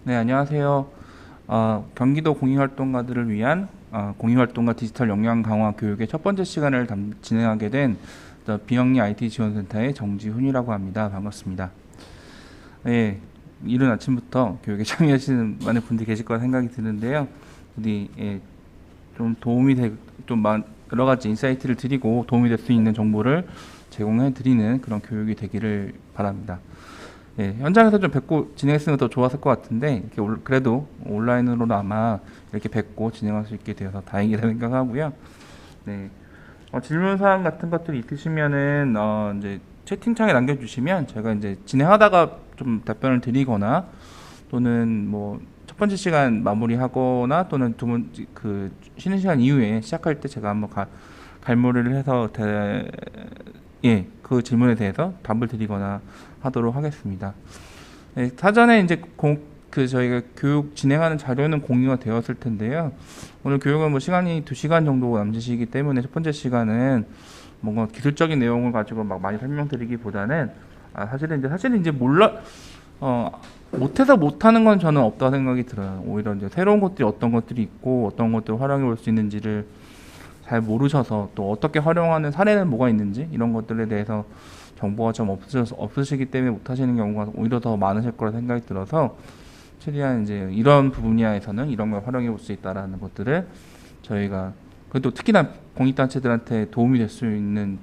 네, 안녕하세요. 경기도 공익활동가들을 위한 공익활동가 디지털 역량 강화 교육의 첫 번째 시간을 진행하게 된 비영리 IT 지원센터의 정지훈이라고 합니다. 반갑습니다. 네, 이른 아침부터 교육에 참여하시는 많은 분들이 계실 거라 생각이 드는데요. 우리 좀 여러 가지 인사이트를 드리고 도움이 될 수 있는 정보를 제공해 드리는 그런 교육이 되기를 바랍니다. 예, 현장에서 좀 뵙고 진행했으면 더 좋았을 것 같은데 그래도 온라인으로는 아마 이렇게 뵙고 진행할 수 있게 되어서 다행이라 생각하고요. 네, 질문 사항 같은 것들이 있으시면은 이제 채팅창에 남겨주시면 제가 이제 진행하다가 좀 답변을 드리거나 또는 뭐 첫 번째 시간 마무리하거나 또는 그 쉬는 시간 이후에 시작할 때 제가 한번 갈무리를 해서 그 질문에 대해서 답을 드리거나 하도록 하겠습니다. 네, 사전에 이제 저희가 교육 진행하는 자료는 공유가 되었을 텐데요. 오늘 교육은 뭐 시간이 2시간 정도 남으시기 때문에 첫 번째 시간은 뭔가 기술적인 내용을 가지고 막 많이 설명드리기보다는 사실은 이제 못해서 못하는 건 저는 없다고 생각이 들어요. 오히려 이제 새로운 것들이 어떤 것들이 있고 어떤 것들을 활용해 볼 수 있는지를 잘 모르셔서 또 어떻게 활용하는 사례는 뭐가 있는지 이런 것들에 대해서 정보가 좀 없으시기 때문에 못하시는 경우가 오히려 더 많으실 거라 생각이 들어서 최대한 이제 이런 분야에서는 이런 걸 활용해 볼 수 있다라는 것들을 저희가 그래도 특히나 공익단체들한테 도움이 될 수 있는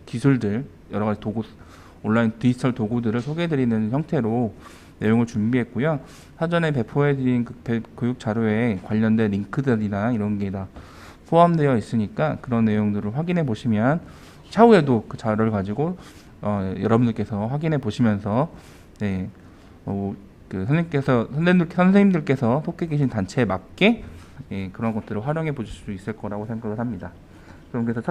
기술들 여러 가지 온라인 디지털 도구들을 소개해드리는 형태로 내용을 준비했고요. 사전에 배포해드린 교육 자료에 관련된 링크들이나 이런 게 다 포함되어 있으니까 그런 내용들을 확인해 보시면 차후에도 그 자료를 가지고 여러분들께서 확인해 보시면서 그 선생님들께서 속해 계신 단체에 맞게 그런 것들을 활용해 보실 수 있을 거라고 생각을 합니다. 그럼 그래서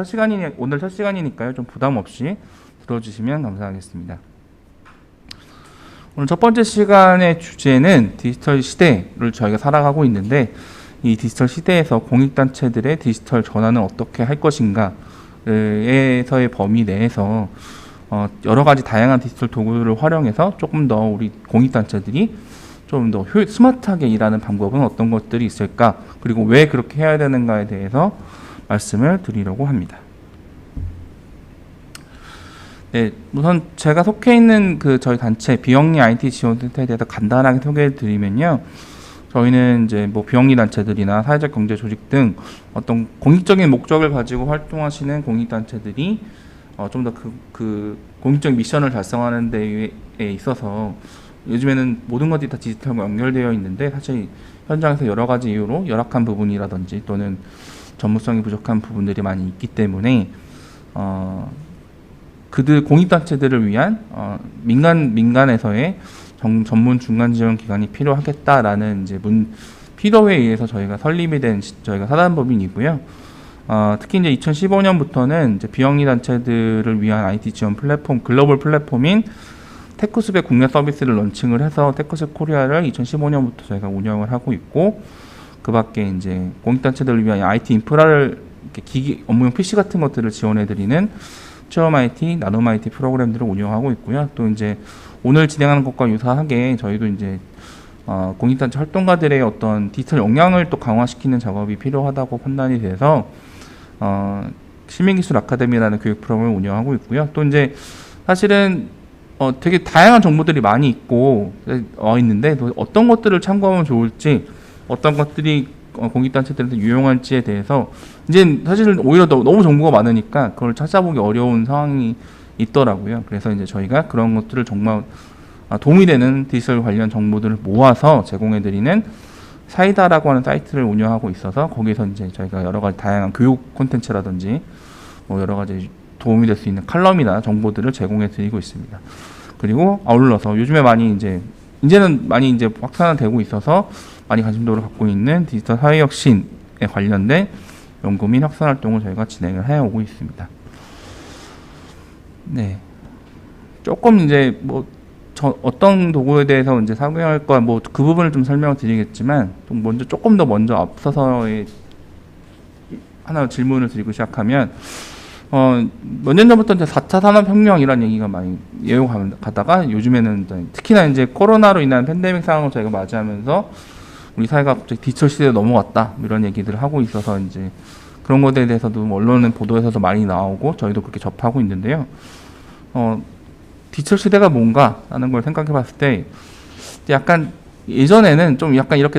오늘 첫 시간이니까요. 좀 부담 없이 들어주시면 감사하겠습니다. 오늘 첫 번째 시간의 주제는 디지털 시대를 저희가 살아가고 있는데 이 디지털 시대에서 공익단체들의 디지털 전환은 어떻게 할 것인가에서의 범위 내에서 여러 가지 다양한 디지털 도구를 활용해서 조금 더 우리 공익단체들이 좀 더 스마트하게 일하는 방법은 어떤 것들이 있을까, 그리고 왜 그렇게 해야 되는가에 대해서 말씀을 드리려고 합니다. 네, 우선 제가 속해 있는 저희 단체 비영리 IT 지원센터에 대해서 간단하게 소개해 드리면요. 저희는 이제 뭐 비영리 단체들이나 사회적 경제 조직 등 어떤 공익적인 목적을 가지고 활동하시는 공익단체들이 좀 더 그 공익적 미션을 달성하는 데에 있어서 요즘에는 모든 것들이 다 디지털과 연결되어 있는데 사실 현장에서 여러 가지 이유로 열악한 부분이라든지 또는 전문성이 부족한 부분들이 많이 있기 때문에 그들 공익단체들을 위한 민간에서의 전문 중간 지원 기관이 필요하겠다라는 이제 필요에 의해서 저희가 설립이 된 저희가 사단법인이고요. 특히 이제 2015년부터는 이제 비영리 단체들을 위한 IT 지원 플랫폼 글로벌 플랫폼인 테크숲의 국내 서비스를 런칭을 해서 테크숲 코리아를 2015년부터 저희가 운영을 하고 있고, 그밖에 이제 공익단체들을 위한 IT 인프라를 기기 업무용 PC 같은 것들을 지원해드리는 체험 IT, 나눔 IT 프로그램들을 운영하고 있고요. 또 이제 오늘 진행하는 것과 유사하게 저희도 이제 공익단체 활동가들의 어떤 디지털 역량을 또 강화시키는 작업이 필요하다고 판단이 돼서 시민기술 아카데미라는 교육 프로그램을 운영하고 있고요. 또 이제 사실은 되게 다양한 정보들이 많이 있는데 어떤 것들을 참고하면 좋을지, 어떤 것들이 공익단체들한테 유용할지에 대해서 이제 사실은 오히려 너무 정보가 많으니까 그걸 찾아보기 어려운 상황이 있더라고요. 그래서 이제 저희가 그런 것들을 정말 도움이 되는 디지털 관련 정보들을 모아서 제공해드리는 사이다라고 하는 사이트를 운영하고 있어서 거기서 이제 저희가 여러 가지 다양한 교육 콘텐츠라든지 뭐 여러 가지 도움이 될 수 있는 칼럼이나 정보들을 제공해드리고 있습니다. 그리고 아울러서 요즘에 이제는 많이 이제 확산되고 있어서 많이 관심도를 갖고 있는 디지털 사회혁신에 관련된 연구 및 확산 활동을 저희가 진행을 해오고 있습니다. 네, 조금 이제 어떤 도구에 대해서 이제 사용할까 그 부분을 좀 설명을 드리겠지만 조금 더 먼저 앞서서의 하나 질문을 드리고 시작하면 몇 년 전부터 이제 4차 산업혁명이라는 얘기가 많이 예고가다가 요즘에는 특히나 이제 코로나로 인한 팬데믹 상황을 저희가 맞이하면서 우리 사회가 갑자기 디지털 시대에 넘어갔다 이런 얘기들을 하고 있어서 이제 그런 것에 대해서도 언론 보도에서도 많이 나오고 저희도 그렇게 접하고 있는데요. 디지털 시대가 뭔가라는 걸 생각해 봤을 때 약간 예전에는 좀 약간 이렇게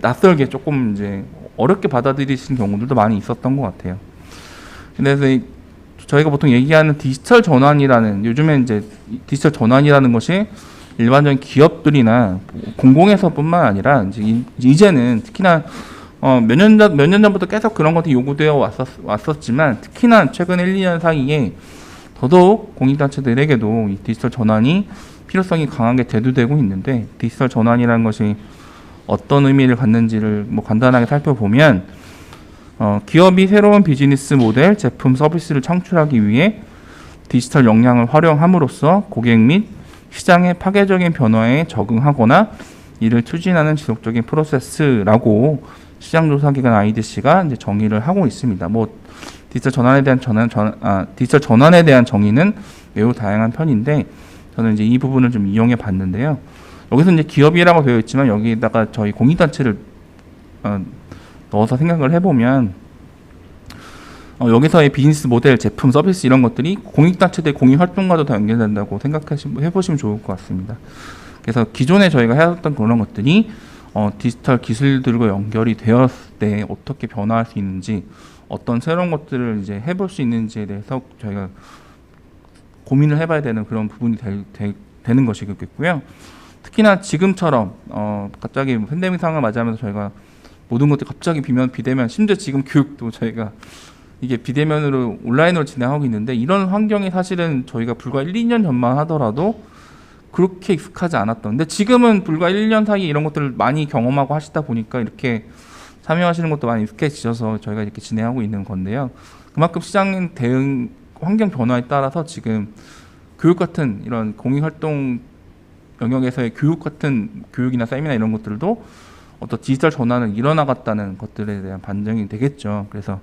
낯설게 조금 이제 어렵게 받아들이시는 경우들도 많이 있었던 것 같아요. 그래서 저희가 보통 얘기하는 디지털 전환이라는 요즘에 이제 디지털 전환이라는 것이 일반적인 기업들이나 공공에서뿐만 아니라 이제는 특히나 몇 년 전부터 계속 그런 것들이 요구되어 왔었지만 특히나 최근 1, 2년 사이에 더더욱 공익단체들에게도 이 디지털 전환이 필요성이 강하게 대두되고 있는데 디지털 전환이라는 것이 어떤 의미를 갖는지를 간단하게 살펴보면 기업이 새로운 비즈니스 모델, 제품, 서비스를 창출하기 위해 디지털 역량을 활용함으로써 고객 및 시장의 파괴적인 변화에 적응하거나 이를 추진하는 지속적인 프로세스라고 시장조사기관 IDC가 이제 정의를 하고 있습니다. 디지털 전환에 대한 정의는 매우 다양한 편인데 저는 이제 이 부분을 좀 이용해 봤는데요. 여기서 이제 기업이라고 되어 있지만 여기다가 저희 공익단체를 넣어서 생각을 해보면 여기서의 비즈니스 모델, 제품, 서비스 이런 것들이 공익단체들 공익활동과도 다 연결된다고 해보시면 좋을 것 같습니다. 그래서 기존에 저희가 해왔던 그런 것들이 디지털 기술들과 연결이 되었을 때 어떻게 변화할 수 있는지 어떤 새로운 것들을 이제 해볼 수 있는지에 대해서 저희가 고민을 해봐야 되는 그런 부분이 되는 것이겠고요. 특히나 지금처럼 갑자기 팬데믹 상황을 맞이하면서 저희가 모든 것들이 갑자기 비대면 심지어 지금 교육도 저희가 이게 비대면으로 온라인으로 진행하고 있는데 이런 환경이 사실은 저희가 불과 1, 2년 전만 하더라도 그렇게 익숙하지 않았던 근데 지금은 불과 1, 2년 사이에 이런 것들을 많이 경험하고 하시다 보니까 이렇게 참여하시는 것도 많이 익숙해지셔서 저희가 이렇게 진행하고 있는 건데요. 그만큼 시장 대응 환경 변화에 따라서 지금 교육 같은 이런 공익활동 영역에서의 교육 같은 교육이나 세미나 이런 것들도 어떤 디지털 전환은 일어나갔다는 것들에 대한 반증이 되겠죠. 그래서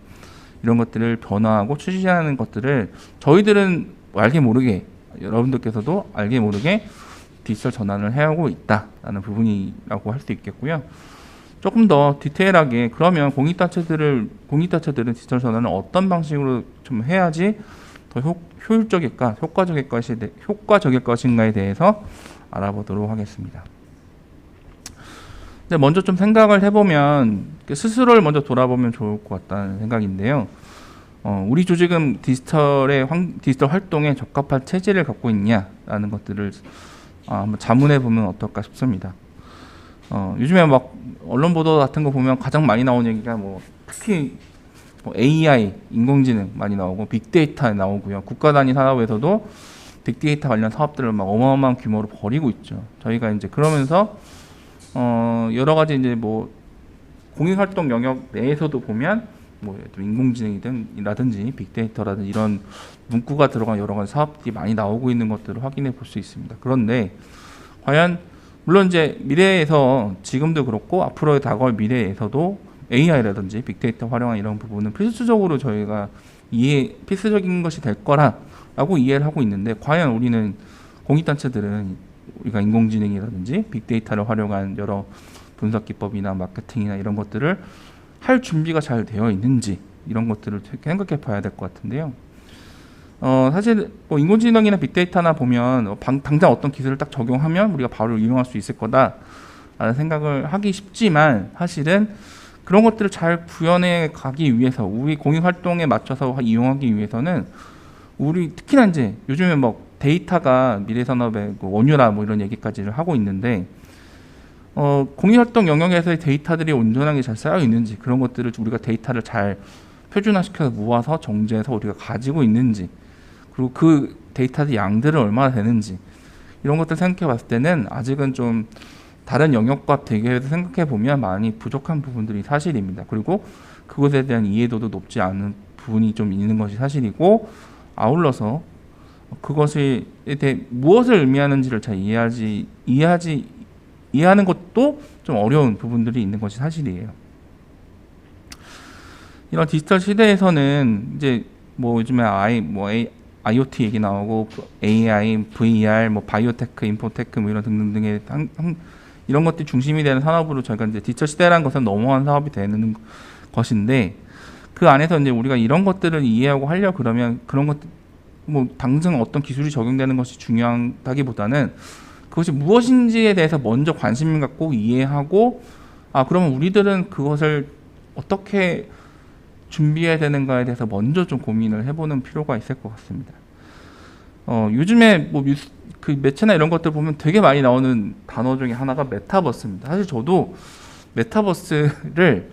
이런 것들을 변화하고 추진하는 것들을 저희들은 알게 모르게 여러분들께서도 알게 모르게 디지털 전환을 해오고 있다라는 부분이라고 할 수 있겠고요. 조금 더 디테일하게 그러면 공익단체들은 디지털 전환을 어떤 방식으로 좀 해야지 더 효율적일까, 효과적일 것인가에 대해서 알아보도록 하겠습니다. 근데 먼저 좀 생각을 해보면 스스로를 먼저 돌아보면 좋을 것 같다는 생각인데요. 우리 조직은 디지털 활동에 적합한 체질을 갖고 있냐라는 것들을 한번 자문해 보면 어떨까 싶습니다. 요즘에 막 언론 보도 같은 거 보면 가장 많이 나오는 얘기가 특히 AI, 인공지능 많이 나오고 빅데이터 나오고요. 국가 단위 산업에서도 빅데이터 관련 사업들을 막 어마어마한 규모로 벌이고 있죠. 저희가 이제 그러면서 여러 가지 이제 공익활동 영역 내에서도 보면 인공지능이라든지 빅데이터라든지 이런 문구가 들어간 여러 가지 사업들이 많이 나오고 있는 것들을 확인해 볼 수 있습니다. 그런데 과연 물론 이제 미래에서 지금도 그렇고 앞으로의 다가올 미래에서도 AI라든지 빅데이터 활용한 이런 부분은 필수적으로 저희가 필수적인 것이 될 거라고 이해를 하고 있는데 과연 우리는 공익단체들은 우리가 인공지능이라든지 빅데이터를 활용한 여러 분석 기법이나 마케팅이나 이런 것들을 할 준비가 잘 되어 있는지 이런 것들을 생각해 봐야 될 것 같은데요. 사실 인공지능이나 빅데이터나 보면 당장 어떤 기술을 딱 적용하면 우리가 바로 이용할 수 있을 거다라는 생각을 하기 쉽지만 사실은 그런 것들을 잘 구현해 가기 위해서 우리 공익 활동에 맞춰서 이용하기 위해서는 우리 특히나 이제 요즘에 데이터가 미래 산업의 원유라 이런 얘기까지를 하고 있는데 공익 활동 영역에서의 데이터들이 온전하게 잘 쌓여 있는지 그런 것들을 우리가 데이터를 잘 표준화시켜서 모아서 정제해서 우리가 가지고 있는지 그리고 그 데이터의 양들은 얼마나 되는지 이런 것들 생각해 봤을 때는 아직은 좀 다른 영역과 대결해서 생각해 보면 많이 부족한 부분들이 사실입니다. 그리고 그것에 대한 이해도도 높지 않은 부분이 좀 있는 것이 사실이고 아울러서 그것에 대해 무엇을 의미하는지를 잘 이해하는 것도 좀 어려운 부분들이 있는 것이 사실이에요. 이런 디지털 시대에서는 이제 뭐 요즘에 IoT 얘기 나오고 AI, VR, 뭐 바이오테크, 인포테크 뭐 이런 등등등의 이런 것들이 중심이 되는 산업으로 저희가 이제 디지털 시대라는 것은 넘어간 사업이 되는 것인데 그 안에서 이제 우리가 이런 것들을 이해하고 하려 그러면 그런 것들 뭐 당장 어떤 기술이 적용되는 것이 중요하다기보다는 그것이 무엇인지에 대해서 먼저 관심을 갖고 이해하고 그러면 우리들은 그것을 어떻게 준비해야 되는가에 대해서 먼저 좀 고민을 해보는 필요가 있을 것 같습니다. 요즘에 뭐 뉴스, 그 매체나 이런 것들 보면 되게 많이 나오는 단어 중에 하나가 메타버스입니다. 사실 저도 메타버스를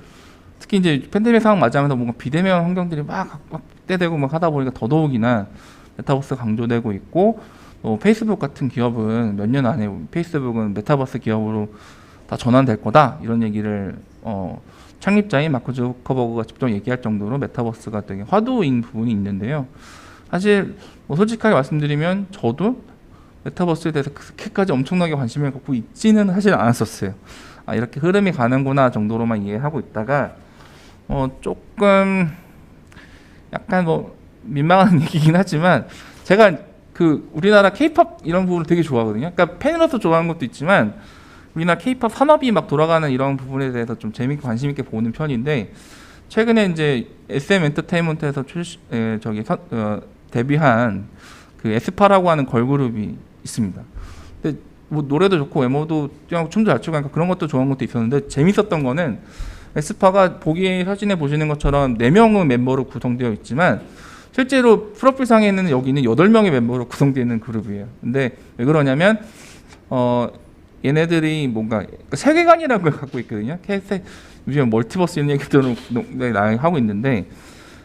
특히 이제 팬데믹 상황 맞이하면서 뭔가 비대면 환경들이 막 확대되고 막 하다 보니까 더더욱이나 메타버스 강조되고 있고 페이스북 같은 기업은 몇 년 안에 페이스북은 메타버스 기업으로 다 전환될 거다 이런 얘기를 창립자인 마크 주커버그가 직접 얘기할 정도로 메타버스가 되게 화두인 부분이 있는데요. 사실 뭐 솔직하게 말씀드리면 저도 메타버스에 대해서 그렇게까지 엄청나게 관심을 갖고 있지는 사실 않았었어요. 이렇게 흐름이 가는구나 정도로만 이해하고 있다가 조금 약간 뭐 민망한 얘기긴 하지만 제가 그 우리나라 케이팝 이런 부분을 되게 좋아하거든요. 그러니까 팬으로서 좋아하는 것도 있지만 우리나라 케이팝 산업이 막 돌아가는 이런 부분에 대해서 좀 재밌게 관심 있게 보는 편인데 최근에 이제 SM 엔터테인먼트에서 데뷔한 그 에스파라고 하는 걸그룹이 있습니다. 근데 뭐 노래도 좋고 외모도 뛰어나고 춤도 잘 추고 하니까 그런 것도 좋은 것도 있었는데 재밌었던 거는 에스파가 보기 사진에 보시는 것처럼 4명의 멤버로 구성되어 있지만 실제로 프로필상에는 여기는 8명의 멤버로 구성되어 있는 그룹이에요. 근데 왜 그러냐면 얘네들이 뭔가 세계관이라는 걸 갖고 있거든요. 요즘 멀티버스 이런 얘기들을 하고 있는데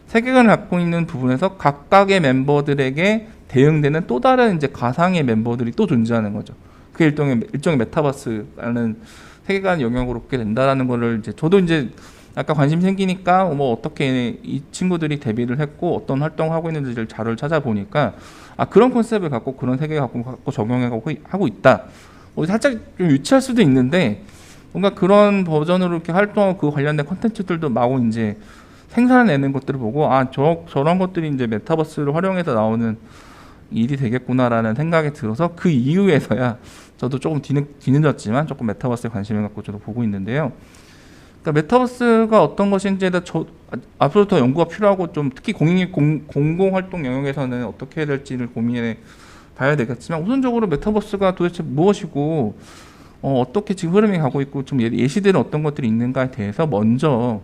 세계관을 갖고 있는 부분에서 각각의 멤버들에게 대응되는 또 다른 이제 가상의 멤버들이 또 존재하는 거죠. 그게 일종의 메타버스라는 세계관 영역으로 오게 된다라는 거를 이제 저도 이제 약간 관심 생기니까 뭐 어떻게 이 친구들이 데뷔를 했고 어떤 활동을 하고 있는지를 자료를 찾아보니까 그런 컨셉을 갖고 그런 세계 갖고 적용해 하고 있다. 살짝 좀 유치할 수도 있는데 뭔가 그런 버전으로 이렇게 활동하고 그 관련된 콘텐츠들도 마구 이제 생산해내는 것들을 보고 저런 것들이 이제 메타버스를 활용해서 나오는 일이 되겠구나라는 생각이 들어서 그 이후에서야 저도 조금 뒤늦었지만 조금 메타버스에 관심을 갖고 저도 보고 있는데요. 그러니까 메타버스가 어떤 것인지에 대해서 앞으로 더 연구가 필요하고 좀 특히 공공활동 영역에서는 어떻게 해야 될지를 고민해 봐야 되겠지만 우선적으로 메타버스가 도대체 무엇이고 어떻게 지금 흐름이 가고 있고 좀 예시들은 어떤 것들이 있는가에 대해서 먼저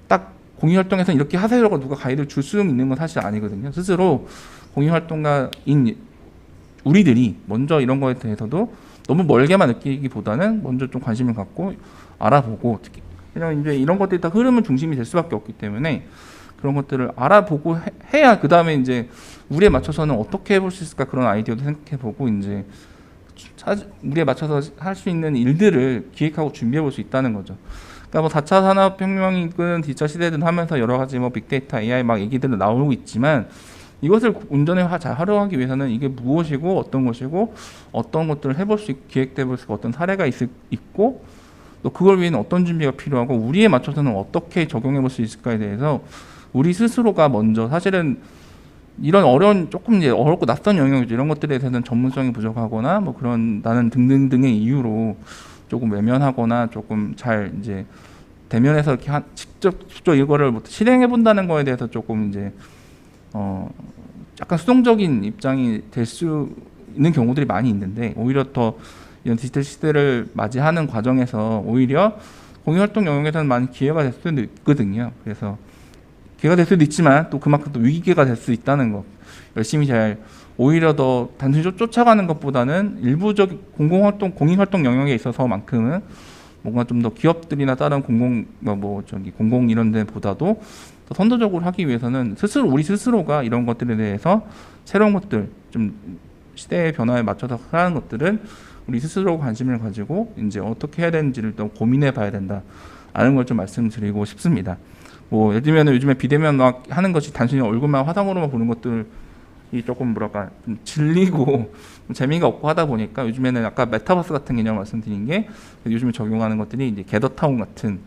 딱 공익활동에서 이렇게 하세요라고 누가 가이드를 줄 수 있는 건 사실 아니거든요. 스스로 공익활동가인 우리들이 먼저 이런 거에 대해서도 너무 멀게만 느끼기보다는 먼저 좀 관심을 갖고 알아보고 특히 그냥 이제 이런 것들이 다 흐름은 중심이 될 수밖에 없기 때문에 그런 것들을 알아보고 해야 그 다음에 이제 우리에 맞춰서는 어떻게 해볼 수 있을까 그런 아이디어도 생각해보고 이제 우리에 맞춰서 할 수 있는 일들을 기획하고 준비해 볼 수 있다는 거죠. 그러니까 뭐 4차 산업혁명이 이끄는 디지털 시대든 하면서 여러 가지 뭐 빅데이터, AI 막 얘기들은 나오고 있지만 이것을 온전히 잘 활용하기 위해서는 이게 무엇이고 어떤 것이고 어떤 것들을 해볼 수 있고 기획돼 볼 수 있고 어떤 사례가 있고 또 그걸 위해는 어떤 준비가 필요하고 우리에 맞춰서는 어떻게 적용해 볼 수 있을까에 대해서 우리 스스로가 먼저 사실은 이런 어려운 조금 이제 어렵고 낯선 영역이죠. 이런 것들에 대해서는 전문성이 부족하거나 뭐 그런 나는 등등등의 이유로 조금 외면하거나 조금 잘 이제 대면에서 이렇게 직접 이거를 실행해 본다는 거에 대해서 조금 이제 약간 수동적인 입장이 될 수 있는 경우들이 많이 있는데 오히려 더 이런 디지털 시대를 맞이하는 과정에서 오히려 공익활동 영역에서는 많은 기회가 될 수도 있거든요. 그래서 기회가 될 수도 있지만 또 그만큼 또 위기가 될 수 있다는 것. 열심히 잘 오히려 더 단순히 쫓아가는 것보다는 일부적 공익활동 영역에 있어서만큼은 뭔가 좀 더 기업들이나 다른 공공 이런 데보다도 더 선도적으로 하기 위해서는 우리 스스로가 이런 것들에 대해서 새로운 것들 좀 시대의 변화에 맞춰서 하는 것들은 우리 스스로 관심을 가지고 이제 어떻게 해야 되는지를 또 고민해 봐야 된다라는 걸 좀 말씀드리고 싶습니다. 뭐 예를 들면 요즘에 비대면 막 하는 것이 단순히 얼굴만 화상으로만 보는 것들이 조금 좀 질리고 좀 재미가 없고 하다 보니까 요즘에는 아까 메타버스 같은 개념을 말씀드린 게 요즘에 적용하는 것들이 이제 게더타운 같은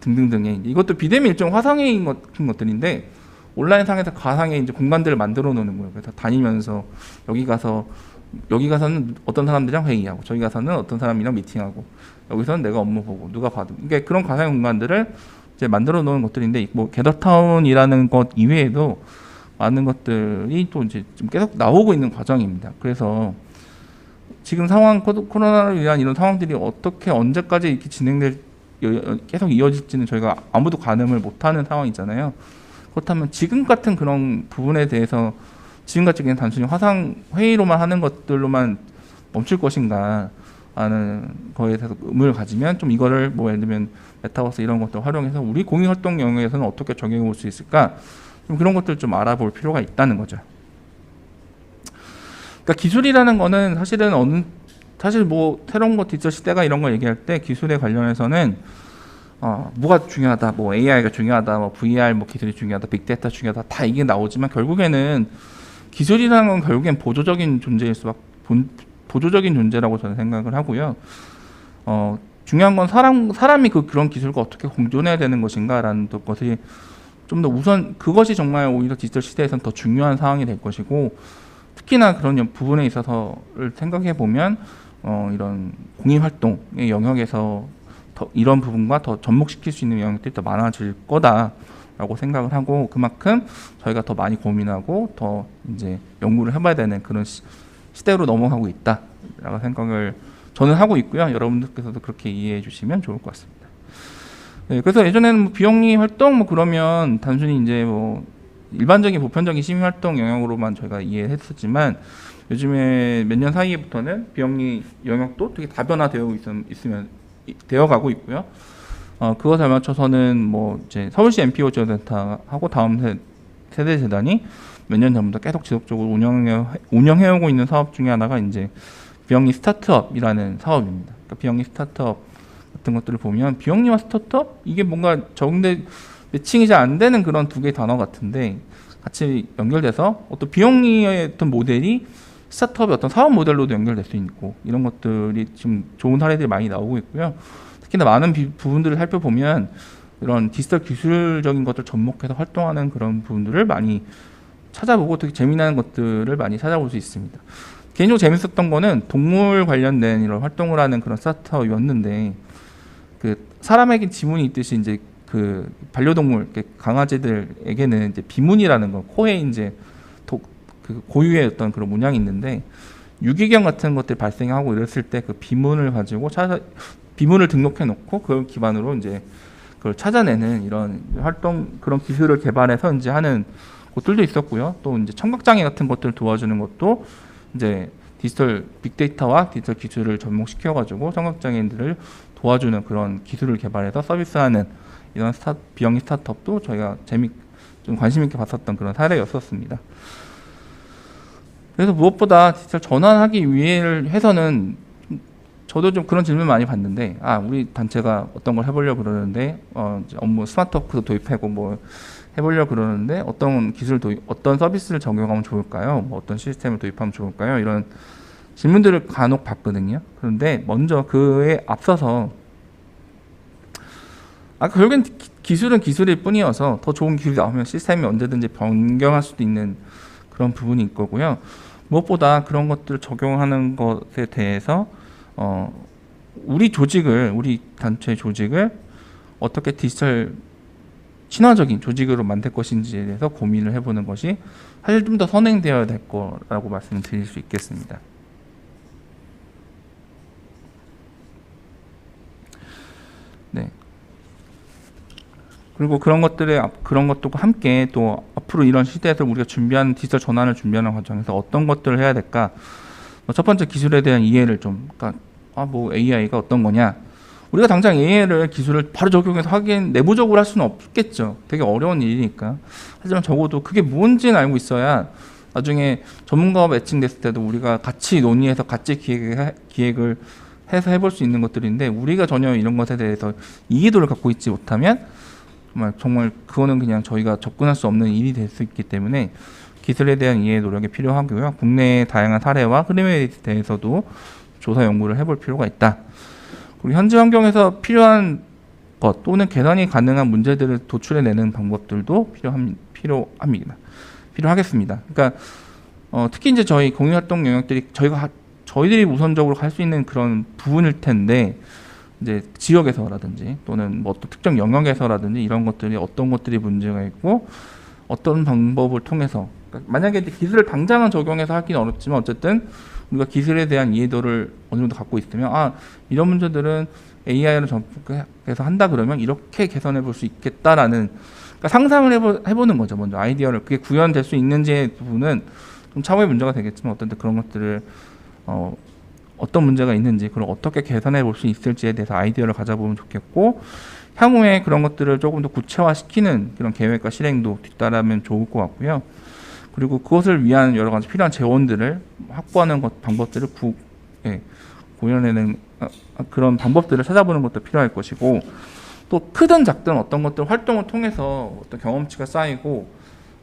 등등등의 이것도 비대면 일종 화상회의 같은 것들인데 온라인 상에서 가상의 이제 공간들을 만들어 놓는 거예요. 그래서 다니면서 여기 가서는 어떤 사람들이랑 회의하고 저기 가서는 어떤 사람이랑 미팅하고 여기서는 내가 업무 보고 누가 봐도 그러니까 그런 가상의 공간들을 이제 만들어 놓은 것들인데 뭐 게더타운이라는 것 이외에도 많은 것들이 또 이제 좀 계속 나오고 있는 과정입니다. 그래서 지금 상황 코로나로 인한 이런 상황들이 어떻게 언제까지 이렇게 계속 이어질지는 저희가 아무도 가늠을 못하는 상황이잖아요. 그렇다면 지금 같은 그런 부분에 대해서 지금같이 그냥 단순히 화상 회의로만 하는 것들로만 멈출 것인가 하는 거에 대해서 의문을 가지면 좀 이거를 뭐 예를 들면 메타버스 이런 것들 활용해서 우리 공익 활동 영역에서는 어떻게 적용해 볼 수 있을까 좀 그런 것들 좀 알아볼 필요가 있다는 거죠. 그러니까 기술이라는 거는 사실 뭐 새로운 거 디지털 시대가 이런 거 얘기할 때 기술에 관련해서는 뭐가 중요하다, 뭐 AI가 중요하다, 뭐 VR 뭐 기술이 중요하다, 빅데이터 중요하다 다 이게 나오지만 결국에는 기술이라는 건 결국엔 보조적인 존재라고 저는 생각을 하고요. 중요한 건 사람이 그런 기술과 어떻게 공존해야 되는 것인가라는 것이 좀 더 우선 그것이 정말 오히려 디지털 시대에서는 더 중요한 사항이 될 것이고 특히나 그런 부분에 있어서를 생각해 보면 이런 공익 활동의 영역에서 더 이런 부분과 더 접목시킬 수 있는 영역들이 더 많아질 거다라고 생각을 하고 그만큼 저희가 더 많이 고민하고 더 이제 연구를 해봐야 되는 그런 시대로 넘어가고 있다라고 생각을 저는 하고 있고요. 여러분들께서도 그렇게 이해해 주시면 좋을 것 같습니다. 네, 그래서 예전에는 뭐 비영리 활동 뭐 그러면 단순히 이제 뭐 일반적인 보편적인 시민 활동 영역으로만 저희가 이해했었지만 요즘에 몇 년 사이부터는 비영리 영역도 되게 다변화되어 되어가고 있고요. 그것에 맞춰서는 뭐 이제 서울시 NPO 지원센터하고 다음 세대 재단이 몇 년 전부터 계속 지속적으로 운영해오고 있는 사업 중에 하나가 이제 비영리 스타트업이라는 사업입니다. 그러니까 비영리 스타트업 같은 것들을 보면 비영리와 스타트업 이게 뭔가 매칭이 잘 안 되는 그런 두 개의 단어 같은데 같이 연결돼서 어떤 비영리의 어떤 모델이 스타트업의 어떤 사업 모델로도 연결될 수 있고 이런 것들이 지금 좋은 사례들이 많이 나오고 있고요. 특히나 많은 부분들을 살펴보면 이런 디지털 기술적인 것들 접목해서 활동하는 그런 부분들을 많이 찾아보고 되게 재미나는 것들을 많이 찾아볼 수 있습니다. 개인적으로 재밌었던 거는 동물 관련된 이런 활동을 하는 그런 스타트업이었는데 그 사람에게 지문이 있듯이 이제 그 반려동물 강아지들에게는 이제 비문이라는 거 코에 이제 그 고유의 어떤 그런 문양이 있는데 유기견 같은 것들 발생하고 이랬을 때 그 비문을 가지고 비문을 등록해 놓고 그걸 기반으로 이제 그걸 찾아내는 이런 그런 기술을 개발해서 이제 하는 곳들도 있었고요. 또 이제 청각장애 같은 것들을 도와주는 것도 이제 디지털 빅데이터와 디지털 기술을 접목시켜 가지고 청각장애인들을 도와주는 그런 기술을 개발해서 서비스하는 이런 비영리 스타트업도 저희가 좀 관심 있게 봤었던 그런 사례였었습니다. 그래서 무엇보다 디지털 전환하기 위해서는 저도 좀 그런 질문 많이 받는데 우리 단체가 어떤 걸 해보려고 그러는데 업무 스마트워크도 도입하고 뭐 해보려고 그러는데 어떤 어떤 서비스를 적용하면 좋을까요? 뭐 어떤 시스템을 도입하면 좋을까요? 이런 질문들을 간혹 받거든요. 그런데 먼저 그에 앞서서 결국엔 기술은 기술일 뿐이어서 더 좋은 기술이 나오면 시스템이 언제든지 변경할 수도 있는 그런 부분이 있고요. 무엇보다 그런 것들을 적용하는 것에 대해서 우리 단체 조직을 어떻게 디지털 친화적인 조직으로 만들 것인지에 대해서 고민을 해보는 것이 사실 좀 더 선행되어야 될 거라고 말씀을 드릴 수 있겠습니다. 네. 그리고 그런 것들과 함께 또 앞으로 이런 시대에서 우리가 준비하는 디지털 전환을 준비하는 과정에서 어떤 것들을 해야 될까? 첫 번째 기술에 대한 이해를 뭐 AI가 어떤 거냐? 우리가 당장 AI를 기술을 바로 적용해서 하긴 내부적으로 할 수는 없겠죠. 되게 어려운 일이니까. 하지만 적어도 그게 뭔지는 알고 있어야 나중에 전문가와 매칭됐을 때도 우리가 같이 논의해서 같이 기획을 해서 해볼 수 있는 것들인데 우리가 전혀 이런 것에 대해서 이해도를 갖고 있지 못하면 정말 그거는 그냥 저희가 접근할 수 없는 일이 될 수 있기 때문에 기술에 대한 이해 노력이 필요하고요. 국내의 다양한 사례와 흐름에 대해서도 조사 연구를 해볼 필요가 있다. 그리고 현재 환경에서 필요한 것 또는 계산이 가능한 문제들을 도출해내는 방법들도 필요하겠습니다. 그러니까 특히 이제 저희 공유활동 영역들이 저희들이 우선적으로 갈 수 있는 그런 부분일 텐데 이제 지역에서라든지 또는 뭐 어떤 특정 영역에서라든지 이런 것들이 어떤 것들이 문제가 있고 어떤 방법을 통해서 그러니까 만약에 기술을 당장은 적용해서 하기는 어렵지만 어쨌든 우리가 기술에 대한 이해도를 어느 정도 갖고 있으면 이런 문제들은 AI를 접목해서 한다 그러면 이렇게 개선해 볼 수 있겠다라는 그러니까 상상을 해보는 거죠. 먼저 아이디어를 그게 구현될 수 있는지의 부분은 좀 차후의 문제가 되겠지만 어쨌든 그런 것들을 어떤 문제가 있는지 그걸 어떻게 개선해 볼 수 있을지에 대해서 아이디어를 가져보면 좋겠고 향후에 그런 것들을 조금 더 구체화시키는 그런 계획과 실행도 뒤따르면 좋을 것 같고요. 그리고 그것을 위한 여러 가지 필요한 재원들을 확보하는 방법들을 구현해내는 그런 방법들을 찾아보는 것도 필요할 것이고 또 크든 작든 어떤 것들 활동을 통해서 어떤 경험치가 쌓이고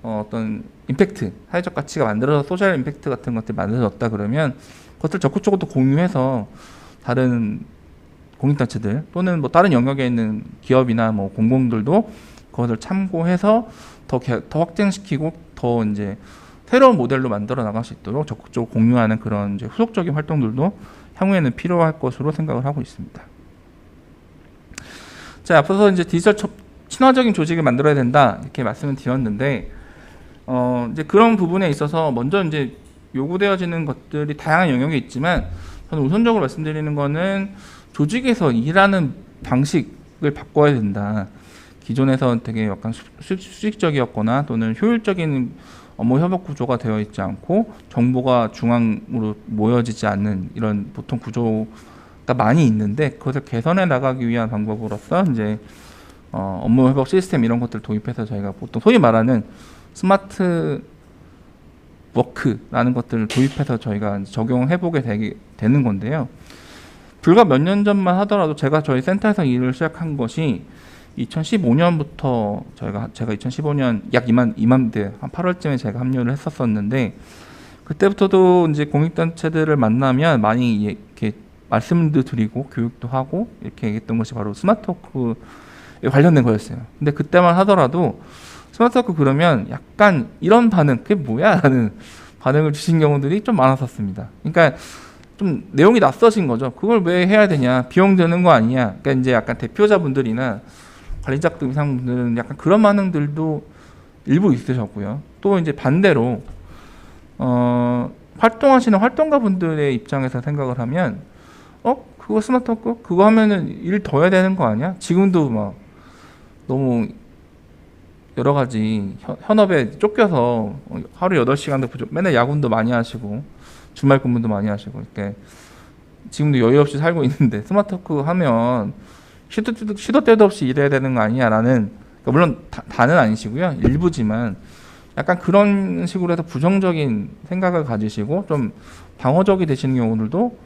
어떤 임팩트, 사회적 가치가 만들어서 소셜 임팩트 같은 것들이 만들어졌다 그러면 그것을 적극적으로 공유해서 다른 공익단체들 또는 뭐 다른 영역에 있는 기업이나 뭐 공공들도 그것을 참고해서 더 확장시키고 더 이제 새로운 모델로 만들어 나갈 수 있도록 적극적으로 공유하는 그런 이제 후속적인 활동들도 향후에는 필요할 것으로 생각을 하고 있습니다. 자, 앞서서 이제 디지털 친화적인 조직을 만들어야 된다 이렇게 말씀을 드렸는데 이제 그런 부분에 있어서 먼저 이제 요구되어지는 것들이 다양한 영역이 있지만 저는 우선적으로 말씀드리는 거는 조직에서 일하는 방식을 바꿔야 된다. 기존에서 되게 약간 수직적이었거나 또는 효율적인 업무 협업 구조가 되어 있지 않고 정보가 중앙으로 모여지지 않는 이런 보통 구조가 많이 있는데 그것을 개선해 나가기 위한 방법으로서 이제 업무 협업 시스템 이런 것들을 도입해서 저희가 보통 소위 말하는 스마트 워크라는 것들을 도입해서 저희가 적용해 보게 되는 건데요. 불과 몇 년 전만 하더라도 제가 저희 센터에서 일을 시작한 것이 2015년부터 제가 2015년 약 이맘때 한 8월쯤에 제가 합류를 했었었는데 그때부터도 이제 공익단체들을 만나면 많이 이렇게 말씀도 드리고 교육도 하고 이렇게 얘기했던 것이 바로 스마트워크에 관련된 거였어요. 근데 그때만 하더라도 스마트워크 그러면 약간 이런 반응, 그게 뭐야? 라는 반응을 주신 경우들이 좀 많았었습니다. 그러니까 좀 내용이 낯서신 거죠. 그걸 왜 해야 되냐? 비용 드는 거 아니냐? 그러니까 이제 약간 대표자분들이나 관리자급 이상분들은 약간 그런 반응들도 일부 있으셨고요. 또 이제 반대로 활동하시는 활동가분들의 입장에서 생각을 하면 그거 스마트워크? 그거 하면은 일 더 해야 되는 거 아니야? 지금도 막 너무 여러 가지 현업에 쫓겨서 하루 8시간도 맨날 야근도 많이 하시고 주말 근무도 많이 하시고 이렇게 지금도 여유 없이 살고 있는데 스마트워크 하면 시도 때도 없이 일해야 되는 거 아니야 라는 그러니까 물론 다는 아니시고요. 일부지만 약간 그런 식으로 해서 부정적인 생각을 가지시고 좀 방어적이 되시는 경우들도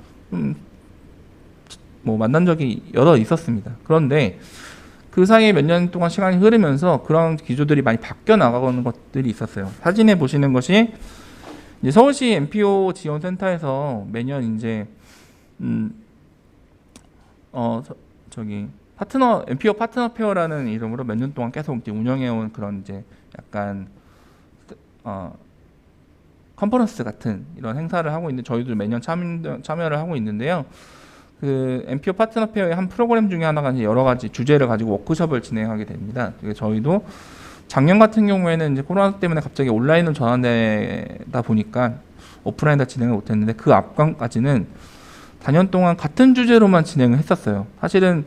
뭐 만난 적이 여러 있었습니다. 그런데 그 사이에 몇 년 동안 시간이 흐르면서 그런 기조들이 많이 바뀌어 나가는 것들이 있었어요. 사진에 보시는 것이 이제 서울시 NPO 지원센터에서 매년 이제 NPO 파트너 페어라는 이름으로 몇 년 동안 계속 이제 운영해온 그런 이제 약간 컨퍼런스 같은 이런 행사를 하고 있는데 저희도 매년 참여를 하고 있는데요. 그 NPO 파트너 페어의 한 프로그램 중에 하나가 이제 여러 가지 주제를 가지고 워크숍을 진행하게 됩니다. 저희도 작년 같은 경우에는 이제 코로나 때문에 갑자기 온라인으로 전환되다 보니까 오프라인에다 진행을 못했는데 그 앞까지는 4년 동안 같은 주제로만 진행을 했었어요. 사실은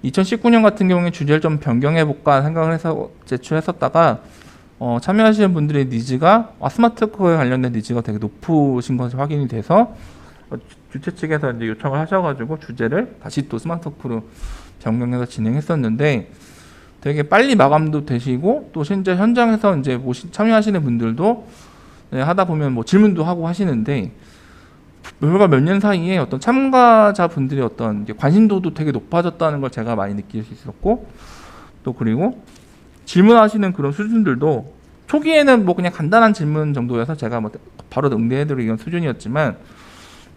2019년 같은 경우에 주제를 좀 변경해볼까 생각을 해서 제출했었다가 참여하시는 분들의 니즈가 스마트워크에 관련된 니즈가 되게 높으신 것이 확인이 돼서 주최 측에서 이제 요청을 하셔가지고 주제를 다시 또 스마트워크로 변경해서 진행했었는데 되게 빨리 마감도 되시고 또 실제 현장에서 이제 참여하시는 분들도 하다 보면 뭐 질문도 하고 하시는데 불과 몇 년 사이에 어떤 참가자분들의 어떤 관심도도 되게 높아졌다는 걸 제가 많이 느낄 수 있었고 또 그리고 질문하시는 그런 수준들도 초기에는 뭐 그냥 간단한 질문 정도여서 제가 뭐 바로 응대해드리는 수준이었지만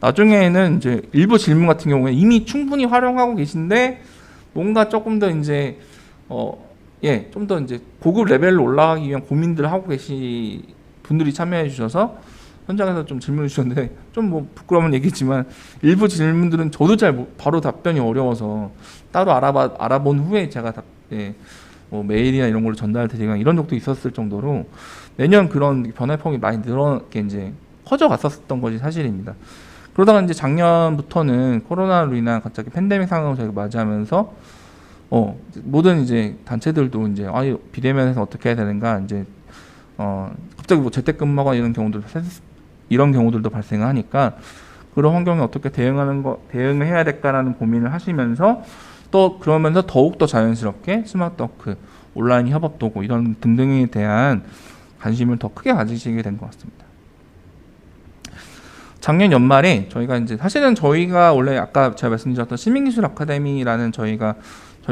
나중에는 이제 일부 질문 같은 경우에 이미 충분히 활용하고 계신데 뭔가 조금 더 이제 좀 더 이제 고급 레벨로 올라가기 위한 고민들을 하고 계신 분들이 참여해 주셔서 현장에서 좀 질문을 주셨는데 좀 뭐 부끄러운 얘기지만 일부 질문들은 저도 바로 답변이 어려워서 따로 알아본 후에 제가 뭐 메일이나 이런 걸로 전달드리거나 이런 적도 있었을 정도로 매년 그런 변화의 폭이 많이 늘어게 이제 커져 갔었던 것이 사실입니다. 그러다가 이제 작년부터는 코로나로 인한 갑자기 팬데믹 상황을 저희가 맞이하면서 모든 이제 단체들도 이제 비대면에서 어떻게 해야 되는가 이제 갑자기 뭐 재택근무가 이런 경우들도 발생하니까 그런 환경에 어떻게 대응을 해야 될까라는 고민을 하시면서 또 그러면서 더욱 더 자연스럽게 스마트 워크, 온라인 협업 도구 이런 등등에 대한 관심을 더 크게 가지시게 된 것 같습니다. 작년 연말에 저희가 이제 사실은 저희가 원래 아까 제가 말씀드렸던 시민기술 아카데미라는 저희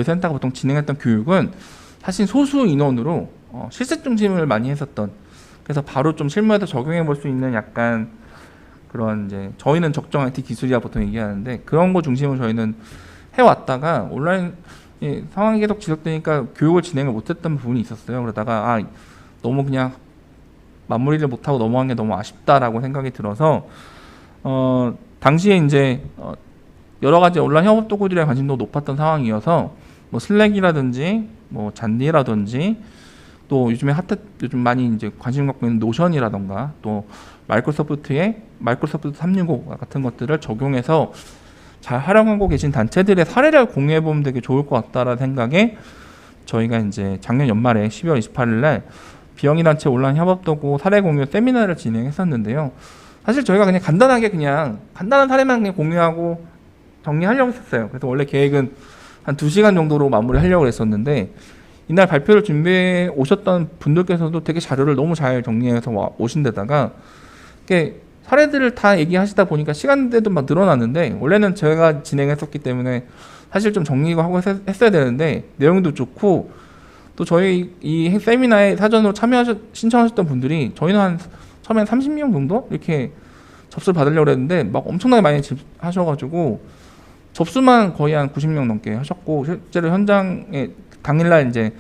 센터가 보통 진행했던 교육은 사실 소수 인원으로 실습 중심을 많이 했었던, 그래서 바로 좀 실무에서 적용해 볼 수 있는 약간 그런 이제 저희는 적정 IT 기술이라 보통 얘기하는데 그런 거 중심으로 저희는 해왔다가 온라인 상황이 계속 지속되니까 교육을 진행을 못했던 부분이 있었어요. 그러다가 너무 그냥 마무리를 못하고 넘어간 게 너무 아쉽다라고 생각이 들어서 당시에 이제 여러 가지 온라인 협업 도구들에 관심도 높았던 상황이어서 뭐 슬랙이라든지 뭐 잔디라든지 또 요즘 많이 이제 관심 갖고 있는 노션이라던가 또 마이크로소프트 365 같은 것들을 적용해서 잘 활용하고 계신 단체들의 사례를 공유해 보면 되게 좋을 것 같다라는 생각에 저희가 이제 작년 연말에 12월 28일 날 비영리 단체 온라인 협업 도구 사례 공유 세미나를 진행했었는데요. 사실 저희가 그냥 간단한 사례만 그냥 공유하고 정리하려고 했었어요. 그래서 원래 계획은 한 2시간 정도로 마무리하려고 했었는데 이날 발표를 준비해 오셨던 분들께서도 되게 자료를 너무 잘 정리해서 오신 데다가 사례들을 다 얘기하시다 보니까 시간대도 막 늘어났는데 원래는 제가 진행했었기 때문에 사실 좀 정리하고 하고 했어야 되는데 내용도 좋고 또 저희 이 세미나에 사전으로 신청하셨던 분들이 저희는 처음엔 30명 정도 이렇게 접수를 받으려고 했는데 막 엄청나게 많이 하셔가지고 접수만 거의 한 90명 넘게 하셨고 실제로 현장에 당일날 이제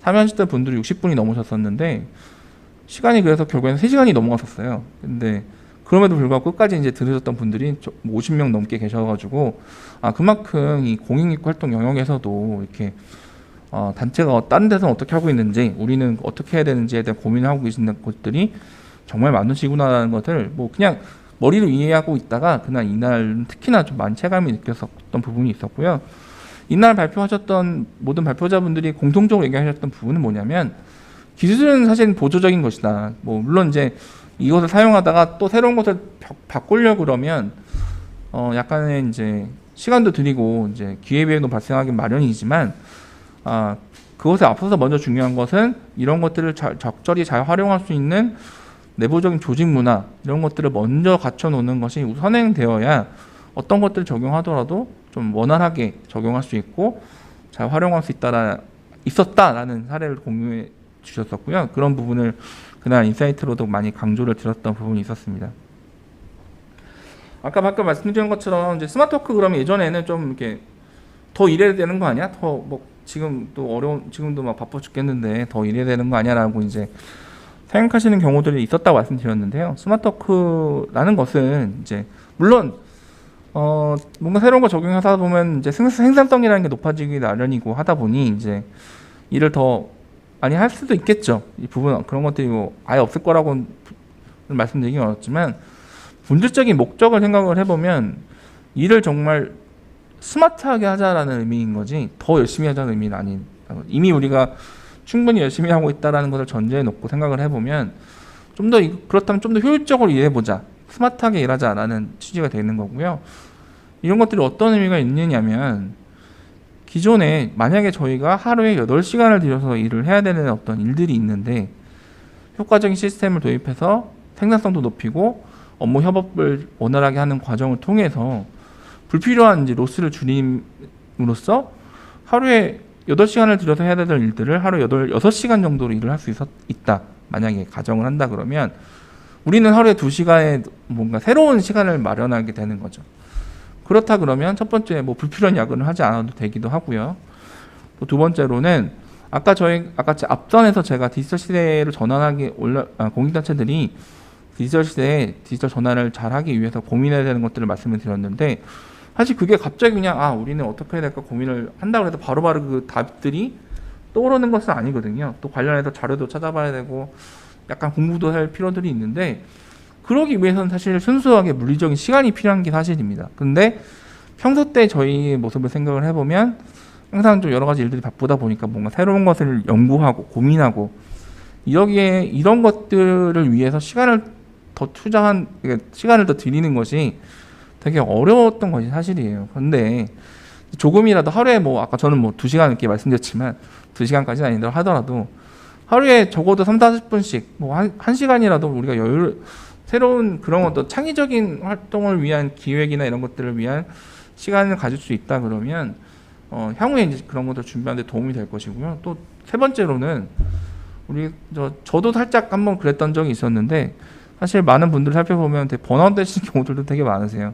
참여하셨던 분들이 60분이 넘으셨었는데 시간이 그래서 결국에는 3시간이 넘어갔었어요. 근데 그럼에도 불구하고 끝까지 이제 들으셨던 분들이 50명 넘게 계셔가지고 그만큼 이 공익 활동 영역에서도 이렇게 단체가 다른 데서는 어떻게 하고 있는지 우리는 어떻게 해야 되는지에 대한 고민을 하고 계시는 곳들이 정말 많으시구나라는 것을 뭐 그냥 머리로 이해하고 있다가 이날 특히나 좀 많이 체감이 느꼈었던 부분이 있었고요. 이날 발표하셨던 모든 발표자분들이 공통적으로 얘기하셨던 부분은 뭐냐면 기술은 사실 보조적인 것이다. 뭐 물론 이제 이것을 사용하다가 또 새로운 것을 바꾸려고 그러면 약간의 이제 시간도 들이고 이제 기회비용도 발생하기 마련이지만 그것에 앞서서 먼저 중요한 것은 이런 것들을 적절히 잘 활용할 수 있는 내부적인 조직 문화 이런 것들을 먼저 갖춰 놓는 것이 선행되어야 어떤 것들을 적용하더라도 좀 원활하게 적용할 수 있고 잘 활용할 수 있었다라는 사례를 공유해 주셨었고요. 그런 부분을 그날 인사이트로도 많이 강조를 드렸던 부분이 있었습니다. 아까 방금 말씀드린 것처럼 이제 스마트워크 그러면 예전에는 좀 이렇게 더 일해야 되는 거 아니야? 더 뭐 지금도 막 바빠 죽겠는데 더 일해야 되는 거 아니야라고 이제 생각하시는 경우들이 있었다고 말씀드렸는데요. 스마트워크라는 것은 이제 물론 뭔가 새로운 거 적용하다 보면 이제 생산성이라는 게 높아지기 나름이고 하다 보니 이제 일을 더 많이 할 수도 있겠죠. 이 부분 그런 것들이 뭐 아예 없을 거라고 말씀드리기 어렵지만 본질적인 목적을 생각을 해보면 일을 정말 스마트하게 하자라는 의미인 거지 더 열심히 하자는 의미는 아닌. 이미 우리가 충분히 열심히 하고 있다라는 것을 전제해 놓고 생각을 해보면 그렇다면 좀 더 효율적으로 일해보자, 스마트하게 일하자라는 취지가 되는 거고요. 이런 것들이 어떤 의미가 있느냐면 기존에 만약에 저희가 하루에 8시간을 들여서 일을 해야 되는 어떤 일들이 있는데 효과적인 시스템을 도입해서 생산성도 높이고 업무 협업을 원활하게 하는 과정을 통해서 불필요한 이제 로스를 줄임으로써 하루에 8시간을 들여서 해야 되는 일들을 하루 6시간 정도로 일을 할 수 있다. 만약에 가정을 한다 그러면 우리는 하루에 2시간에 뭔가 새로운 시간을 마련하게 되는 거죠. 그렇다 그러면 첫 번째 뭐 불필요한 야근을 하지 않아도 되기도 하고요. 또 두 번째로는 아까 앞선에서 제가 디지털 시대로 전환하기 공익단체들이 디지털 시대에 디지털 전환을 잘하기 위해서 고민해야 되는 것들을 말씀을 드렸는데, 사실 그게 갑자기 그냥 우리는 어떻게 해야 될까 고민을 한다고 해서 바로바로 그 답들이 떠오르는 것은 아니거든요. 또 관련해서 자료도 찾아봐야 되고 약간 공부도 할 필요들이 있는데, 그러기 위해서는 사실 순수하게 물리적인 시간이 필요한 게 사실입니다. 근데 평소 때 저희 모습을 생각을 해보면 항상 좀 여러 가지 일들이 바쁘다 보니까 뭔가 새로운 것을 연구하고 고민하고 여기에 이런 것들을 위해서 시간을 더 들이는 것이 되게 어려웠던 것이 사실이에요. 근데 조금이라도 하루에 아까 저는 2시간 이렇게 말씀드렸지만 2시간까지는 아니더라도 하더라도 하루에 적어도 30-40분씩 1시간이라도 우리가 새로운 그런 어떤 창의적인 활동을 위한 기획이나 이런 것들을 위한 시간을 가질 수 있다 그러면 향후에 이제 그런 것들 준비하는 데 도움이 될 것이고요. 또 세 번째로는 저도 살짝 한번 그랬던 적이 있었는데, 사실 많은 분들 살펴보면 되게 번아웃 되시는 경우들도 되게 많으세요.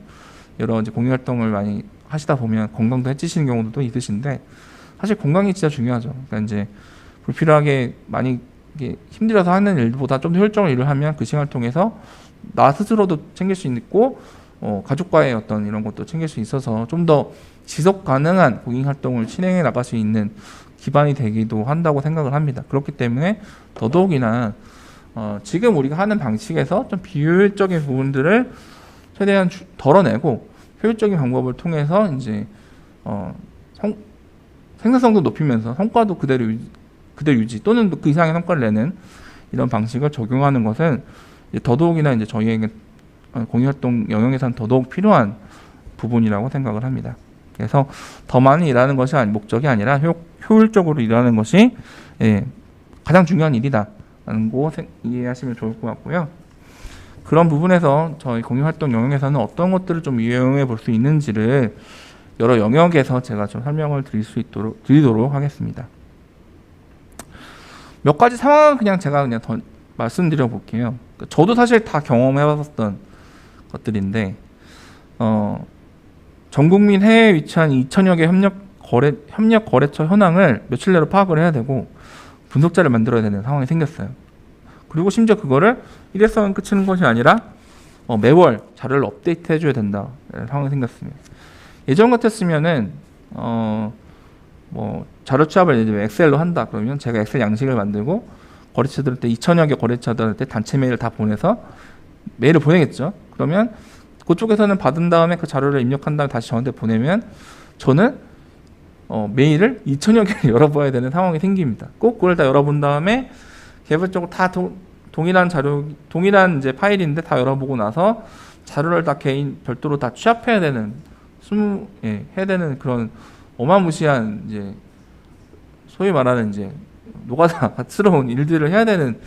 여러 이제 공익 활동을 많이 하시다 보면 건강도 해치시는 경우도 있으신데, 사실 건강이 진짜 중요하죠. 그러니까 이제 불필요하게 많이 힘들어서 하는 일보다 좀 더 효율적으로 일을 하면 그 시간을 통해서 나 스스로도 챙길 수 있고 가족과의 어떤 이런 것도 챙길 수 있어서 좀 더 지속 가능한 공익 활동을 진행해 나갈 수 있는 기반이 되기도 한다고 생각을 합니다. 그렇기 때문에 더더욱이나 지금 우리가 하는 방식에서 좀 비효율적인 부분들을 최대한 덜어내고 효율적인 방법을 통해서 이제 생산성도 높이면서 성과도 그대로 유지 또는 그 이상의 성과를 내는 이런 방식을 적용하는 것은 이제 더더욱이나 이제 저희에게 공익활동 영역에서는 더더욱 필요한 부분이라고 생각을 합니다. 그래서 더 많이 일하는 것이 목적이 아니라 효율적으로 일하는 것이 가장 중요한 일이다라는 거 이해하시면 좋을 것 같고요. 그런 부분에서 저희 공익활동 영역에서는 어떤 것들을 좀 이용해 볼 수 있는지를 여러 영역에서 제가 좀 설명을 드리도록 하겠습니다. 몇 가지 상황을 제가 더 말씀드려 볼게요. 저도 사실 다 경험해 봤었던 것들인데, 전국민 해외에 위치한 2천여 개 협력 거래처 현황을 며칠 내로 파악을 해야 되고 분석자를 만들어야 되는 상황이 생겼어요. 그리고 심지어 그거를 일회성은 끝이는 것이 아니라 매월 자료를 업데이트 해줘야 된다 상황이 생겼습니다. 예전 같았으면은 자료 취합을 이제 엑셀로 한다 그러면 제가 엑셀 양식을 만들고 거래처들한테 2천여 개 거래처들한테 단체 메일을 다 보내서 메일을 보내겠죠. 그러면 그쪽에서는 받은 다음에 그 자료를 입력한 다음에 다시 저한테 보내면 저는 메일을 2천여 개를 열어봐야 되는 상황이 생깁니다. 꼭 그걸 다 열어본 다음에 개별적으로 다 동일한 이제 파일인데 다 열어보고 나서 자료를 다 개인 별도로 다 취합해야 되는 해야 되는 그런 어마무시한 이제 소위 말하는 이제 노가다스러운 일들을 해야 되는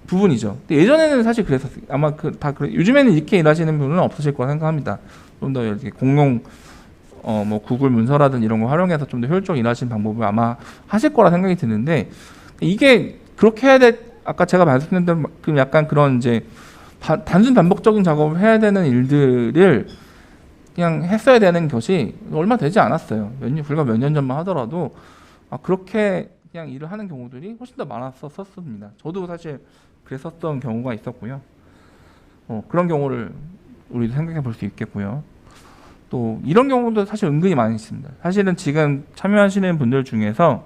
부분이죠. 근데 예전에는 사실 그랬었어요. 아마 요즘에는 이렇게 일하시는 분은 없으실 거라 생각합니다. 좀 더 이렇게 공용 구글 문서라든 이런 거 활용해서 좀 더 효율적으로 일하시는 방법을 아마 하실 거라 생각이 드는데, 이게 그렇게 해야 아까 제가 말씀드린 대로 약간 그런 이제 단순 반복적인 작업을 해야 되는 일들을 그냥 했어야 되는 것이 얼마 되지 않았어요. 불과 몇 년 전만 하더라도 그렇게 그냥 일을 하는 경우들이 훨씬 더 많았었습니다. 저도 사실 그랬었던 경우가 있었고요. 그런 경우를 우리도 생각해 볼 수 있겠고요. 또 이런 경우도 사실 은근히 많이 있습니다. 사실은 지금 참여하시는 분들 중에서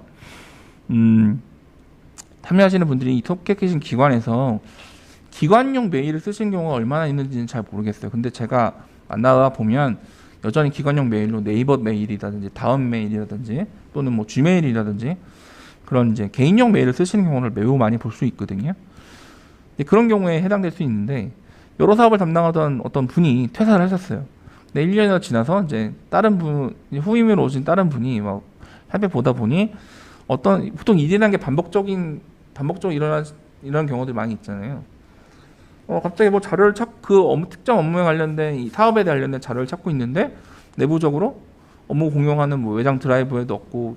참여하시는 분들이 이 속해 계신 기관에서 기관용 메일을 쓰신 경우가 얼마나 있는지는 잘 모르겠어요. 근데 제가 만나다 보면 여전히 기관용 메일로 네이버 메일이라든지 다음 메일이라든지 또는 지메일이라든지 그런 이제 개인용 메일을 쓰시는 경우를 매우 많이 볼 수 있거든요. 그런 경우에 해당될 수 있는데, 여러 사업을 담당하던 어떤 분이 퇴사를 하셨어요. 근데 1년이 지나서 이제 후임으로 오신 다른 분이 살펴보다 보니 보통 일이라는 게 반복적으로 일어나는 경우들이 많이 있잖아요. 갑자기 자료를 특정 업무에 관련된 이 사업에 관련된 자료를 찾고 있는데 내부적으로 업무 공용하는 외장 드라이브에 넣고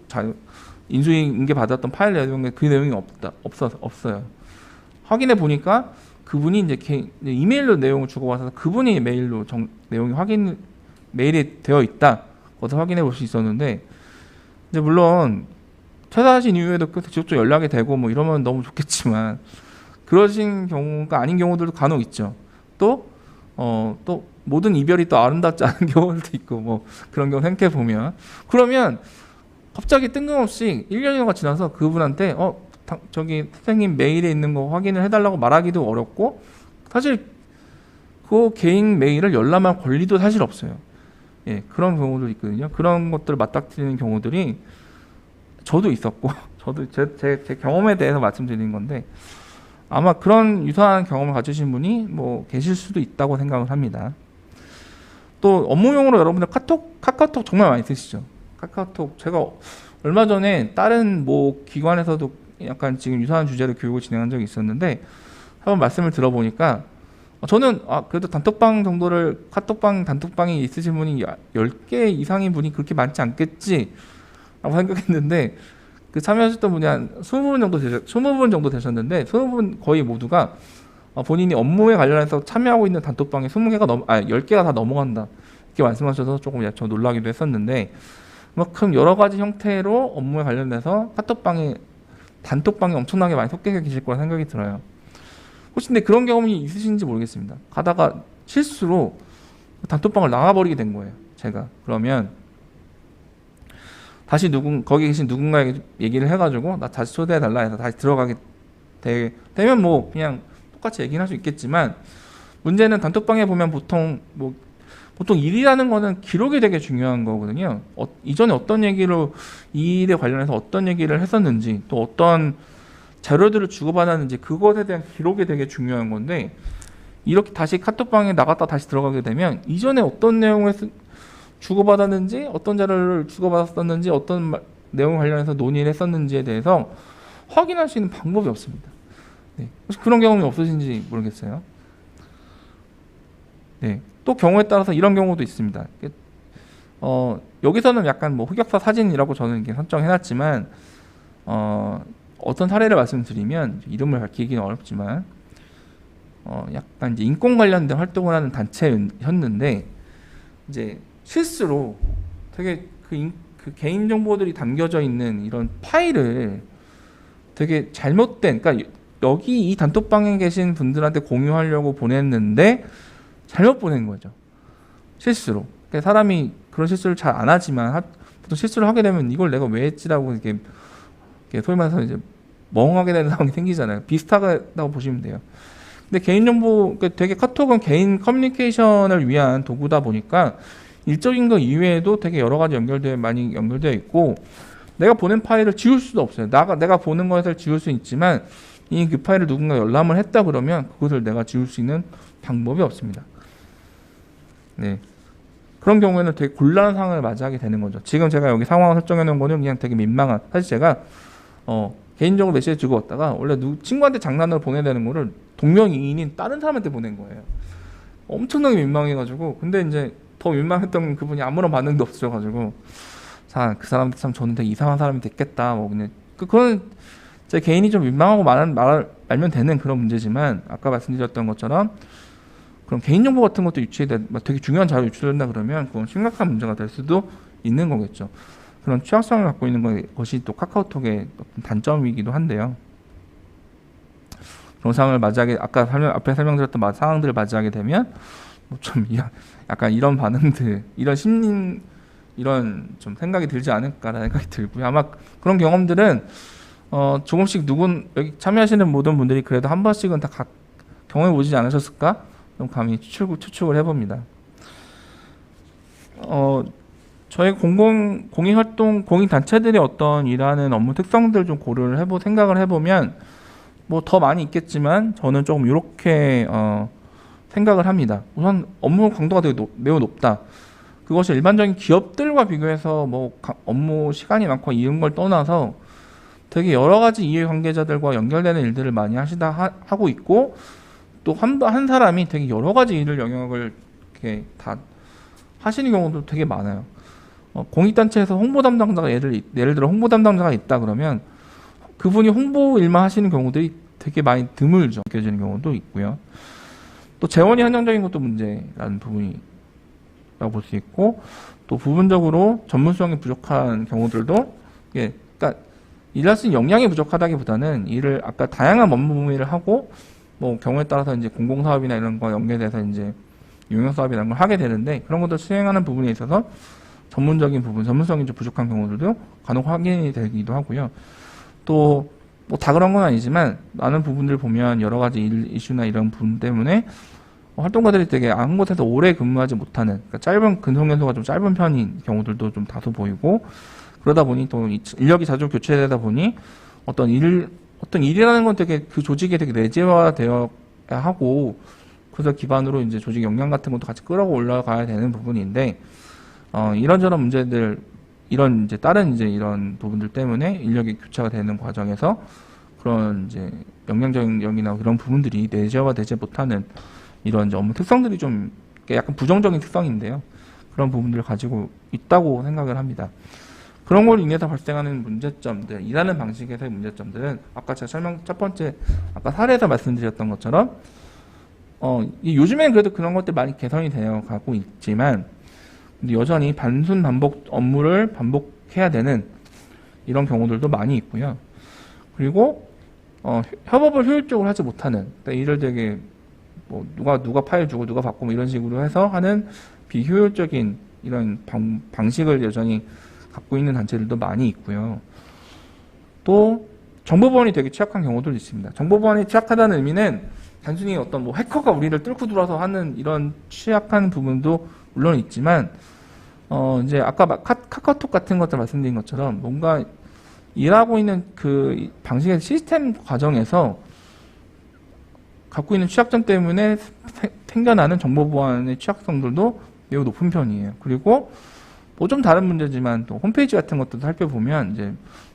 인수인계 받았던 파일 내용에 그 내용이 없어요. 확인해 보니까 그분이 이제 이메일로 내용을 주고와서 그분이 메일로 내용이 메일이 되어 있다. 그것을 확인해 볼 수 있었는데, 이제 물론 퇴사하신 이후에도 지속적으로 연락이 되고 뭐 이러면 너무 좋겠지만 그러신 경우가 아닌 경우들도 간혹 있죠. 또 모든 이별이 또 아름답지 않은 경우도 있고 뭐 그런 경우 생각해 보면 그러면 갑자기 뜬금없이 1년여가 지나서 그분한테 저기 선생님 메일에 있는 거 확인을 해달라고 말하기도 어렵고 사실 그 개인 메일을 열람할 권리도 사실 없어요. 예, 그런 경우도 있거든요. 그런 것들을 맞닥뜨리는 경우들이 저도 있었고 저도 제 경험에 대해서 말씀드리는 건데 아마 그런 유사한 경험을 가지신 분이 뭐 계실 수도 있다고 생각을 합니다. 또 업무용으로 여러분들 카카오톡 정말 많이 쓰시죠. 카카오톡 제가 얼마 전에 다른 뭐 기관에서도 약간 지금 유사한 주제로 교육을 진행한 적이 있었는데 한번 말씀을 들어보니까 저는 그래도 단톡방 정도를 단톡방이 있으신 분이 10개 이상인 분이 그렇게 많지 않겠지 라고 생각했는데 그 참여하셨던 분이 한 20분 정도 되셨는데 20분 거의 모두가 본인이 업무에 관련해서 참여하고 있는 단톡방에 10개가 다 넘어간다 이렇게 말씀하셔서 조금 저 놀라기도 했었는데 그만큼 여러 가지 형태로 업무에 관련돼서 단톡방에 엄청나게 많이 섞여 계실 거라 생각이 들어요. 혹시 근데 그런 경험이 있으신지 모르겠습니다. 가다가 실수로 단톡방을 나가버리게 된 거예요. 제가. 그러면 다시 거기 계신 누군가에게 얘기를 해가지고 나 다시 초대해달라 해서 다시 들어가게 되면 뭐 그냥 똑같이 얘기는 할 수 있겠지만 문제는 단톡방에 보면 보통 일이라는 거는 기록이 되게 중요한 거거든요. 이전에 이 일에 관련해서 어떤 얘기를 했었는지 또 어떤 자료들을 주고받았는지 그것에 대한 기록이 되게 중요한 건데 이렇게 다시 카톡방에 나갔다 다시 들어가게 되면 이전에 어떤 내용을 주고받았는지 어떤 자료를 주고받았었는지 어떤 내용 관련해서 논의를 했었는지에 대해서 확인할 수 있는 방법이 없습니다. 네. 혹시 그런 경험이 없으신지 모르겠어요. 네. 또 경우에 따라서 이런 경우도 있습니다. 여기서는 약간 뭐 흑역사 사진이라고 저는 이렇게 설정해놨지만 어떤 사례를 말씀드리면 이름을 밝히기는 어렵지만 약간 이제 인권 관련된 활동을 하는 단체였는데 이제 실수로 되게 그 개인 정보들이 담겨져 있는 이런 파일을 되게 잘못된 그러니까 여기 이 단톡방에 계신 분들한테 공유하려고 보냈는데 잘못 보낸 거죠. 실수로. 그러니까 사람이 그런 실수를 잘 안 하지만 보통 실수를 하게 되면 이걸 내가 왜 했지라고 이렇게 소위 말해서 이제 멍하게 되는 상황이 생기잖아요. 비슷하다고 보시면 돼요. 근데 개인정보, 되게 카톡은 개인 커뮤니케이션을 위한 도구다 보니까 일적인 거 이외에도 되게 여러 가지 많이 연결되어 있고 내가 보낸 파일을 지울 수도 없어요. 내가 보는 것을 지울 수 있지만 그 파일을 누군가 열람을 했다 그러면 그것을 내가 지울 수 있는 방법이 없습니다. 네. 그런 경우에는 되게 곤란한 상황을 맞이하게 되는 거죠. 지금 제가 여기 상황을 설정해 놓은 거는 그냥 되게 민망한, 사실 제가 개인적으로 메시지 주고 왔다가 원래 친구한테 장난으로 보내야 되는 거를 동명이인인 다른 사람한테 보낸 거예요. 엄청나게 민망해가지고 근데 이제 더 민망했던 그분이 아무런 반응도 없으셔가지고 그 사람한테 참 저는 되게 이상한 사람이 됐겠다 뭐 그냥 그건 제 개인이 좀 민망하고 말면 되는 그런 문제지만 아까 말씀드렸던 것처럼 그럼 개인정보 같은 것도 되게 중요한 자료 유출된다 그러면 그건 심각한 문제가 될 수도 있는 거겠죠. 그런 취약성을 갖고 있는 것이 또 카카오톡의 단점이기도 한데요. 그런 상황을 맞이하게 앞에 설명드렸던 상황들을 맞이하게 되면 좀 약간 이런 반응들, 이런 좀 생각이 들지 않을까라는 생각이 들고요. 아마 그런 경험들은 조금씩 여기 참여하시는 모든 분들이 그래도 한 번씩은 다 경험해 보지 않으셨을까? 좀 감히 추측을 해봅니다. 저희 공익활동, 공익단체들이 어떤 일하는 업무 특성들 좀 고려를 생각을 해보면 뭐 더 많이 있겠지만 저는 조금 이렇게 생각을 합니다. 우선 업무 강도가 되게 매우 높다. 그것이 일반적인 기업들과 비교해서 뭐 업무 시간이 많고 이런 걸 떠나서 되게 여러 가지 이해관계자들과 연결되는 일들을 많이 하고 있고 또 한 사람이 되게 여러 가지 일을 영역을 이렇게 다 하시는 경우도 되게 많아요. 공익단체에서 홍보 담당자가 예를 들어 홍보 담당자가 있다 그러면 그분이 홍보 일만 하시는 경우들이 되게 많이 드물죠. 느껴지는 경우도 있고요. 또 재원이 한정적인 것도 문제라는 부분이라고 볼 수 있고 또 부분적으로 전문성이 부족한 경우들도 예, 그러니까 일할 수 있는 역량이 부족하다기보다는 일을 아까 다양한 업무 범위를 하고 뭐 경우에 따라서 이제 공공사업이나 이런 거 연계돼서 이제 용역사업이나 이런 걸 하게 되는데 그런 것들 수행하는 부분에 있어서 전문적인 부분, 전문성이 좀 부족한 경우들도 간혹 확인이 되기도 하고요. 또 뭐 다 그런 건 아니지만 많은 부분들 보면 여러 가지 이슈나 이런 부분 때문에 활동가들이 되게 한 곳에서 오래 근무하지 못하는 그러니까 짧은 근속 연수가 좀 짧은 편인 경우들도 좀 다소 보이고 그러다 보니 또 인력이 자주 교체되다 보니 어떤 일이라는 건 되게 그 조직에 되게 내재화되어야 하고 그래서 기반으로 이제 조직 역량 같은 것도 같이 끌어 올라가야 되는 부분인데 이런저런 문제들 이런 이제 다른 이제 이런 부분들 때문에 인력이 교체가 되는 과정에서 그런 이제 역량적인이나 그런 부분들이 내재화되지 못하는 이런 이제 업무 특성들이 좀 약간 부정적인 특성인데요. 그런 부분들을 가지고 있다고 생각을 합니다. 그런 걸로 인해서 발생하는 문제점들, 일하는 방식에서의 문제점들은 아까 제가 첫 번째 아까 사례에서 말씀드렸던 것처럼 요즘엔 그래도 그런 것들 많이 개선이 되어 가고 있지만 근데 여전히 단순 반복 업무를 반복해야 되는 이런 경우들도 많이 있고요. 그리고 협업을 효율적으로 하지 못하는 그러니까 일을 되게 뭐 누가 파일 주고 누가 받고 뭐 이런 식으로 해서 하는 비효율적인 이런 방식을 여전히 갖고 있는 단체들도 많이 있고요. 또 정보보안이 되게 취약한 경우도 있습니다. 정보보안이 취약하다는 의미는 단순히 어떤 뭐 해커가 우리를 뚫고 들어와서 하는 이런 취약한 부분도 물론 있지만 이제 아까 카카오톡 같은 것들 말씀드린 것처럼 뭔가 일하고 있는 그 방식의 시스템 과정에서 갖고 있는 취약점 때문에 생겨나는 정보보안의 취약성들도 매우 높은 편이에요. 그리고 뭐 좀 다른 문제지만 또 홈페이지 같은 것도 살펴보면 이제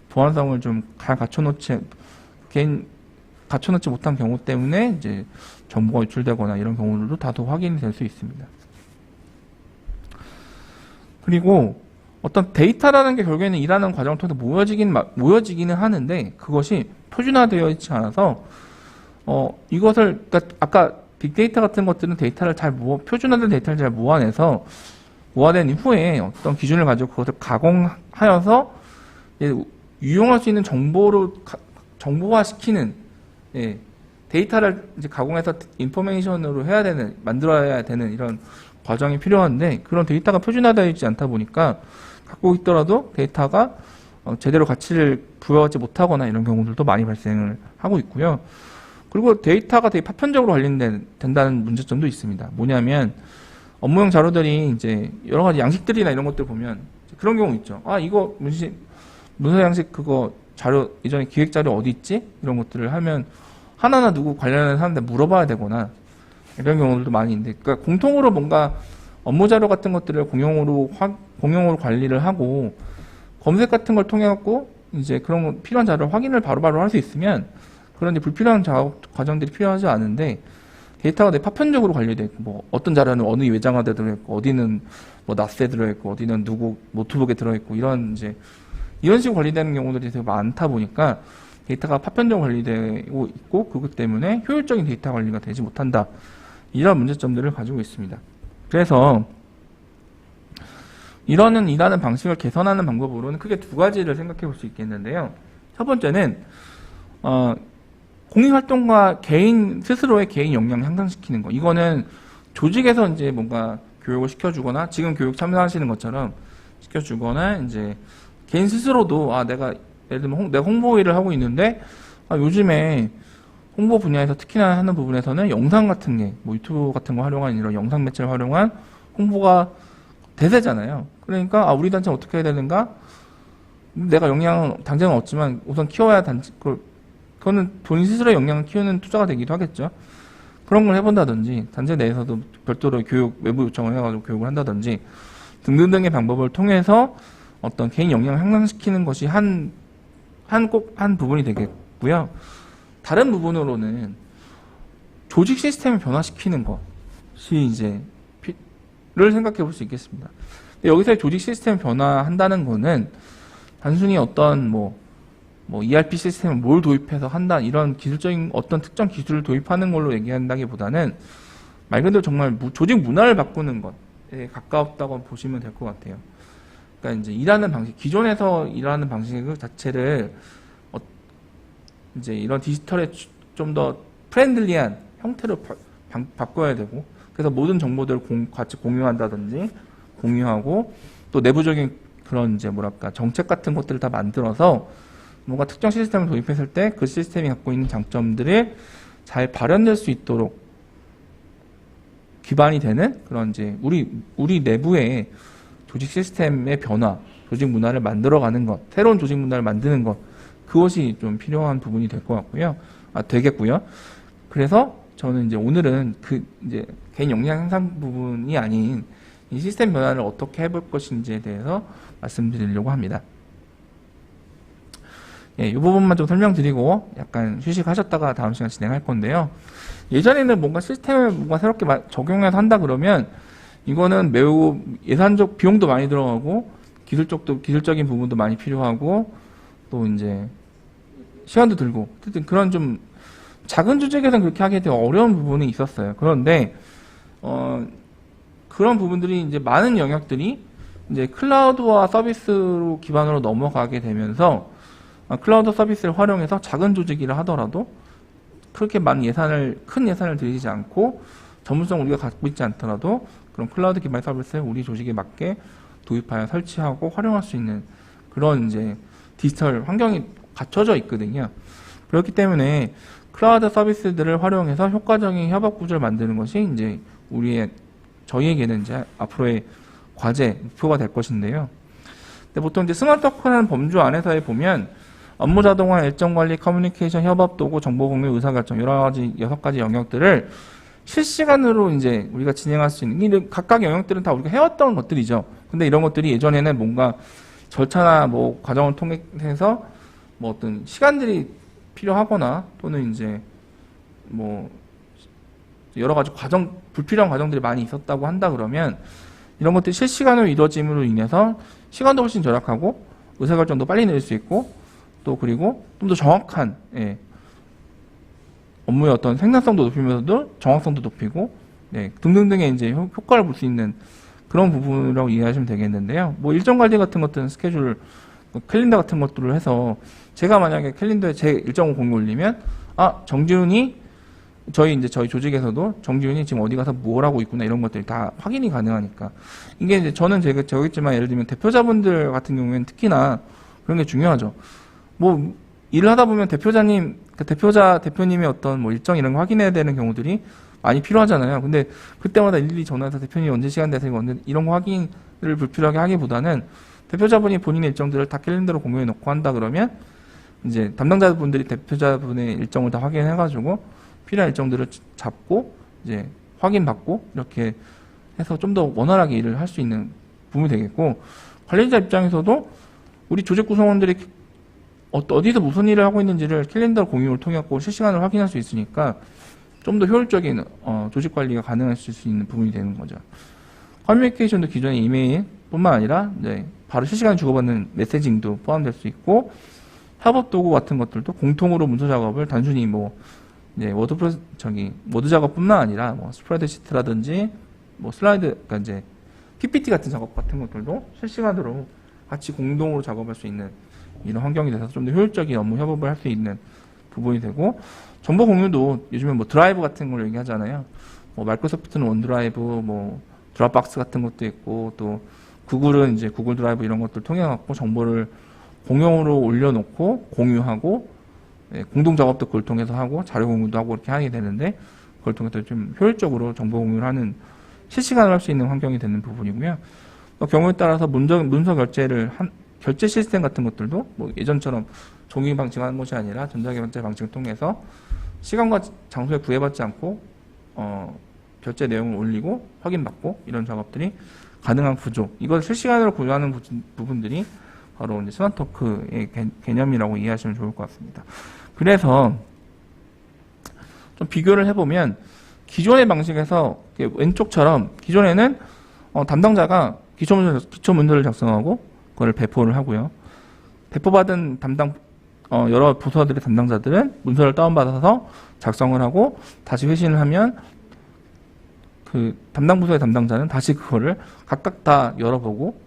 보안성을 좀 잘 갖춰놓지 못한 경우 때문에 이제 정보가 유출되거나 이런 경우들도 다소 확인이 될 수 있습니다. 그리고 어떤 데이터라는 게 결국에는 일하는 과정을 통해서 모여지기는 하는데 그것이 표준화되어 있지 않아서 이것을 그러니까 아까 빅데이터 같은 것들은 표준화된 데이터를 잘 모아낸 이후에 어떤 기준을 가지고 그것을 가공하여서 유용할 수 있는 정보로 정보화시키는 데이터를 이제 가공해서 인포메이션으로 만들어야 되는 이런 과정이 필요한데 그런 데이터가 표준화되어 있지 않다 보니까 갖고 있더라도 데이터가 제대로 가치를 부여하지 못하거나 이런 경우들도 많이 발생을 하고 있고요. 그리고 데이터가 되게 파편적으로 관련된다는 문제점도 있습니다. 뭐냐면 업무용 자료들이 이제 여러 가지 양식들이나 이런 것들 보면 그런 경우 있죠. 이거 문서 양식 그거 자료 이전에 기획 자료 어디 있지? 이런 것들을 하면 하나하나 누구 관련된 사람한테 물어봐야 되거나 이런 경우들도 많이 있는데 그러니까 공통으로 뭔가 업무 자료 같은 것들을 공용으로 관리를 하고 검색 같은 걸 통해 갖고 이제 그런 필요한 자료를 확인을 바로바로 할 수 있으면 그런 이제 불필요한 작업 과정들이 필요하지 않은데 데이터가 되게 파편적으로 관리되어 있고 뭐 어떤 자료는 어느 외장하드에 들어있고 어디는 뭐 나스에 들어있고 어디는 누구 노트북에 들어있고 이런 식으로 관리되는 경우들이 되게 많다 보니까 데이터가 파편적으로 관리되고 있고 그것 때문에 효율적인 데이터 관리가 되지 못한다. 이런 문제점들을 가지고 있습니다. 그래서 일하는 방식을 개선하는 방법으로는 크게 두 가지를 생각해 볼 수 있겠는데요. 첫 번째는 공익활동가 개인 스스로의 개인 역량을 향상시키는 거. 이거는 조직에서 이제 뭔가 교육을 시켜주거나 지금 교육 참여하시는 것처럼 시켜주거나 이제 개인 스스로도 내가 예를 들면 내가 홍보 일을 하고 있는데 요즘에 홍보 분야에서 특히나 하는 부분에서는 영상 같은 게 뭐 유튜브 같은 거 활용한 이런 영상 매체를 활용한 홍보가 대세잖아요. 그러니까 우리 단체는 어떻게 해야 되는가? 내가 역량은 당장은 없지만 우선 키워야 그거는 본인 스스로의 역량을 키우는 투자가 되기도 하겠죠. 그런 걸 해본다든지 단체 내에서도 별도로 외부 요청을 해가지고 교육을 한다든지 등등등의 방법을 통해서 어떤 개인 역량을 향상시키는 것이 한 부분이 되겠고요. 다른 부분으로는 조직 시스템을 변화시키는 것이 이제 를 생각해 볼 수 있겠습니다. 여기서의 조직 시스템을 변화한다는 거는 단순히 어떤 뭐 ERP 시스템을 뭘 도입해서 한다 이런 기술적인 어떤 특정 기술을 도입하는 걸로 얘기한다기보다는 말 그대로 정말 조직 문화를 바꾸는 것에 가까웠다고 보시면 될 것 같아요. 그러니까 이제 일하는 방식, 기존에서 일하는 방식 자체를 이제 이런 디지털에 좀 더 프렌들리한 형태로 바꿔야 되고, 그래서 모든 정보들을 같이 공유한다든지 공유하고, 또 내부적인 그런 이제 뭐랄까 정책 같은 것들을 다 만들어서 뭔가 특정 시스템을 도입했을 때 그 시스템이 갖고 있는 장점들을 잘 발현될 수 있도록 기반이 되는 그런 이제 우리 내부의 조직 시스템의 변화, 조직 문화를 만들어가는 것, 새로운 조직 문화를 만드는 것, 그것이 좀 필요한 부분이 될 것 같고요. 되겠고요. 그래서 저는 이제 오늘은 그 이제 개인 역량 향상 부분이 아닌 이 시스템 변화를 어떻게 해볼 것인지에 대해서 말씀드리려고 합니다. 예, 이 부분만 좀 설명드리고 약간 휴식하셨다가 다음 시간 진행할 건데요. 예전에는 뭔가 시스템을 뭔가 새롭게 적용해서 한다 그러면 이거는 매우 예산적 비용도 많이 들어가고 기술적인 부분도 많이 필요하고 또 이제 시간도 들고 어쨌든 그런 좀 작은 조직에서는 그렇게 하기 되게 어려운 부분이 있었어요. 그런데 그런 부분들이 이제 많은 영역들이 이제 클라우드와 서비스로 기반으로 넘어가게 되면서 클라우드 서비스를 활용해서 작은 조직이라 하더라도 그렇게 큰 예산을 들이지 않고 전문성 우리가 갖고 있지 않더라도 그런 클라우드 기반 서비스를 우리 조직에 맞게 도입하여 설치하고 활용할 수 있는 그런 이제 디지털 환경이 갖춰져 있거든요. 그렇기 때문에 클라우드 서비스들을 활용해서 효과적인 협업 구조를 만드는 것이 이제 저희에게는 이제 앞으로의 과제, 목표가 될 것인데요. 근데 보통 이제 스마트 워크라는 범주 안에서 보면 업무 자동화, 일정 관리, 커뮤니케이션, 협업 도구, 정보 공유, 의사결정 여섯 가지 영역들을 실시간으로 이제 우리가 진행할 수 있는 각각 영역들은 다 우리가 해왔던 것들이죠. 근데 이런 것들이 예전에는 뭔가 절차나 뭐 과정을 통해서 뭐 어떤 시간들이 필요하거나 또는 이제 뭐 여러 가지 불필요한 과정들이 많이 있었다고 한다 그러면 이런 것들이 실시간으로 이루어짐으로 인해서 시간도 훨씬 절약하고 의사결정도 빨리 낼 수 있고 또 그리고 좀 더 정확한 업무의 어떤 생산성도 높이면서도 정확성도 높이고 등등등의 이제 효과를 볼 수 있는 그런 부분이라고 이해하시면 되겠는데요. 뭐 일정 관리 같은 것들은 스케줄, 캘린더 같은 것들을 해서 제가 만약에 캘린더에 제 일정을 공유 올리면 정지훈이 저희 조직에서도 정지훈이 지금 어디 가서 뭘 하고 있구나 이런 것들이 다 확인이 가능하니까 이게 이제 저는 저겠지만 예를 들면 대표자분들 같은 경우에는 특히나 그런 게 중요하죠. 뭐 일을 하다 보면 대표님의 어떤 뭐 일정 이런 거 확인해야 되는 경우들이 많이 필요하잖아요. 근데 그때마다 일일이 전화해서 대표님 언제 시간 되세요? 이런 거 확인을 불필요하게 하기보다는 대표자분이 본인의 일정들을 다 캘린더로 공유해 놓고 한다 그러면 이제 담당자분들이 대표자분의 일정을 다 확인해가지고 필요한 일정들을 잡고 이제 확인받고 이렇게 해서 좀 더 원활하게 일을 할 수 있는 부분이 되겠고, 관리자 입장에서도 우리 조직 구성원들이 어디서 무슨 일을 하고 있는지를 캘린더 공유를 통해 실시간으로 확인할 수 있으니까 좀 더 효율적인 조직 관리가 가능하실 수 있는 부분이 되는 거죠. 커뮤니케이션도 기존의 이메일뿐만 아니라 이제 바로 실시간 주고받는 메시징도 포함될 수 있고, 협업 도구 같은 것들도 공통으로 문서 작업을 단순히 워드 작업뿐만 아니라 스프레드시트라든지 슬라이드, 그러니까 이제 PPT 같은 작업 같은 것들도 실시간으로 같이 공동으로 작업할 수 있는 이런 환경이 돼서 좀 더 효율적인 업무 협업을 할 수 있는 부분이 되고, 정보 공유도 요즘에 드라이브 같은 걸 얘기하잖아요. 마이크로소프트는 원드라이브, 드랍박스 같은 것도 있고, 또 구글은 이제 구글 드라이브 이런 것들 통해 갖고 정보를 공용으로 올려놓고 공유하고, 공동 작업도 그걸 통해서 하고 자료 공유도 하고 이렇게 하게 되는데, 그걸 통해서 좀 효율적으로 정보 공유를 하는 실시간으로 할 수 있는 환경이 되는 부분이고요. 또 경우에 따라서 문서 결제 시스템 같은 것들도 예전처럼 종이 방식하는 것이 아니라 전자결제 방식을 통해서 시간과 장소에 구애받지 않고 결제 내용을 올리고 확인받고 이런 작업들이 가능한 구조, 이걸 실시간으로 구조하는 부분들이 바로 이제 스마트 워크의 개념이라고 이해하시면 좋을 것 같습니다. 그래서 좀 비교를 해보면 기존의 방식에서 왼쪽처럼 기존에는 담당자가 기초문서를 작성하고 그걸 배포를 하고요. 배포받은 여러 부서들의 담당자들은 문서를 다운받아서 작성을 하고 다시 회신을 하면 그 담당 부서의 담당자는 다시 그거를 각각 다 열어보고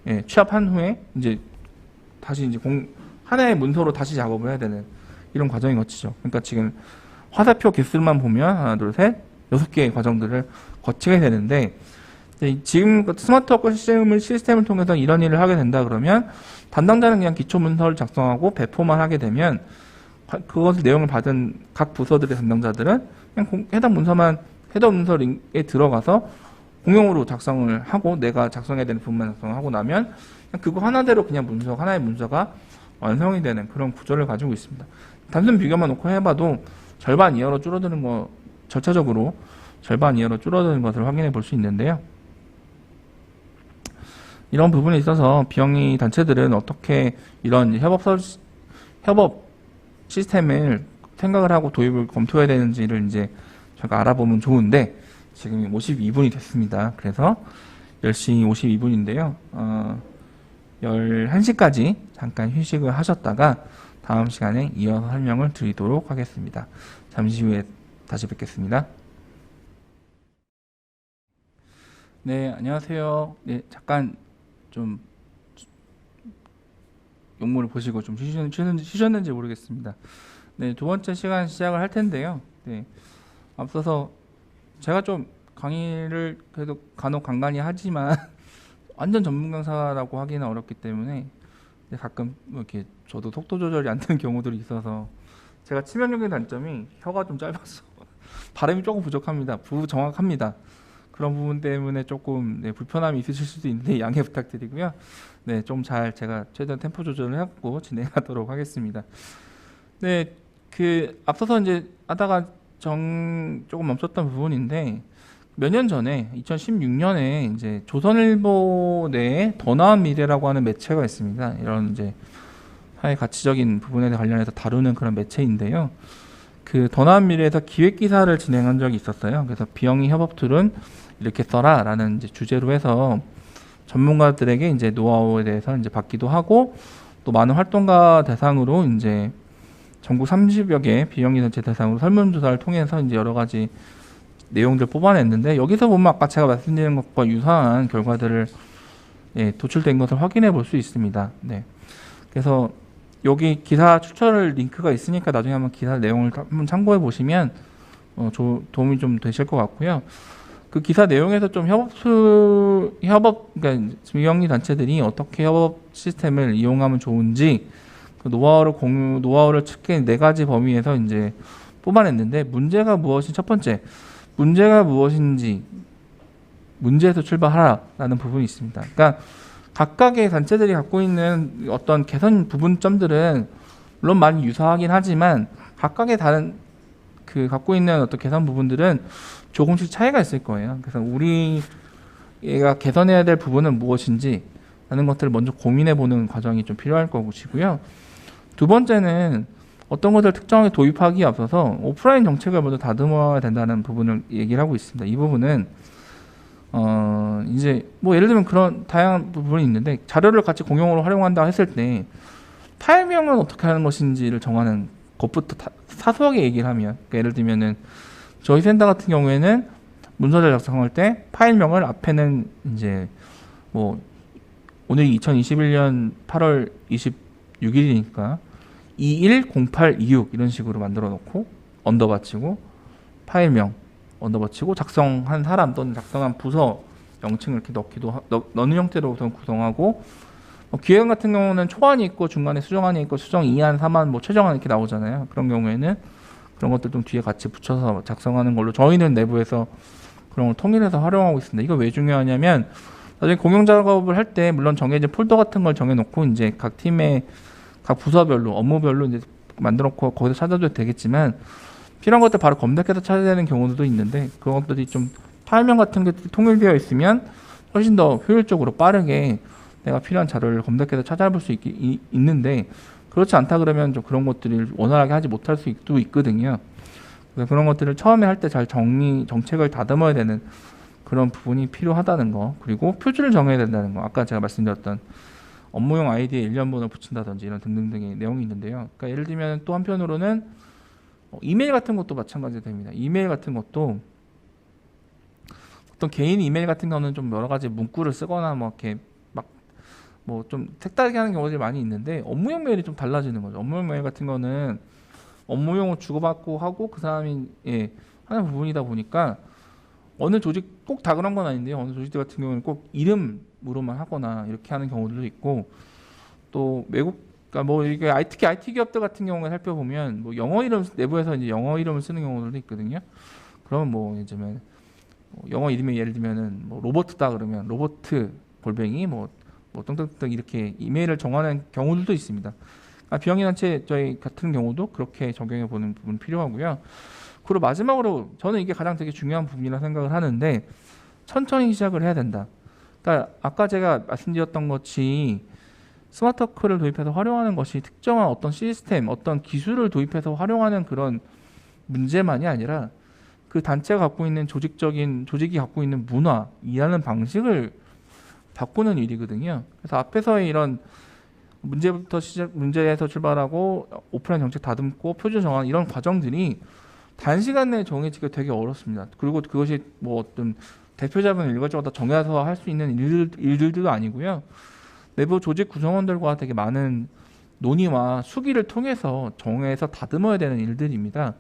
예, 취합한 후에 이제 다시 이제 하나의 문서로 다시 작업을 해야 되는 이런 과정이 거치죠. 그러니까 지금 화살표 개수만 보면 하나, 둘, 셋, 6개의 과정들을 거치게 되는데 지금 스마트워크 시스템을 통해서 이런 일을 하게 된다 그러면 담당자는 그냥 기초 문서를 작성하고 배포만 하게 되면 그것을 내용을 받은 각 부서들의 담당자들은 그냥 해당 문서에 들어가서 공용으로 작성을 하고 내가 작성해야 되는 부분만 작성하고 나면 그냥 그거 하나대로 그냥 하나의 문서가 완성이 되는 그런 구조를 가지고 있습니다. 단순 비교만 놓고 해봐도 절반 이하로 줄어드는 거, 절차적으로 절반 이하로 줄어드는 것을 확인해 볼 수 있는데요. 이런 부분에 있어서 비영리 단체들은 어떻게 이런 협업 시스템을 생각을 하고 도입을 검토해야 되는지를 이제 제가 알아보면 좋은데 지금 52분이 됐습니다. 그래서 10시 52분인데요. 11시까지 잠깐 휴식을 하셨다가 다음 시간에 이어서 설명을 드리도록 하겠습니다. 잠시 후에 다시 뵙겠습니다. 네, 안녕하세요. 네, 잠깐 좀 용모를 보시고 좀 쉬셨는지 모르겠습니다. 네, 두 번째 시간 시작을 할 텐데요. 네, 앞서서 제가 좀 강의를 그래도 간혹 간간히 하지만 완전 전문 강사라고 하기는 어렵기 때문에 가끔 이렇게 저도 속도 조절이 안 되는 경우들이 있어서 제가 치명적인 단점이 혀가 좀 짧아서 발음이 조금 부족합니다. 부정확합니다. 그런 부분 때문에 조금 불편함이 있으실 수도 있는데 양해 부탁드리고요. 네, 좀 잘 제가 최대한 템포 조절을 해갖고 진행하도록 하겠습니다. 네, 앞서서 이제 하다가 조금 멈췄던 부분인데 몇 년 전에 2016년에 이제 조선일보 내에 더 나은 미래라고 하는 매체가 있습니다. 이런 이제 사회 가치적인 부분에 관련해서 다루는 그런 매체인데요. 더 나은 미래에서 기획 기사를 진행한 적이 있었어요. 그래서 비영리 협업 툴은 이렇게 써라라는 이제 주제로 해서 전문가들에게 이제 노하우에 대해서 이제 받기도 하고 또 많은 활동가 대상으로 이제 전국 30여 개 비영리 단체 대상으로 설문조사를 통해서 이제 여러 가지 내용들 뽑아냈는데 여기서 보면 아까 제가 말씀드린 것과 유사한 결과들을 도출된 것을 확인해 볼 수 있습니다. 네. 그래서 여기 기사 추천 링크가 있으니까 나중에 한번 기사 내용을 한번 참고해 보시면 도움이 좀 되실 것 같고요. 그 기사 내용에서 좀 그러니까 비영리 단체들이 어떻게 협업 시스템을 이용하면 좋은지 그 노하우를 측근 4가지 범위에서 이제 뽑아냈는데 첫 번째 문제가 무엇인지 문제에서 출발하라라는 부분이 있습니다. 그러니까 각각의 단체들이 갖고 있는 어떤 개선 부분점들은 물론 많이 유사하긴 하지만 각각의 다른 갖고 있는 어떤 개선 부분들은 조금씩 차이가 있을 거예요. 그래서 우리가 개선해야 될 부분은 무엇인지 라는 것들을 먼저 고민해 보는 과정이 좀 필요할 것이고요. 두 번째는 어떤 것을 특정하게 도입하기에 앞서서 오프라인 정책을 먼저 다듬어야 된다는 부분을 얘기를 하고 있습니다. 이 부분은 이제 뭐 예를 들면 그런 다양한 부분이 있는데 자료를 같이 공용으로 활용한다 했을 때 파일명은 어떻게 하는 것인지를 정하는 것부터 사소하게 얘기를 하면 그러니까 예를 들면은 저희 센터 같은 경우에는 문서를 작성할 때 파일명을 앞에는 이제 뭐 오늘이 2021년 8월 26일이니까 210826 이런 식으로 만들어 놓고 언더바 치고 파일명 언더바 치고 작성한 사람 또는 작성한 부서 명칭을 이렇게 넣는 형태로 우선 구성하고 기획안 같은 경우는 초안이 있고 중간에 수정안이 있고 수정 2안, 3안, 뭐 최종안 이렇게 나오잖아요. 그런 경우에는 그런 것들 좀 뒤에 같이 붙여서 작성하는 걸로 저희는 내부에서 그런 걸 통일해서 활용하고 있습니다. 이거 왜 중요하냐면 나중에 공용 작업을 할 때 물론 정해진 폴더 같은 걸 정해놓고 이제 각 팀의 각 부서별로 업무별로 이제 만들어놓고 거기서 찾아도 되겠지만 필요한 것들 바로 검색해서 찾아야 되는 경우도 있는데 그런 것들이 좀 파일명 같은 게 통일되어 있으면 훨씬 더 효율적으로 빠르게 내가 필요한 자료를 검색해서 찾아볼 수 있는데 그렇지 않다 그러면 좀 그런 것들을 원활하게 하지 못할 수도 있거든요. 그래서 그런 것들을 처음에 할 때 잘 정책을 다듬어야 되는 그런 부분이 필요하다는 거, 그리고 표준을 정해야 된다는 거. 아까 제가 말씀드렸던 업무용 아이디에 일련번호를 붙인다든지 이런 등등등의 내용이 있는데요. 그러니까 예를 들면 또 한편으로는 이메일 같은 것도 마찬가지가 됩니다. 이메일 같은 것도 어떤 개인 이메일 같은 거는 좀 여러 가지 문구를 쓰거나 뭐 이렇게 막 뭐 좀 색다르게 하는 경우들이 많이 있는데 업무용 메일이 좀 달라지는 거죠. 업무용 메일 같은 거는 업무용을 주고받고 하고 그 사람이 하는 부분이다 보니까 어느 조직 꼭 다 그런 건 아닌데요. 어느 조직들 같은 경우는 꼭 이름으로만 하거나 이렇게 하는 경우들도 있고 또 외국 그러니까 뭐 이게 특히 IT 기업들 같은 경우에 살펴보면 뭐 영어 이름 내부에서 이제 영어 이름을 쓰는 경우들도 있거든요. 그러면 뭐 요즘에 영어 이름이 예를 들면은 뭐 로버트다 그러면 로버트 골뱅이 뭐 땡땡땡 이렇게 이메일을 정하는 경우들도 있습니다. 비영리 단체 저희 같은 경우도 그렇게 적용해 보는 부분 필요하고요. 그리고 마지막으로 저는 이게 가장 되게 중요한 부분이라 생각을 하는데 천천히 시작을 해야 된다. 그러니까 아까 제가 말씀드렸던 것이 스마트워크를 도입해서 활용하는 것이 특정한 어떤 시스템, 어떤 기술을 도입해서 활용하는 그런 문제만이 아니라 그 단체가 갖고 있는 조직이 갖고 있는 문화, 일하는 방식을 바꾸는 일이거든요. 그래서 앞에서의 이런 문제에서 출발하고 오프라인 정책 다듬고 표준 정한 이런 과정들이 단시간 내에 정해지기가 되게 어렵습니다. 그리고 그것이 뭐 어떤 대표자분 이것저것 다 정해서 할 수 있는 일들도 아니고요. 내부 조직 구성원들과 되게 많은 논의와 수기를 통해서 정해서 다듬어야 되는 일들입니다.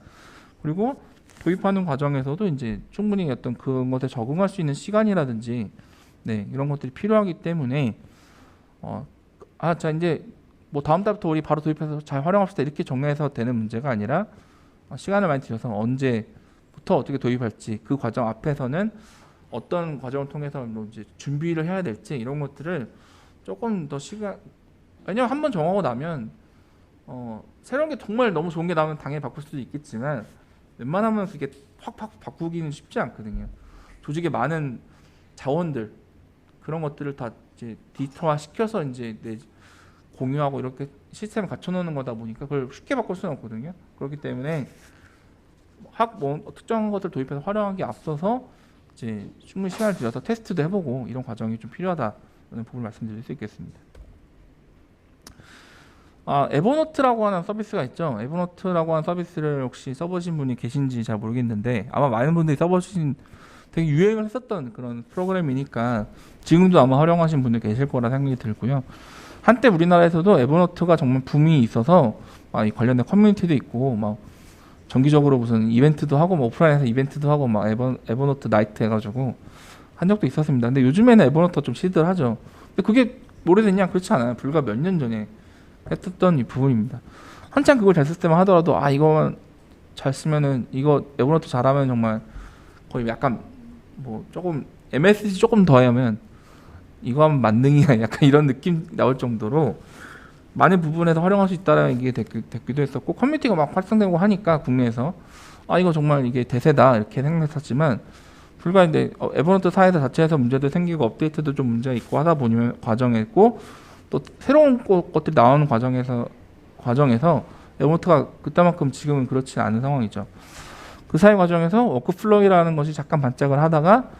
그리고 도입하는 과정에서도 이제 충분히 어떤 그것에 적응할 수 있는 시간이라든지 이런 것들이 필요하기 때문에 자 이제 뭐 다음 달부터 우리 바로 도입해서 잘 활용합시다 이렇게 정해서 되는 문제가 아니라 시간을 많이 들여서 언제부터 어떻게 도입할지 그 과정 앞에서는 어떤 과정을 통해서 뭐 이제 준비를 해야 될지 이런 것들을 조금 더 왜냐면 한번 정하고 나면 새로운 게 정말 너무 좋은 게 나오면 당연히 바꿀 수도 있겠지만 웬만하면 그게 확 바꾸기는 쉽지 않거든요. 조직의 많은 자원들 그런 것들을 다 이제 디지털화 시켜서 이제 공유하고 이렇게 시스템을 갖춰놓는 거다 보니까 그걸 쉽게 바꿀 수는 없거든요. 그렇기 때문에 특정한 것을 도입해서 활용하기 앞서서 이제 충분히 시간을 들여서 테스트도 해보고 이런 과정이 좀 필요하다는 부분을 말씀드릴 수 있겠습니다. 에버노트라고 하는 서비스가 있죠. 에버노트라고 하는 서비스를 혹시 써보신 분이 계신지 잘 모르겠는데 아마 많은 분들이 써보신 되게 유행을 했었던 그런 프로그램이니까 지금도 아마 활용하신 분들 계실 거라 생각이 들고요. 한때 우리나라에서도 에버노트가 정말 붐이 있어서 이 관련된 커뮤니티도 있고 막 정기적으로 무슨 이벤트도 하고 오프라인에서 이벤트도 하고 막 에버노트 나이트 해가지고 한 적도 있었습니다. 근데 요즘에는 에버노트가 좀 시들하죠. 근데 그게 오래됐냐? 그렇지 않아요. 불과 몇 년 전에 했었던 이 부분입니다. 한참 그걸 잘 쓸 때만 하더라도 이거만 잘 쓰면은 이거 에버노트 잘하면 정말 거의 약간 뭐 조금 MSG 조금 더 하면 이거 하면 만능이야 약간 이런 느낌 나올 정도로 많은 부분에서 활용할 수 있다라는 게 됐기도 했었고 커뮤니티가 막 활성되고 하니까 국내에서 이거 정말 이게 대세다 이렇게 생각했었지만 불과 이제 에버노트 사이트 자체에서 문제도 생기고 업데이트도 좀 문제가 있고 하다 보니 과정이고 또 새로운 것들이 나오는 과정에서 에버노트가 그때만큼 지금은 그렇지 않은 상황이죠. 그 사이 과정에서 워크플로우라는 것이 잠깐 반짝을 하다가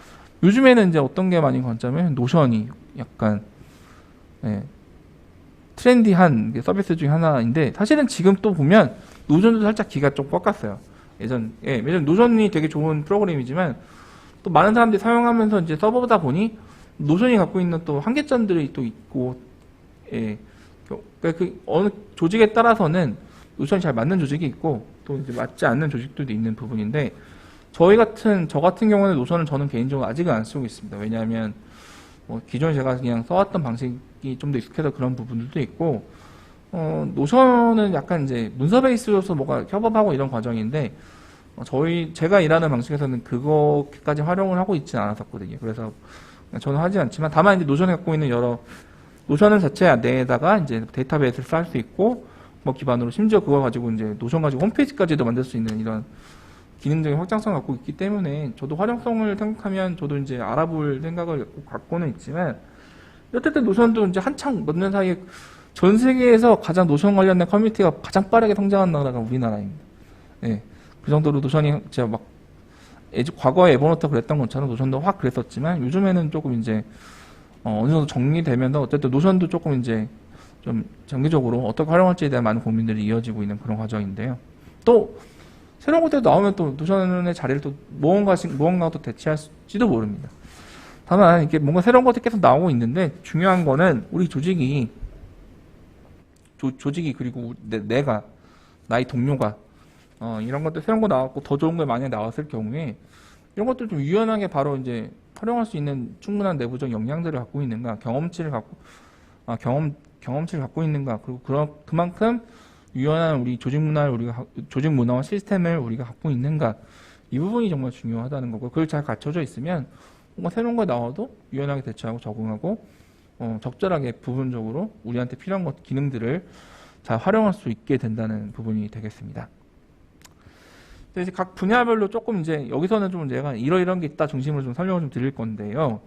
요즘에는 이제 어떤 게 많이 관점이면 노션이 약간 트렌디한 서비스 중에 하나인데 사실은 지금 또 보면 노션도 살짝 기가 좀 꺾였어요. 예전 노션이 되게 좋은 프로그램이지만 또 많은 사람들이 사용하면서 이제 써보다 보니 노션이 갖고 있는 또 한계점들이 또 있고 그러니까 그 어느 조직에 따라서는 노션이 잘 맞는 조직이 있고 또 이제 맞지 않는 조직들도 있는 부분인데 저 같은 경우는 노션을 저는 개인적으로 아직은 안 쓰고 있습니다. 왜냐하면 기존에 제가 그냥 써왔던 방식이 좀 더 익숙해서 그런 부분들도 있고 노션은 약간 이제 문서 베이스로서 뭐가 협업하고 이런 과정인데 제가 일하는 방식에서는 그거까지 활용을 하고 있지는 않았었거든요. 그래서 저는 하지 않지만 다만 이제 노션이 갖고 있는 노션은 자체 내에다가 이제 데이터베이스를 쌓을 수 있고 기반으로 심지어 그걸 가지고 이제 노션 가지고 홈페이지까지도 만들 수 있는 이런 기능적인 확장성을 갖고 있기 때문에 저도 활용성을 생각하면 저도 이제 알아볼 생각을 갖고는 있지만 어쨌든 노션도 이제 한창 몇 년 사이에 전 세계에서 가장 노션 관련된 커뮤니티가 가장 빠르게 성장한 나라가 우리나라입니다. 그 정도로 노션이 제가 과거에 에버노트가 그랬던 것처럼 노션도 확 그랬었지만 요즘에는 조금 이제 어느 정도 정리되면서 어쨌든 노션도 조금 이제 좀 정기적으로 어떻게 활용할지에 대한 많은 고민들이 이어지고 있는 그런 과정인데요. 또 새로운 것들이 나오면 또 노션의 자리를 또 무언가 또 대체할지도 모릅니다. 다만 이게 뭔가 새로운 것들이 계속 나오고 있는데 중요한 거는 우리 조직이 그리고 내가 나의 동료가 이런 것들 새로운 거 나왔고 더 좋은 거 만약에 나왔을 경우에 이런 것들 좀 유연하게 바로 이제 활용할 수 있는 충분한 내부적 역량들을 갖고 있는가, 경험치를 갖고 있는가, 그리고 그만큼 유연한 우리 조직 문화와 시스템을 우리가 갖고 있는가, 이 부분이 정말 중요하다는 거고, 그걸 잘 갖춰져 있으면 뭔가 새로운 거 나와도 유연하게 대처하고 적응하고 적절하게 부분적으로 우리한테 필요한 기능들을 잘 활용할 수 있게 된다는 부분이 되겠습니다. 이제 각 분야별로 조금 이제 여기서는 좀 제가 이러이러한 게 있다 중심으로 좀 설명을 좀 드릴 건데요.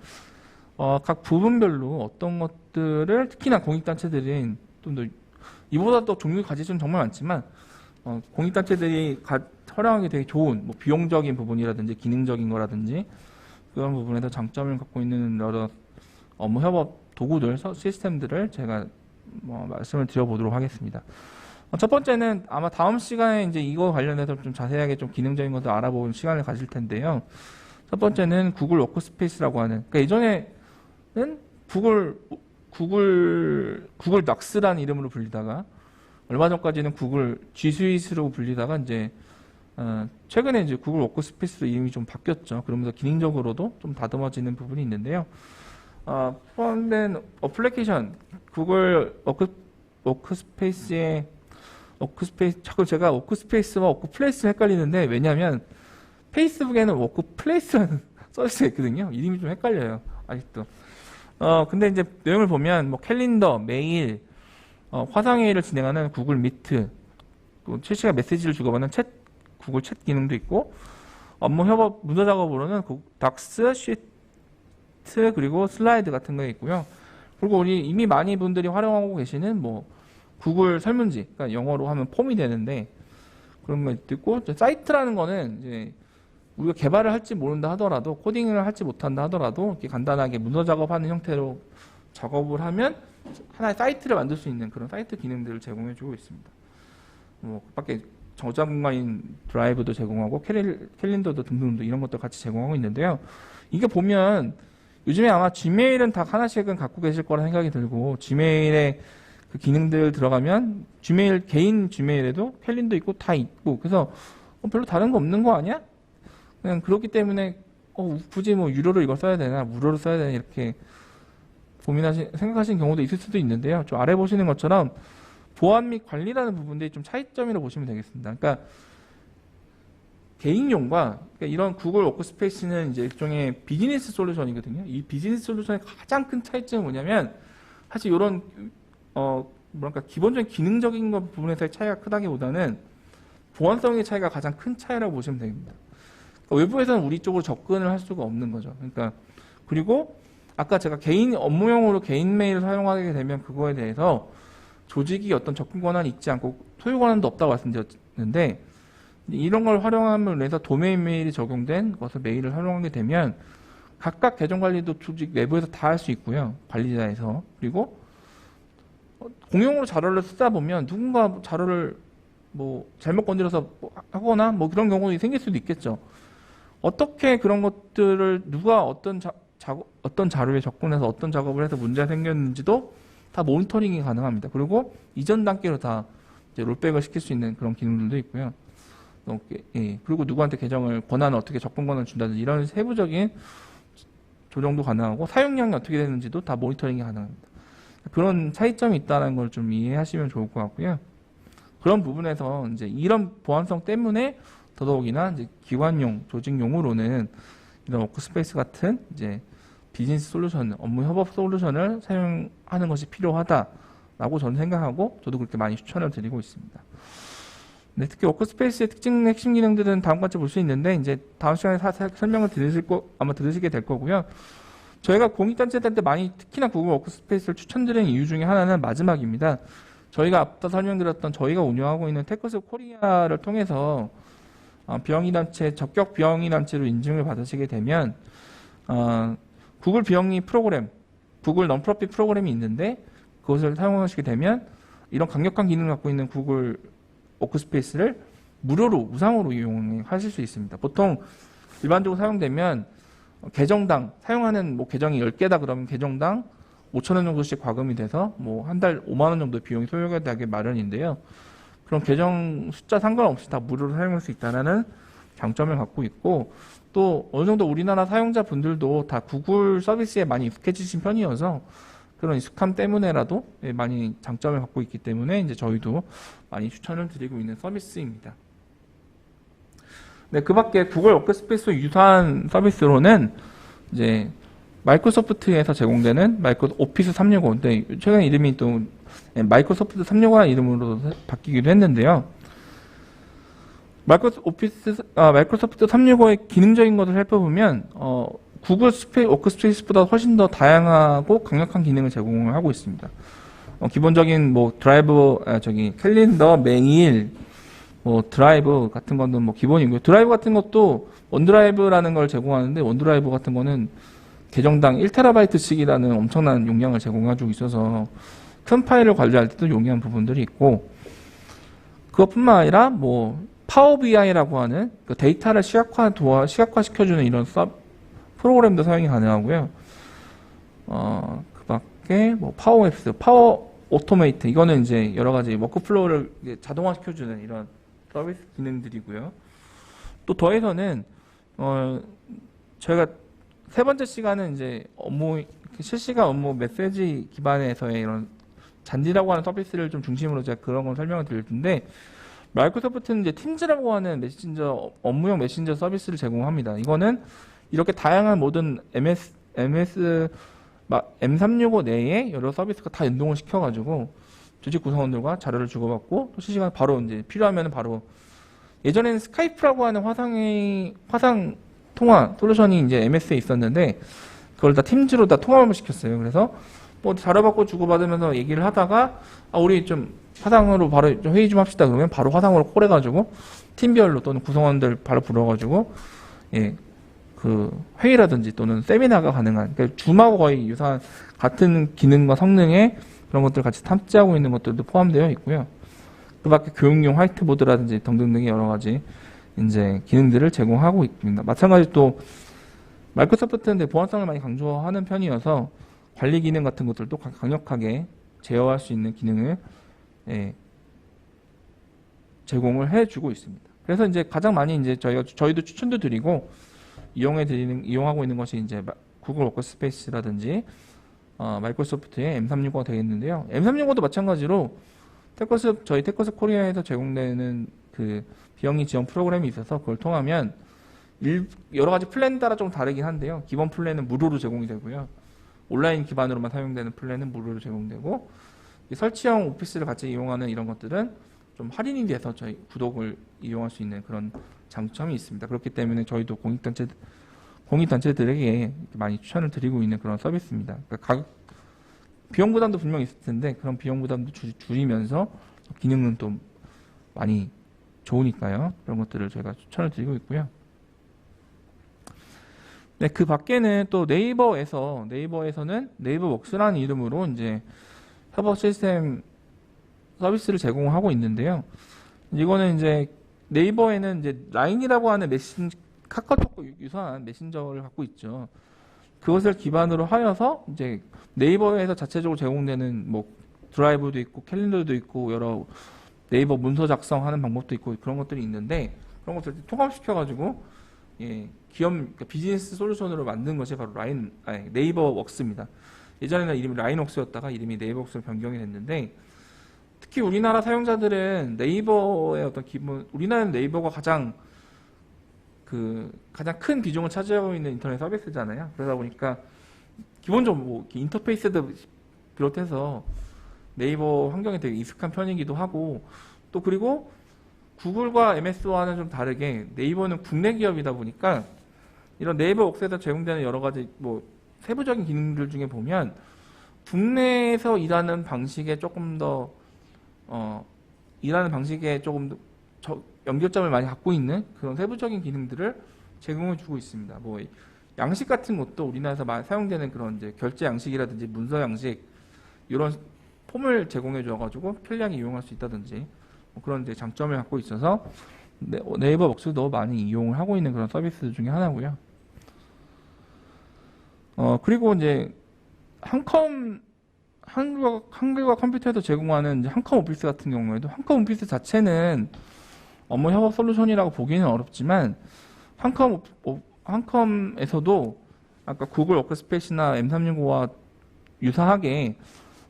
각 부분별로 어떤 것들을 특히나 공익단체들은 좀 더 이보다 또 종류 가지수는 정말 많지만 공익단체들이 활용하기 되게 좋은 뭐 비용적인 부분이라든지 기능적인 거라든지 그런 부분에서 장점을 갖고 있는 여러 업무 협업 도구들, 시스템들을 제가 말씀을 드려보도록 하겠습니다. 첫 번째는 아마 다음 시간에 이제 이거 관련해서 좀 자세하게 좀 기능적인 것을 알아보는 시간을 가질 텐데요. 첫 번째는 구글 워크스페이스라고 하는, 그러니까 예전에는 구글 낙스라는 이름으로 불리다가 얼마 전까지는 구글 G 스윗으로 불리다가 이제 최근에 이제 구글 워크스페이스로 이름이 좀 바뀌었죠. 그러면서 기능적으로도 좀 다듬어지는 부분이 있는데요. 포함된 어플리케이션 구글 워크스페이스의 자꾸 제가 워크스페이스와 워크플레이스를 헷갈리는데, 왜냐하면 페이스북에는 워크플레이스라는 서비스가 있거든요. 이름이 좀 헷갈려요, 아직도. 근데 이제 내용을 보면 뭐 캘린더, 메일, 화상회의를 진행하는 구글 미트, 또 실시간 메시지를 주고받는 구글 챗 기능도 있고, 업무 협업 문서 작업으로는 닥스, 시트, 그리고 슬라이드 같은 거 있고요. 그리고 우리 이미 많이 분들이 활용하고 계시는 뭐 구글 설문지, 그러니까 영어로 하면 폼이 되는데 그런 거 있고, 사이트라는 거는 이제 우리가 개발을 할지 모른다 하더라도, 코딩을 할지 못한다 하더라도 이렇게 간단하게 문서 작업하는 형태로 작업을 하면 하나의 사이트를 만들 수 있는 그런 사이트 기능들을 제공해주고 있습니다. 뭐 밖에 저장 공간인 드라이브도 제공하고 캘린더도 등등등 이런 것도 같이 제공하고 있는데요. 이게 보면 요즘에 아마 지메일은 다 하나씩은 갖고 계실 거라 생각이 들고, 지메일에 그 기능들 들어가면 개인 지메일에도 캘린더 있고 다 있고, 그래서 별로 다른 거 없는 거 아니야? 그냥 그렇기 때문에 굳이 뭐 유료로 이걸 써야 되나 무료로 써야 되나 이렇게 생각하시는 경우도 있을 수도 있는데요. 좀 아래 보시는 것처럼 보안 및 관리라는 부분들이 좀 차이점이라고 보시면 되겠습니다. 그러니까 개인용과, 그러니까 이런 구글 워크스페이스는 이제 일종의 비즈니스 솔루션이거든요. 이 비즈니스 솔루션의 가장 큰 차이점은 뭐냐면, 사실 이런 뭐랄까 기본적인 기능적인 부분에서의 차이가 크다기보다는 보안성의 차이가 가장 큰 차이라고 보시면 됩니다. 그러니까 외부에서는 우리 쪽으로 접근을 할 수가 없는 거죠. 그러니까 그리고 아까 제가 개인 업무용으로 개인 메일을 사용하게 되면 그거에 대해서 조직이 어떤 접근 권한이 있지 않고 소유 권한도 없다고 말씀드렸는데, 이런 걸 활용함으로 인해서 도메인 메일이 적용된 것을 메일을 활용하게 되면 각각 계정 관리도 조직 내부에서 다 할 수 있고요. 관리자에서. 그리고 공용으로 자료를 쓰다 보면 누군가 자료를 뭐 잘못 건드려서 하거나 뭐 그런 경우가 생길 수도 있겠죠. 어떻게 그런 것들을 누가 어떤 자료에 접근해서 어떤 작업을 해서 문제가 생겼는지도 다 모니터링이 가능합니다. 그리고 이전 단계로 다 이제 롤백을 시킬 수 있는 그런 기능들도 있고요. 그리고 누구한테 권한을 어떻게 접근 권한을 준다든지 이런 세부적인 조정도 가능하고, 사용량이 어떻게 되는지도 다 모니터링이 가능합니다. 그런 차이점이 있다는 걸 좀 이해하시면 좋을 것 같고요. 그런 부분에서 이제 이런 보안성 때문에 더더욱이나 이제 기관용, 조직용으로는 이런 워크스페이스 같은 이제 비즈니스 솔루션, 업무 협업 솔루션을 사용하는 것이 필요하다라고 저는 생각하고, 저도 그렇게 많이 추천을 드리고 있습니다. 네, 특히 워크스페이스의 특징, 핵심 기능들은 다음과 같이 볼 수 있는데, 이제 다음 시간에 설명을 아마 들으시게 될 거고요. 저희가 공익단체들한테 많이 특히나 구글 워크스페이스를 추천드리는 이유 중에 하나는 마지막입니다. 저희가 앞서 설명드렸던 저희가 운영하고 있는 테크스 코리아를 통해서 비영리단체, 적격 비영리단체로 인증을 받으시게 되면 구글 비영리 프로그램, 구글 넌프로핏 프로그램이 있는데, 그것을 사용하시게 되면 이런 강력한 기능을 갖고 있는 구글 워크스페이스를 무상으로 이용하실 수 있습니다. 보통 일반적으로 사용되면 계정당 사용하는 뭐 계정이 10개다 그러면 계정당 5,000원 정도씩 과금이 돼서 뭐 한 달 5만 원 정도 비용이 소요가 되게 마련인데요. 그런 계정 숫자 상관없이 다 무료로 사용할 수 있다는 장점을 갖고 있고, 또 어느 정도 우리나라 사용자분들도 다 구글 서비스에 많이 익숙해지신 편이어서 그런 익숙함 때문에라도 많이 장점을 갖고 있기 때문에 이제 저희도 많이 추천을 드리고 있는 서비스입니다. 네, 그 밖에 구글 워크스페이스 유사한 서비스로는 이제 마이크로소프트에서 제공되는 마이크로소프트 오피스 365, 근데 최근 이름이 또 마이크로소프트 365라는 이름으로 바뀌기도 했는데요. 마이크로소프트 365의 기능적인 것을 살펴보면 구글 워크스페이스보다 훨씬 더 다양하고 강력한 기능을 제공을 하고 있습니다. 기본적인 뭐 드라이브, 캘린더, 메일, 뭐 드라이브 같은 거는 뭐 기본이고요. 드라이브 같은 것도 원드라이브라는 걸 제공하는데, 원드라이브 같은 거는 계정당 1TB씩이라는 엄청난 용량을 제공해주고 있어서 큰 파일을 관리할 때도 용이한 부분들이 있고, 그것뿐만 아니라 뭐 파워 BI라고 하는 그 데이터를 시각화시켜주는 이런 프로그램도 사용이 가능하고요. 그 밖에 뭐 파워 앱스, 파워 오토메이트, 이거는 이제 여러 가지 워크플로우를 자동화시켜주는 이런 서비스 기능들이고요. 또 더해서는 저희가 세 번째 시간은 이제 실시간 업무 메시지 기반에서의 이런 잔디라고 하는 서비스를 좀 중심으로 제가 그런 걸 설명을 드릴 텐데, 마이크로소프트는 이제 팀즈라고 하는 업무용 메신저 서비스를 제공합니다. 이거는 이렇게 다양한 모든 M365 내에 여러 서비스가 다 연동을 시켜가지고 조직 구성원들과 자료를 주고받고 또 실시간 바로 이제 필요하면 바로, 예전에는 스카이프라고 하는 화상 통화 솔루션이 이제 MS에 있었는데 그걸 다 팀즈로 다 통합을 시켰어요. 그래서 뭐 자료받고 주고받으면서 얘기를 하다가 우리 좀 화상으로 바로 좀 회의 좀 합시다 그러면 바로 화상으로 콜해가지고 팀별로 또는 구성원들 바로 불러가지고 그 회의라든지 또는 세미나가 가능한, 그러니까 줌하고 거의 유사한 같은 기능과 성능의 그런 것들 같이 탑재하고 있는 것들도 포함되어 있고요. 그 밖에 교육용 화이트보드라든지 등등등의 여러 가지 이제 기능들을 제공하고 있습니다. 마찬가지로 또 마이크로소프트는 보안성을 많이 강조하는 편이어서 관리 기능 같은 것들도 강력하게 제어할 수 있는 기능을 제공을 해주고 있습니다. 그래서 이제 가장 많이 이제 저희도 추천도 드리고 이용하고 있는 것이 이제 구글 워크스페이스라든지 마이크로소프트의 M365가 되겠는데요. M365도 마찬가지로 저희 테커스 코리아에서 제공되는 그 비영리 지원 프로그램이 있어서 그걸 통하면 여러 가지 플랜 따라 좀 다르긴 한데요. 기본 플랜은 무료로 제공이 되고요. 온라인 기반으로만 사용되는 플랜은 무료로 제공되고, 설치형 오피스를 같이 이용하는 이런 것들은 좀 할인이 돼서 저희 구독을 이용할 수 있는 그런 장점이 있습니다. 그렇기 때문에 저희도 공익단체들에게 많이 추천을 드리고 있는 그런 서비스입니다. 그러니까 비용 부담도 분명히 있을 텐데 그런 비용 부담도 줄이면서 기능은 또 많이 좋으니까요. 그런 것들을 저희가 추천을 드리고 있고요. 네, 그 밖에는 또 네이버에서는 네이버웍스라는 이름으로 이제 협업 시스템 서비스를 제공하고 있는데요. 이거는 이제 네이버에는 이제 라인이라고 하는 카카오톡과 유사한 메신저를 갖고 있죠. 그것을 기반으로 하여서 이제 네이버에서 자체적으로 제공되는 뭐 드라이브도 있고 캘린더도 있고 여러 네이버 문서 작성하는 방법도 있고 그런 것들이 있는데, 그런 것들을 통합시켜가지고 그러니까 비즈니스 솔루션으로 만든 것이 바로 네이버웍스입니다. 예전에는 이름이 라인웍스였다가 이름이 네이버웍스로 변경이 됐는데, 특히 우리나라 사용자들은 네이버의 어떤 우리나라는 네이버가 가장 큰 비중을 차지하고 있는 인터넷 서비스잖아요. 그러다 보니까 기본적으로 뭐 인터페이스도 비롯해서 네이버 환경에 되게 익숙한 편이기도 하고, 또 그리고 구글과 MS와는 좀 다르게 네이버는 국내 기업이다 보니까 이런 네이버 웍스에서 제공되는 여러 가지 뭐 세부적인 기능들 중에 보면 국내에서 일하는 방식에 조금 더 연결점을 많이 갖고 있는 그런 세부적인 기능들을 제공해 주고 있습니다. 뭐 양식 같은 것도 우리나라에서 많이 사용되는 그런 이제 결제 양식이라든지 문서 양식 이런 폼을 제공해 줘가지고 편리하게 이용할 수 있다든지 뭐 그런 이제 장점을 갖고 있어서 네이버 웍스도 많이 이용을 하고 있는 그런 서비스 중에 하나고요. 그리고 이제 한글과 컴퓨터에서 제공하는 이제 한컴 오피스 같은 경우에도 한컴 오피스 자체는 업무 협업 솔루션이라고 보기는 어렵지만 한컴에서도 아까 구글 워크스페이스나 M365와 유사하게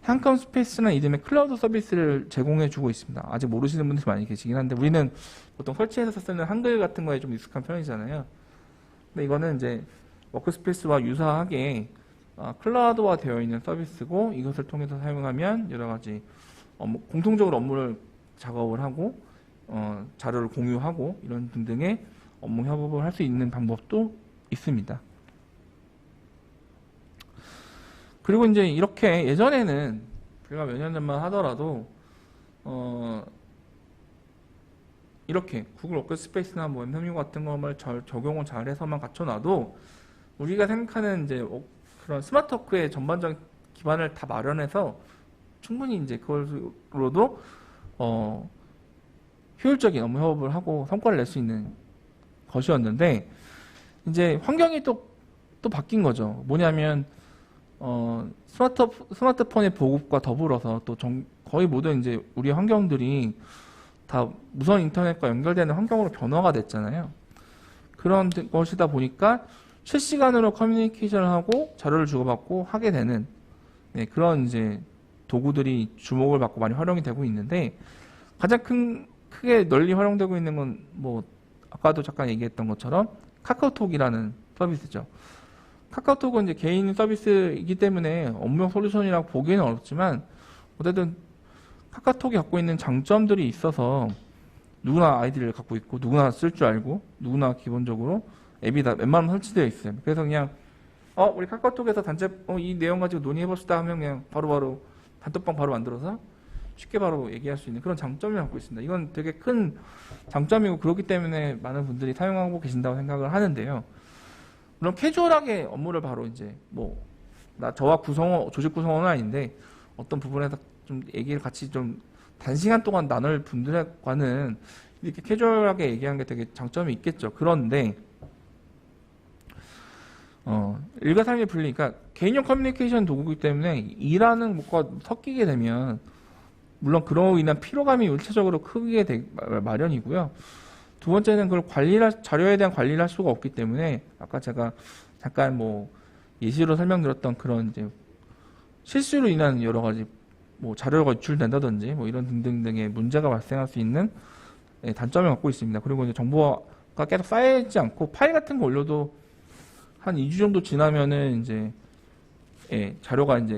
한컴 스페이스라는 이름의 클라우드 서비스를 제공해주고 있습니다. 아직 모르시는 분들이 많이 계시긴 한데 우리는 보통 설치해서 쓰는 한글 같은 거에 좀 익숙한 편이잖아요. 근데 이거는 이제 워크스페이스와 유사하게 클라우드화 되어 있는 서비스고 이것을 통해서 사용하면 여러 가지 공통적으로 업무를 작업을 하고 자료를 공유하고 이런 등등의 업무 협업을 할 수 있는 방법도 있습니다. 그리고 이제 이렇게 예전에는 제가 몇 년 전만 하더라도 이렇게 구글 워크스페이스나 뭐 M365 같은 것을 적용을 잘해서만 갖춰놔도 우리가 생각하는 이제 그런 스마트워크의 전반적인 기반을 다 마련해서 충분히 이제 그걸로도 효율적인 업무 협업을 하고 성과를 낼 수 있는 것이었는데 이제 환경이 또 바뀐 거죠. 뭐냐면 스마트폰의 보급과 더불어서 또 거의 모든 이제 우리 환경들이 다 무선 인터넷과 연결되는 환경으로 변화가 됐잖아요. 그런 것이다 보니까 실시간으로 커뮤니케이션을 하고 자료를 주고받고 하게 되는 그런 이제 도구들이 주목을 받고 많이 활용이 되고 있는데 가장 크게 널리 활용되고 있는 건 뭐 아까도 잠깐 얘기했던 것처럼 카카오톡이라는 서비스죠. 카카오톡은 이제 개인 서비스이기 때문에 업무용 솔루션이라고 보기에는 어렵지만 어쨌든 카카오톡이 갖고 있는 장점들이 있어서 누구나 아이디를 갖고 있고 누구나 쓸 줄 알고 누구나 기본적으로 앱이 다 웬만하면 설치되어 있어요. 그래서 그냥 우리 카카오톡에서 이 내용 가지고 논의해봅시다 하면 그냥 바로바로 단톡방 바로 만들어서 쉽게 바로 얘기할 수 있는 그런 장점을 갖고 있습니다. 이건 되게 큰 장점이고 그렇기 때문에 많은 분들이 사용하고 계신다고 생각을 하는데요. 물론 캐주얼하게 업무를 바로 이제 저와 조직 구성원은 아닌데 어떤 부분에서 좀 얘기를 같이 좀 단시간 동안 나눌 분들과는 이렇게 캐주얼하게 얘기하는 게 되게 장점이 있겠죠. 그런데 일과 삶의 분리, 그러니까 개인용 커뮤니케이션 도구이기 때문에 일하는 것과 섞이게 되면 물론 그로 인한 피로감이 일차적으로 크게 마련이고요. 두 번째는 그걸 자료에 대한 관리를 할 수가 없기 때문에 아까 제가 잠깐 예시로 설명드렸던 그런 이제 실수로 인한 여러 가지 자료가 유출된다든지 이런 등등등의 문제가 발생할 수 있는 단점을 갖고 있습니다. 그리고 이제 정보가 계속 쌓여있지 않고 파일 같은 거 올려도 한 2주 정도 지나면은 이제 자료가 이제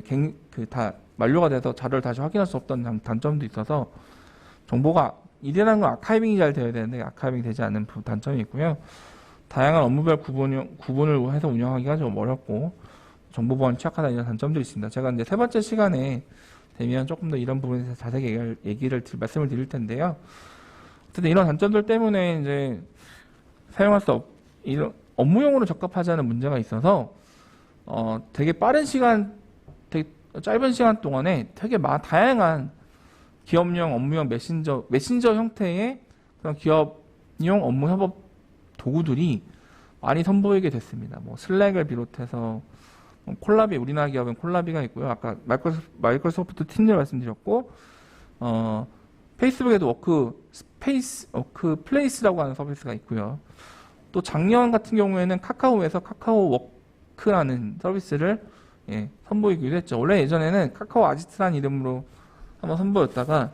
다 만료가 돼서 자료를 다시 확인할 수 없다는 단점도 있어서 정보가 이래라는 건 아카이빙이 잘 되어야 되는데 아카이빙이 되지 않는 단점이 있고요. 다양한 업무별 구분을 해서 운영하기가 좀 어렵고 정보 보안이 취약하다 이런 단점들이 있습니다. 제가 이제 세 번째 시간에 되면 조금 더 이런 부분에 대해서 자세히 말씀을 드릴 텐데요. 어쨌든 이런 단점들 때문에 이제 사용할 수 이런 업무용으로 적합하지 않은 문제가 있어서 되게 되게 짧은 시간 동안에 되게 다양한 기업용 업무용 메신저 형태의 그런 기업용 업무 협업 도구들이 많이 선보이게 됐습니다. 슬랙을 비롯해서 우리나라 기업은 콜라비가 있고요. 아까 마이크로소프트 팀즈 말씀드렸고 페이스북에도 워크플레이스라고 하는 서비스가 있고요. 또 작년 같은 경우에는 카카오에서 카카오 워크라는 서비스를 선보이기도 했죠. 원래 예전에는 카카오 아지트라는 이름으로 한번 선보였다가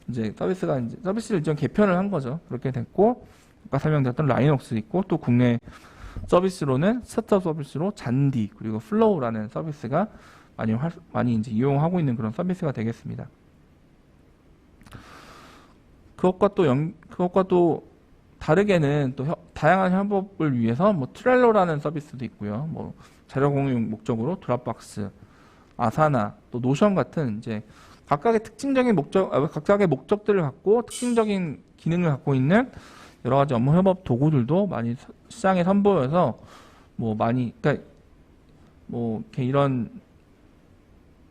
이제 서비스를 좀 개편을 한 거죠. 그렇게 됐고 아까 설명드렸던 라이녹스 있고 또 국내 서비스로는 스타트업 서비스로 잔디 그리고 플로우라는 서비스가 많이 이제 이용하고 있는 그런 서비스가 되겠습니다. 그것과 또 다르게는 또 다양한 협업을 위해서 트렐로라는 서비스도 있고요. 자료 공유 목적으로 드랍박스, 아사나, 또 노션 같은 이제 각각의 목적들을 갖고 특징적인 기능을 갖고 있는 여러 가지 업무 협업 도구들도 많이 시장에 선보여서 그러니까 이렇게 이런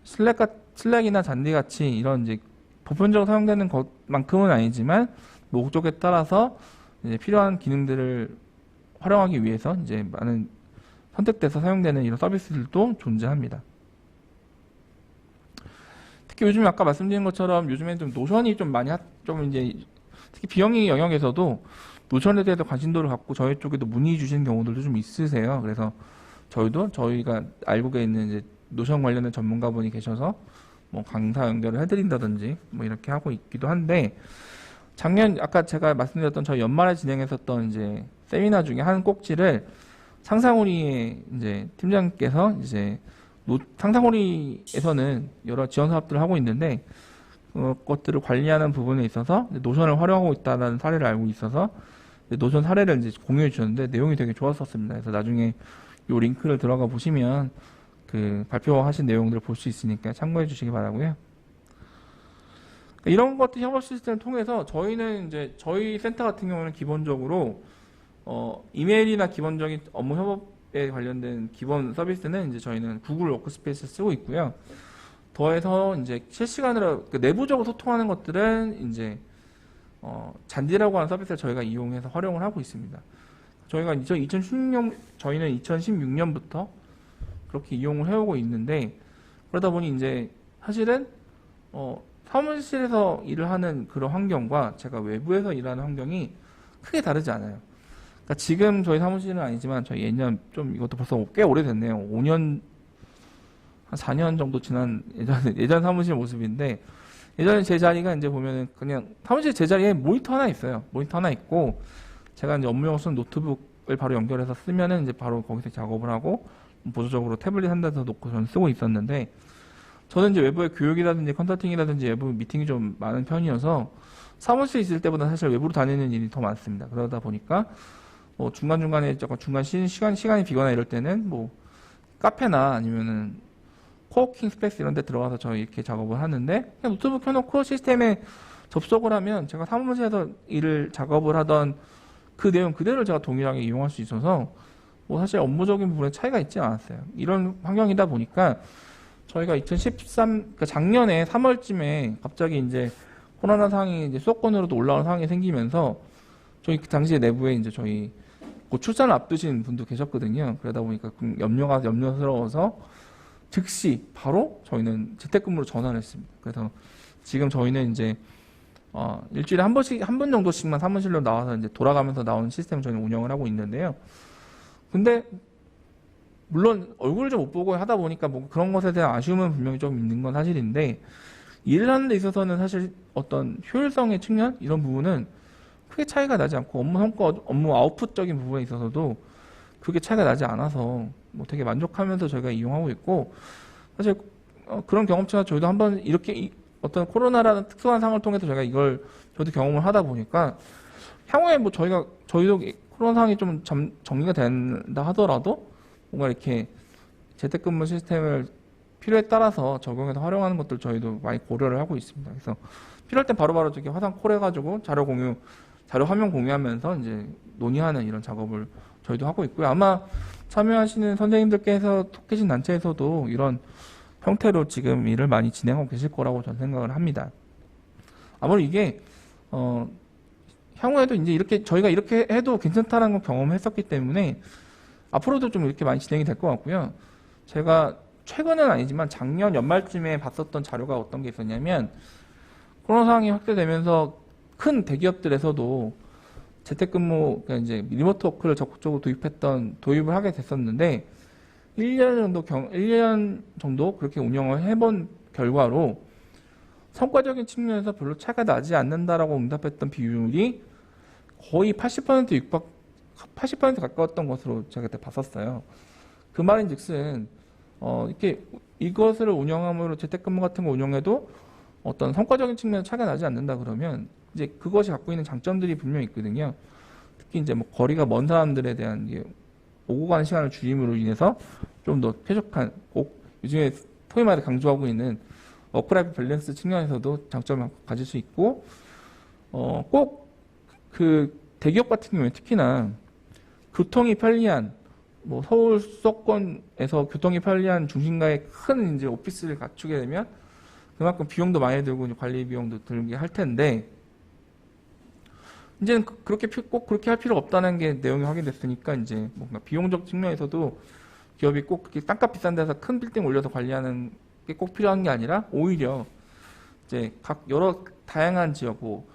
슬랙이나 잔디 같이 이런 이제 보편적으로 사용되는 것만큼은 아니지만 목적에 따라서 이제 필요한 기능들을 활용하기 위해서 이제 많은 선택돼서 사용되는 이런 서비스들도 존재합니다. 특히 요즘 아까 말씀드린 것처럼 요즘에 좀 노션이 좀 많이 좀 이제 특히 비영리 영역에서도 노션에 대해서 관심도를 갖고 저희 쪽에도 문의 주시는 경우들도 좀 있으세요. 그래서 저희가 알고 있는 이제 노션 관련된 전문가분이 계셔서 뭐 강사 연결을 해드린다든지 뭐 이렇게 하고 있기도 한데, 작년 아까 제가 말씀드렸던 저희 연말에 진행했었던 이제 세미나 중에 한 꼭지를 상상우리의 이제 팀장님께서 이제 상상우리에서는 여러 지원 사업들을 하고 있는데 그것들을 관리하는 부분에 있어서 노션을 활용하고 있다는 사례를 알고 있어서 노션 사례를 이제 공유해 주셨는데 내용이 되게 좋았었습니다. 그래서 나중에 요 링크를 들어가 보시면 그 발표하신 내용들을 볼 수 있으니까 참고해 주시기 바라고요. 이런 것들 협업 시스템을 통해서 저희는 이제 저희 센터 같은 경우는 기본적으로 이메일이나 기본적인 업무 협업에 관련된 기본 서비스는 이제 저희는 구글 워크스페이스 쓰고 있고요. 더해서 이제 실시간으로 내부적으로 소통하는 것들은 이제 잔디라고 하는 서비스를 저희가 이용해서 활용을 하고 있습니다. 저희가 2016년 저희는 2016년부터 그렇게 이용을 해오고 있는데, 그러다 보니 이제 사실은 사무실에서 일을 하는 그런 환경과 제가 외부에서 일하는 환경이 크게 다르지 않아요. 그러니까 지금 저희 사무실은 아니지만 저희 예년 좀 이것도 벌써 꽤 오래됐네요. 5년 한 4년 정도 지난 예전 사무실 모습인데, 예전에 제 자리가 이제 보면은 그냥 사무실 제 자리에 모니터 하나 있어요. 모니터 하나 있고 제가 이제 업무용 쓰는 노트북을 바로 연결해서 쓰면은 이제 바로 거기서 작업을 하고 보조적으로 태블릿 한 대서 놓고 저는 쓰고 있었는데, 저는 이제 외부의 교육이라든지 컨설팅이라든지 외부 미팅이 좀 많은 편이어서 사무실에 있을 때보다 사실 외부로 다니는 일이 더 많습니다. 그러다 보니까 뭐 중간중간에 중간 시간이 비거나 이럴 때는 뭐 카페나 아니면은 코워킹 스페이스 이런 데 들어가서 저희 이렇게 작업을 하는데, 그냥 노트북 켜놓고 시스템에 접속을 하면 제가 사무실에서 작업을 하던 그 내용 그대로 제가 동일하게 이용할 수 있어서 뭐 사실 업무적인 부분에 차이가 있지 않았어요. 이런 환경이다 보니까 저희가 그러니까 작년에 3월쯤에 갑자기 이제 코로나 상황이 이제 수도권으로도 올라오는 상황이 생기면서 저희 그 당시에 내부에 이제 저희 곧 출산을 앞두신 분도 계셨거든요. 그러다 보니까 염려스러워서 즉시 바로 저희는 재택근무로 전환을 했습니다. 그래서 지금 저희는 이제 일주일에 한 번 정도씩만 사무실로 나와서 이제 돌아가면서 나오는 시스템을 저희는 운영을 하고 있는데요. 근데 물론 얼굴을 좀 못 보고 하다 보니까 뭐 그런 것에 대한 아쉬움은 분명히 좀 있는 건 사실인데, 일을 하는 데 있어서는 사실 어떤 효율성의 측면 이런 부분은 크게 차이가 나지 않고 업무 성과, 업무 아웃풋적인 부분에 있어서도 그게 차이가 나지 않아서 뭐 되게 만족하면서 저희가 이용하고 있고, 사실 그런 경험치가 저희도 한번 이렇게 어떤 코로나라는 특수한 상황을 통해서 저도 경험을 하다 보니까 향후에 뭐 저희도 코로나 상황이 좀 정리가 된다 하더라도 뭔가 이렇게 재택근무 시스템을 필요에 따라서 적용해서 활용하는 것들 저희도 많이 고려를 하고 있습니다. 그래서 필요할 땐 바로바로 저기 화상 콜 해가지고 자료 화면 공유하면서 이제 논의하는 이런 작업을 저희도 하고 있고요. 아마 참여하시는 선생님들께서 속계신 단체에서도 이런 형태로 지금 일을 많이 진행하고 계실 거라고 저는 생각을 합니다. 아무리 이게 향후에도 이제 저희가 이렇게 해도 괜찮다는 걸 경험했었기 때문에 앞으로도 좀 이렇게 많이 진행이 될 것 같고요. 제가 최근은 아니지만 작년 연말쯤에 봤었던 자료가 어떤 게 있었냐면, 코로나 상황이 확대되면서 큰 대기업들에서도 재택근무, 그러니까 이제 리모트 워크를 적극적으로 도입을 하게 됐었는데, 1년 정도 그렇게 운영을 해본 결과로 성과적인 측면에서 별로 차이가 나지 않는다라고 응답했던 비율이 거의 80% 가까웠던 것으로 제가 그때 봤었어요. 그 말인즉슨 이렇게 이것을 운영함으로 재택근무 같은 거 운영해도 어떤 성과적인 측면에서 차이가 나지 않는다 그러면 이제 그것이 갖고 있는 장점들이 분명히 있거든요. 특히 이제 뭐 거리가 먼 사람들에 대한 오고 가는 시간을 줄임으로 인해서 좀 더 쾌적한, 꼭 요즘에 소위 말해 강조하고 있는 워크라이프 밸런스 측면에서도 장점을 가질 수 있고, 꼭 그 대기업 같은 경우에 특히나 교통이 편리한, 뭐 서울 수도권에서 교통이 편리한 중심가에 큰 이제 오피스를 갖추게 되면 그만큼 비용도 많이 들고 관리 비용도 들게 할 텐데, 이제는 꼭 그렇게 할 필요가 없다는 게 내용이 확인됐으니까 이제 뭔가 비용적 측면에서도 기업이 꼭 그렇게 땅값 비싼 데서 큰 빌딩 올려서 관리하는 게 꼭 필요한 게 아니라 오히려 이제 각 여러 다양한 지역, 뭐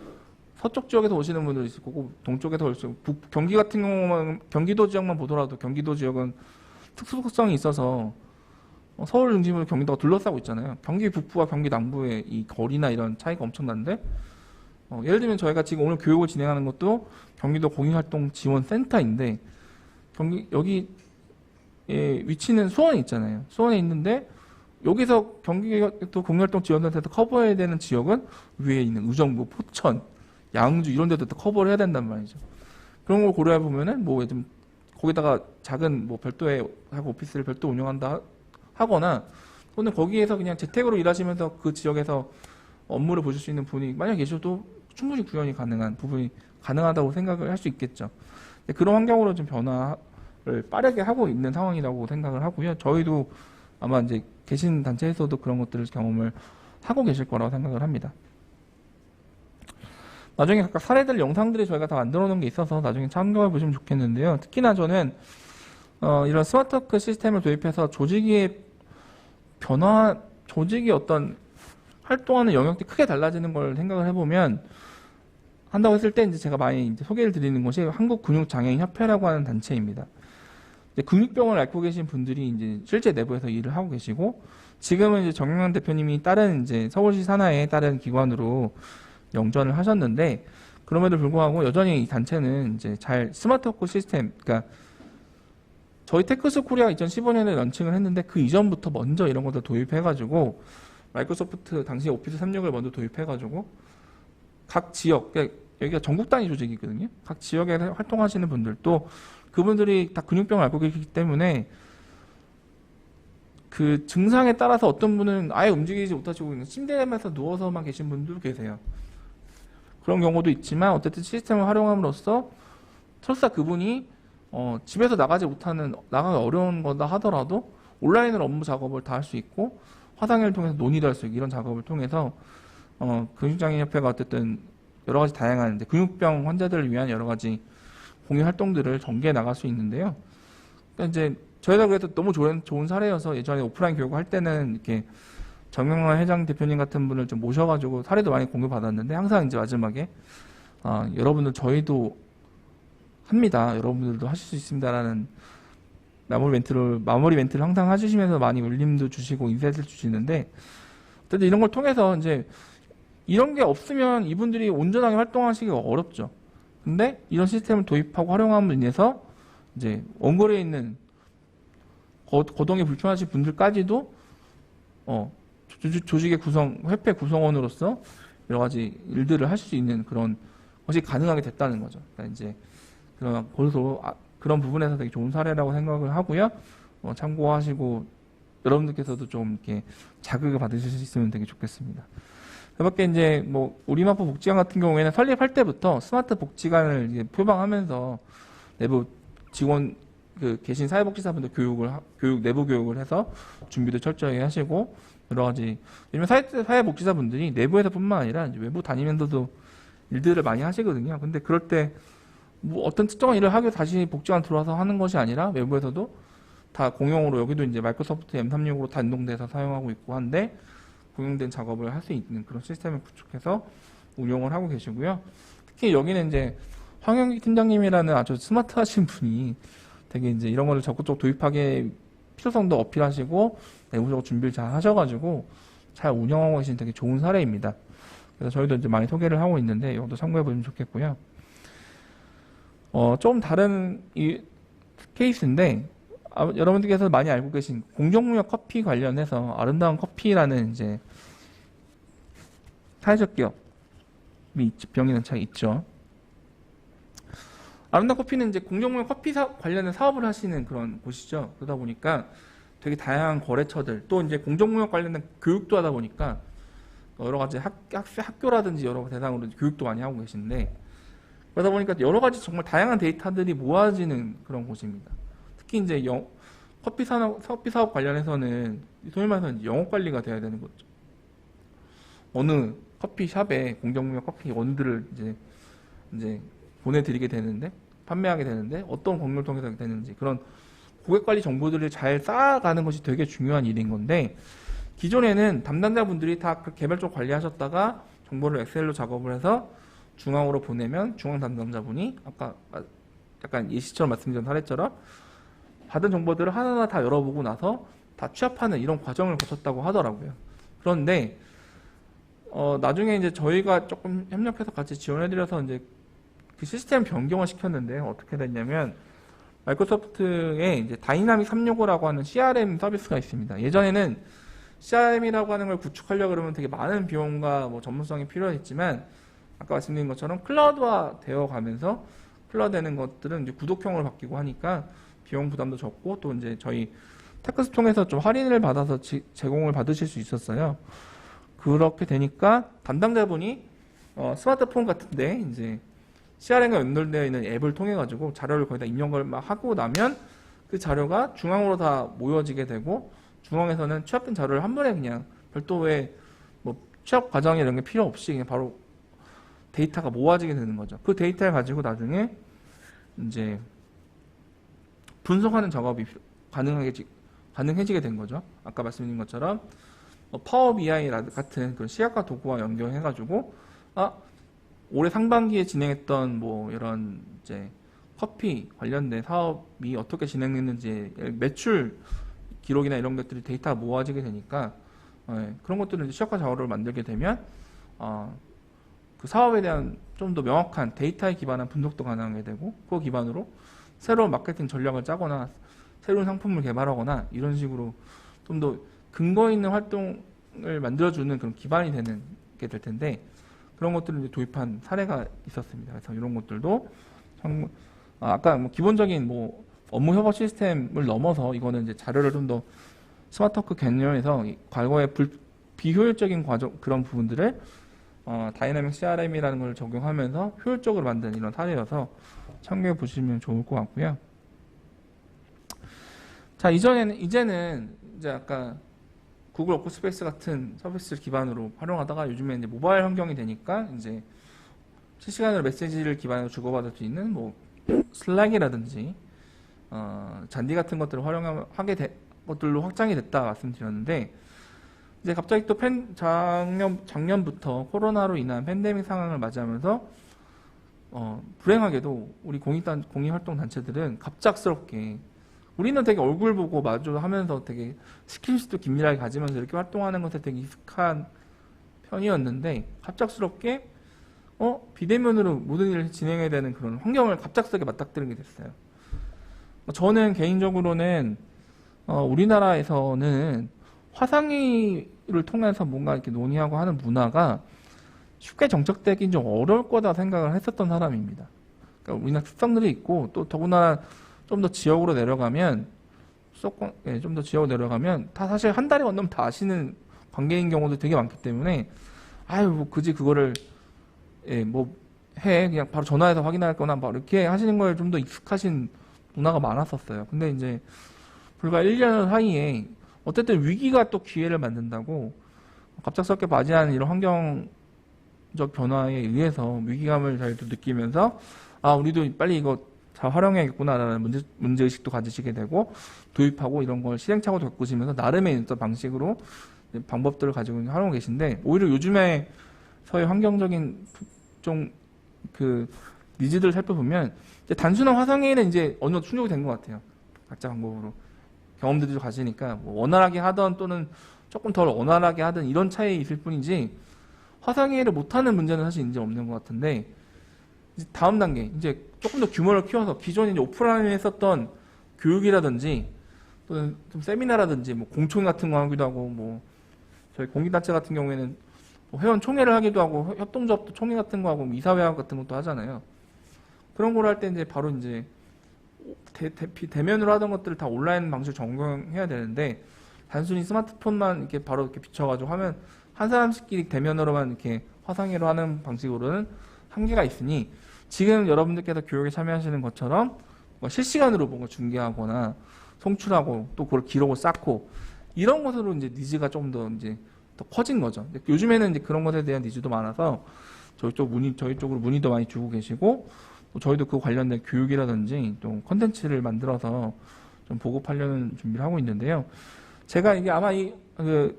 서쪽 지역에서 오시는 분들도 있을 거고 동쪽에서 올 수 있고 경기 같은 경우는 경기도 지역만 보더라도 경기도 지역은 특수성이 있어서 서울 중심으로 경기도가 둘러싸고 있잖아요. 경기 북부와 경기 남부의 이 거리나 이런 차이가 엄청난데 예를 들면 저희가 지금 오늘 교육을 진행하는 것도 경기도 공익활동지원센터인데 여기 위치는 수원에 있잖아요. 수원에 있는데 여기서 경기도 공익활동지원센터에서 커버해야 되는 지역은 위에 있는 의정부, 포천, 양주 이런 데도 또 커버를 해야 된단 말이죠. 그런 걸 고려해 보면은 뭐 좀 거기다가 작은 뭐 별도의 하고 오피스를 별도 운영한다 하거나 또는 거기에서 그냥 재택으로 일하시면서 그 지역에서 업무를 보실 수 있는 분이 만약 계셔도 충분히 구현이 가능한 부분이 가능하다고 생각을 할 수 있겠죠. 그런 환경으로 좀 변화를 빠르게 하고 있는 상황이라고 생각을 하고요. 저희도 아마 이제 계신 단체에서도 그런 것들을 경험을 하고 계실 거라고 생각을 합니다. 나중에 각각 사례들 영상들이 저희가 다 만들어 놓은 게 있어서 나중에 참고해 보시면 좋겠는데요. 특히나 저는 이런 스마트워크 시스템을 도입해서 조직의 변화, 조직이 어떤 활동하는 영역들이 크게 달라지는 걸 생각을 해보면 한다고 했을 때 이제 제가 많이 이제 소개를 드리는 것이 한국근육장애인협회라고 하는 단체입니다. 이제 근육병을 앓고 계신 분들이 이제 실제 내부에서 일을 하고 계시고 지금은 이제 정영란 대표님이 다른 이제 서울시 산하의 다른 기관으로 영전을 하셨는데 그럼에도 불구하고 여전히 이 단체는 이제 잘 스마트워크 시스템, 그러니까 저희 테크스 코리아가 2015년에 런칭을 했는데 그 이전부터 먼저 이런 것들 도입해가지고 마이크로소프트 당시 오피스 36을 먼저 도입해가지고 각 지역, 그러니까 여기가 전국 단위 조직이거든요. 각 지역에 활동하시는 분들도 그분들이 다 근육병을 앓고 계시기 때문에 그 증상에 따라서 어떤 분은 아예 움직이지 못하시고 있는 침대에서 누워서만 계신 분들도 계세요. 그런 경우도 있지만 어쨌든 시스템을 활용함으로써 설사 그분이 집에서 나가지 못하는, 나가기 어려운 거다 하더라도 온라인으로 업무 작업을 다 할 수 있고 화상회의를 통해서 논의도 할 수 있고 이런 작업을 통해서 근육장애인협회가 어쨌든 여러 가지 다양한 이제 근육병 환자들을 위한 여러 가지 공유 활동들을 전개해 나갈 수 있는데요. 그러니까 이제 저희가 그래도 너무 좋은 사례여서 예전에 오프라인 교육을 할 때는 이렇게 정영란 회장 대표님 같은 분을 좀 모셔가지고 사례도 많이 공유받았는데 항상 이제 마지막에 여러분들 저희도 합니다. 여러분들도 하실 수 있습니다라는 마무리 멘트를 항상 해주시면서 많이 울림도 주시고 인사를 주시는데 어쨌든 이런 걸 통해서 이제 이런 게 없으면 이분들이 온전하게 활동하시기가 어렵죠. 근데 이런 시스템을 도입하고 활용함으로 인해서 이제 원거리에 있는 거동이 불편하신 분들까지도 조직의 협회 구성원으로서 여러 가지 일들을 할 수 있는 그런 것이 가능하게 됐다는 거죠. 그러니까 이제 그런 부분에서 되게 좋은 사례라고 생각을 하고요. 참고하시고 여러분들께서도 좀 이렇게 자극을 받으실 수 있으면 되게 좋겠습니다. 그밖에 이제 뭐 우리마포 복지관 같은 경우에는 설립할 때부터 스마트 복지관을 이제 표방하면서 내부 직원 계신 사회복지사분들 내부 교육을 해서 준비도 철저히 하시고 여러 가지 왜냐면 사회복지사분들이 내부에서뿐만 아니라 이제 외부 다니면서도 일들을 많이 하시거든요. 근데 그럴 때 뭐 어떤 특정한 일을 하기 위해서 다시 복지관 들어와서 하는 것이 아니라 외부에서도 다 공용으로 여기도 이제 마이크로소프트 M36으로 다 연동돼서 사용하고 있고 한데 공용된 작업을 할 수 있는 그런 시스템을 구축해서 운용을 하고 계시고요. 특히 여기는 이제 황영기 팀장님이라는 아주 스마트하신 분이 되게 이제 이런 거를 적극적으로 도입하게 필요성도 어필하시고 내부적으로 준비를 잘 하셔가지고 잘 운영하고 계신 되게 좋은 사례입니다. 그래서 저희도 이제 많이 소개를 하고 있는데 이것도 참고해 보시면 좋겠고요. 좀 다른 이 케이스인데 여러분들께서 많이 알고 계신 공정무역 커피 관련해서 아름다운 커피라는 이제 사회적 기업이 병이라는 차이 있죠. 아름다운 커피는 이제 공정무역 커피 관련된 사업을 하시는 그런 곳이죠. 그러다 보니까 되게 다양한 거래처들 또 이제 공정무역 관련된 교육도 하다 보니까 여러 가지 학교라든지 여러 대상으로 교육도 많이 하고 계신데 그러다 보니까 여러 가지 정말 다양한 데이터들이 모아지는 그런 곳입니다. 특히 이제 커피 사업 관련해서는 소위 말해서 영업 관리가 돼야 되는 거죠. 어느 커피샵에 공정무역 커피 원들을 이제 보내드리게 되는데 판매하게 되는데 어떤 경로를 통해서 되는지 그런 고객 관리 정보들을 잘 쌓아가는 것이 되게 중요한 일인 건데, 기존에는 담당자분들이 다 그 개별적 관리하셨다가 정보를 엑셀로 작업을 해서 중앙으로 보내면 중앙 담당자분이 아까 약간 예시처럼 말씀드린 사례처럼 받은 정보들을 하나하나 다 열어보고 나서 다 취합하는 이런 과정을 거쳤다고 하더라고요. 그런데 나중에 이제 저희가 조금 협력해서 같이 지원해드려서 이제 그 시스템 변경을 시켰는데 어떻게 됐냐면, 마이크로소프트에 이제 다이나믹 365라고 하는 CRM 서비스가 있습니다. 예전에는 CRM이라고 하는 걸 구축하려고 그러면 되게 많은 비용과 뭐 전문성이 필요했지만, 아까 말씀드린 것처럼 클라우드화 되어 가면서 클라우드되는 것들은 이제 구독형으로 바뀌고 하니까 비용 부담도 적고, 또 이제 저희 테크스 통해서 좀 할인을 받아서 제공을 받으실 수 있었어요. 그렇게 되니까 담당자분이 스마트폰 같은데 이제 CRM과 연결되어 있는 앱을 통해 가지고 자료를 거기다 입력을 막 하고 나면 그 자료가 중앙으로 다 모여지게 되고, 중앙에서는 취합된 자료를 한 번에 그냥 별도의 뭐 취합 과정 이런 게 필요 없이 그냥 바로 데이터가 모아지게 되는 거죠. 그 데이터를 가지고 나중에 이제 분석하는 작업이 가능해지게 된 거죠. 아까 말씀드린 것처럼 파워 BI 같은 그런 시각화 도구와 연결해가지고 올해 상반기에 진행했던 뭐 이런 이제 커피 관련된 사업이 어떻게 진행했는지 매출 기록이나 이런 것들이 데이터가 모아지게 되니까 그런 것들을 이제 시각화 자료를 만들게 되면 그 사업에 대한 좀 더 명확한 데이터에 기반한 분석도 가능하게 되고, 그 기반으로 새로운 마케팅 전략을 짜거나 새로운 상품을 개발하거나 이런 식으로 좀 더 근거 있는 활동을 만들어주는 그런 기반이 되는 게 될 텐데, 그런 것들을 이제 도입한 사례가 있었습니다. 그래서 이런 것들도 아까 뭐 기본적인 뭐 업무 협업 시스템을 넘어서 이거는 이제 자료를 좀 더 스마트워크 개념에서 과거의 비효율적인 과정 그런 부분들을 다이나믹 CRM이라는 걸 적용하면서 효율적으로 만든 이런 사례여서 참고해 보시면 좋을 것 같고요. 자, 이제는 이제 아까 구글 워크스페이스 같은 서비스를 기반으로 활용하다가 요즘에 이제 모바일 환경이 되니까 이제 실시간으로 메시지를 기반으로 주고받을 수 있는 뭐 슬랙이라든지 잔디 같은 것들을 활용하게 된 것들로 확장이 됐다 말씀드렸는데, 이제 갑자기 또 작년부터 코로나로 인한 팬데믹 상황을 맞이하면서 불행하게도 우리 공익활동 단체들은 갑작스럽게, 우리는 되게 얼굴 보고 마주하면서 되게 스킨십도 긴밀하게 가지면서 이렇게 활동하는 것에 되게 익숙한 편이었는데, 갑작스럽게 비대면으로 모든 일을 진행해야 되는 그런 환경을 갑작스럽게 맞닥뜨리게 됐어요. 저는 개인적으로는 우리나라에서는 화상회의를 통해서 뭔가 이렇게 논의하고 하는 문화가 쉽게 정착되긴 좀 어려울 거다 생각을 했었던 사람입니다. 그러니까 우리나라 특성들이 있고, 또 더군다나 좀 더 지역으로 내려가면 좀 더 지역으로 내려가면 다 사실 한 달이 건너면 다 아시는 관계인 경우도 되게 많기 때문에 뭐 굳이 그거를 뭐 그냥 바로 전화해서 확인할 거나 뭐 이렇게 하시는 거에 좀 더 익숙하신 문화가 많았었어요. 근데 이제 불과 1년 사이에 어쨌든 위기가 또 기회를 만든다고 갑작스럽게 맞이하는 이런 환경적 변화에 의해서 위기감을 저희도 느끼면서 우리도 빨리 이거 잘 활용해야겠구나라는 문제의식도 가지시게 되고, 도입하고 이런 걸 시행착오도 겪으시면서 나름의 어떤 방식으로 방법들을 가지고 활용하고 계신데, 오히려 요즘에 서의 환경적인 좀 그 니즈들을 살펴보면 이제 단순한 화상회의는 이제 어느 정도 충족이 된 것 같아요. 각자 방법으로 경험들도 가지니까 뭐 원활하게 하던 또는 조금 덜 원활하게 하든 이런 차이 있을 뿐이지, 화상회의를 못하는 문제는 사실 이제 없는 것 같은데, 이제 다음 단계 이제 조금 더 규모를 키워서 기존에 이제 오프라인에 했었던 교육이라든지 또는 좀 세미나라든지 뭐 공총 같은 거 하기도 하고, 뭐 저희 공익단체 같은 경우에는 뭐 회원 총회를 하기도 하고 협동조합도 총회 같은 거 하고 뭐 이사회와 같은 것도 하잖아요. 그런 걸 할 때 이제 바로 이제 대면으로 하던 것들을 다 온라인 방식으로 적용해야 되는데, 단순히 스마트폰만 이렇게 바로 이렇게 비춰가지고 하면 한 사람씩끼리 대면으로만 이렇게 화상회의로 하는 방식으로는 한계가 있으니, 지금 여러분들께서 교육에 참여하시는 것처럼 실시간으로 뭔가 중계하거나 송출하고 또 그걸 기록을 쌓고 이런 것으로 이제 니즈가 좀 더 이제 더 커진 거죠. 요즘에는 이제 그런 것에 대한 니즈도 많아서 저희 쪽으로 문의도 많이 주고 계시고, 또 저희도 그 관련된 교육이라든지 또 컨텐츠를 만들어서 좀 보급하려는 준비를 하고 있는데요. 제가 이게 아마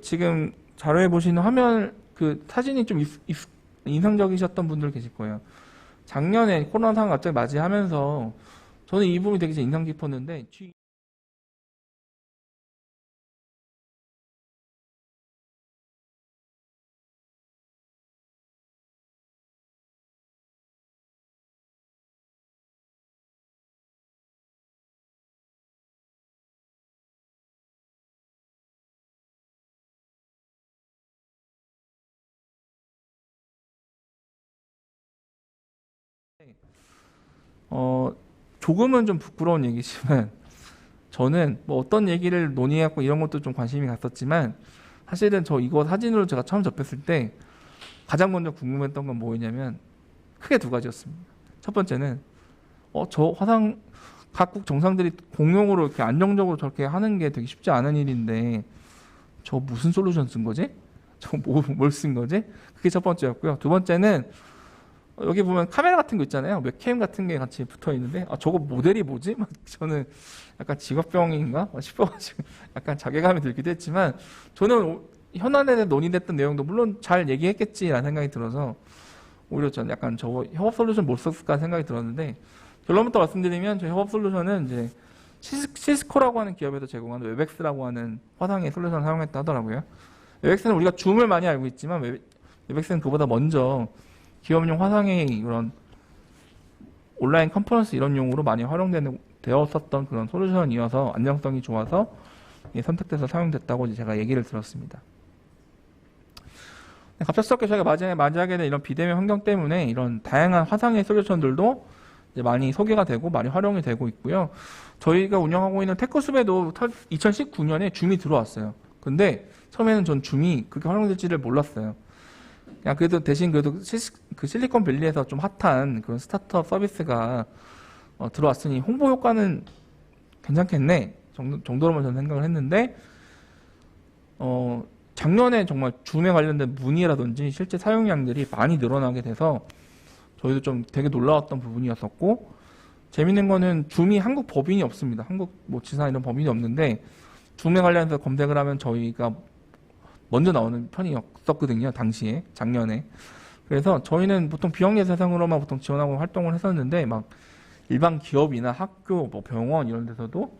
지금 자료에 보시는 화면 사진이 좀 인상적이셨던 분들 계실 거예요. 작년에 코로나 상황 갑자기 맞이하면서 저는 이 부분이 되게 인상 깊었는데 어, 조금은 좀 부끄러운 얘기지만 저는 뭐 어떤 얘기를 논의해갖고 이런 것도 좀 관심이 갔었지만 사실은 저 이거 사진으로 제가 처음 접했을 때 가장 먼저 궁금했던 건 뭐였냐면 크게 두 가지였습니다. 첫 번째는 저 화상 각국 정상들이 공용으로 이렇게 안정적으로 저렇게 하는 게 되게 쉽지 않은 일인데 저 무슨 솔루션 쓴 거지? 저 뭘 쓴 거지? 그게 첫 번째였고요. 두 번째는 여기 보면 카메라 같은 거 있잖아요. 웹캠 같은 게 같이 붙어 있는데 저거 모델이 뭐지? 막 저는 약간 직업병인가 싶어가지고 약간 자괴감이 들기도 했지만 저는 현안에 논의됐던 내용도 물론 잘 얘기했겠지라는 생각이 들어서 오히려 저는 약간 저거 협업 솔루션 못 썼을까 생각이 들었는데 결론부터 말씀드리면 저희 협업 솔루션은 이제 시스코라고 하는 기업에서 제공하는 웹엑스라고 하는 화상의 솔루션을 사용했다 하더라고요. 웹엑스는 우리가 줌을 많이 알고 있지만 웹엑스는 그보다 먼저 기업용 화상의 이런 온라인 컨퍼런스 이런 용으로 많이 활용되었었던 그런 솔루션이어서 안정성이 좋아서 선택돼서 사용됐다고 제가 얘기를 들었습니다. 갑작스럽게 저희가 맞이하게 된 이런 비대면 환경 때문에 이런 다양한 화상의 솔루션들도 이제 많이 소개가 되고 많이 활용이 되고 있고요. 저희가 운영하고 있는 테크숲에도 2019년에 줌이 들어왔어요. 근데 처음에는 전 줌이 그렇게 활용될지를 몰랐어요. 그냥 그래도 대신 그 실리콘밸리에서 좀 핫한 그런 스타트업 서비스가 들어왔으니 홍보 효과는 괜찮겠네 정도로만 저는 생각을 했는데 작년에 정말 줌에 관련된 문의라든지 실제 사용량들이 많이 늘어나게 돼서 저희도 좀 되게 놀라웠던 부분이었었고 재밌는 거는 줌이 한국 법인이 없습니다. 한국 뭐 지사 이런 법인이 없는데 줌에 관련해서 검색을 하면 저희가 먼저 나오는 편이었거든요. 당시에 작년에. 그래서 저희는 보통 비영리 대상으로만 보통 지원하고 활동을 했었는데 막 일반 기업이나 학교, 뭐 병원 이런 데서도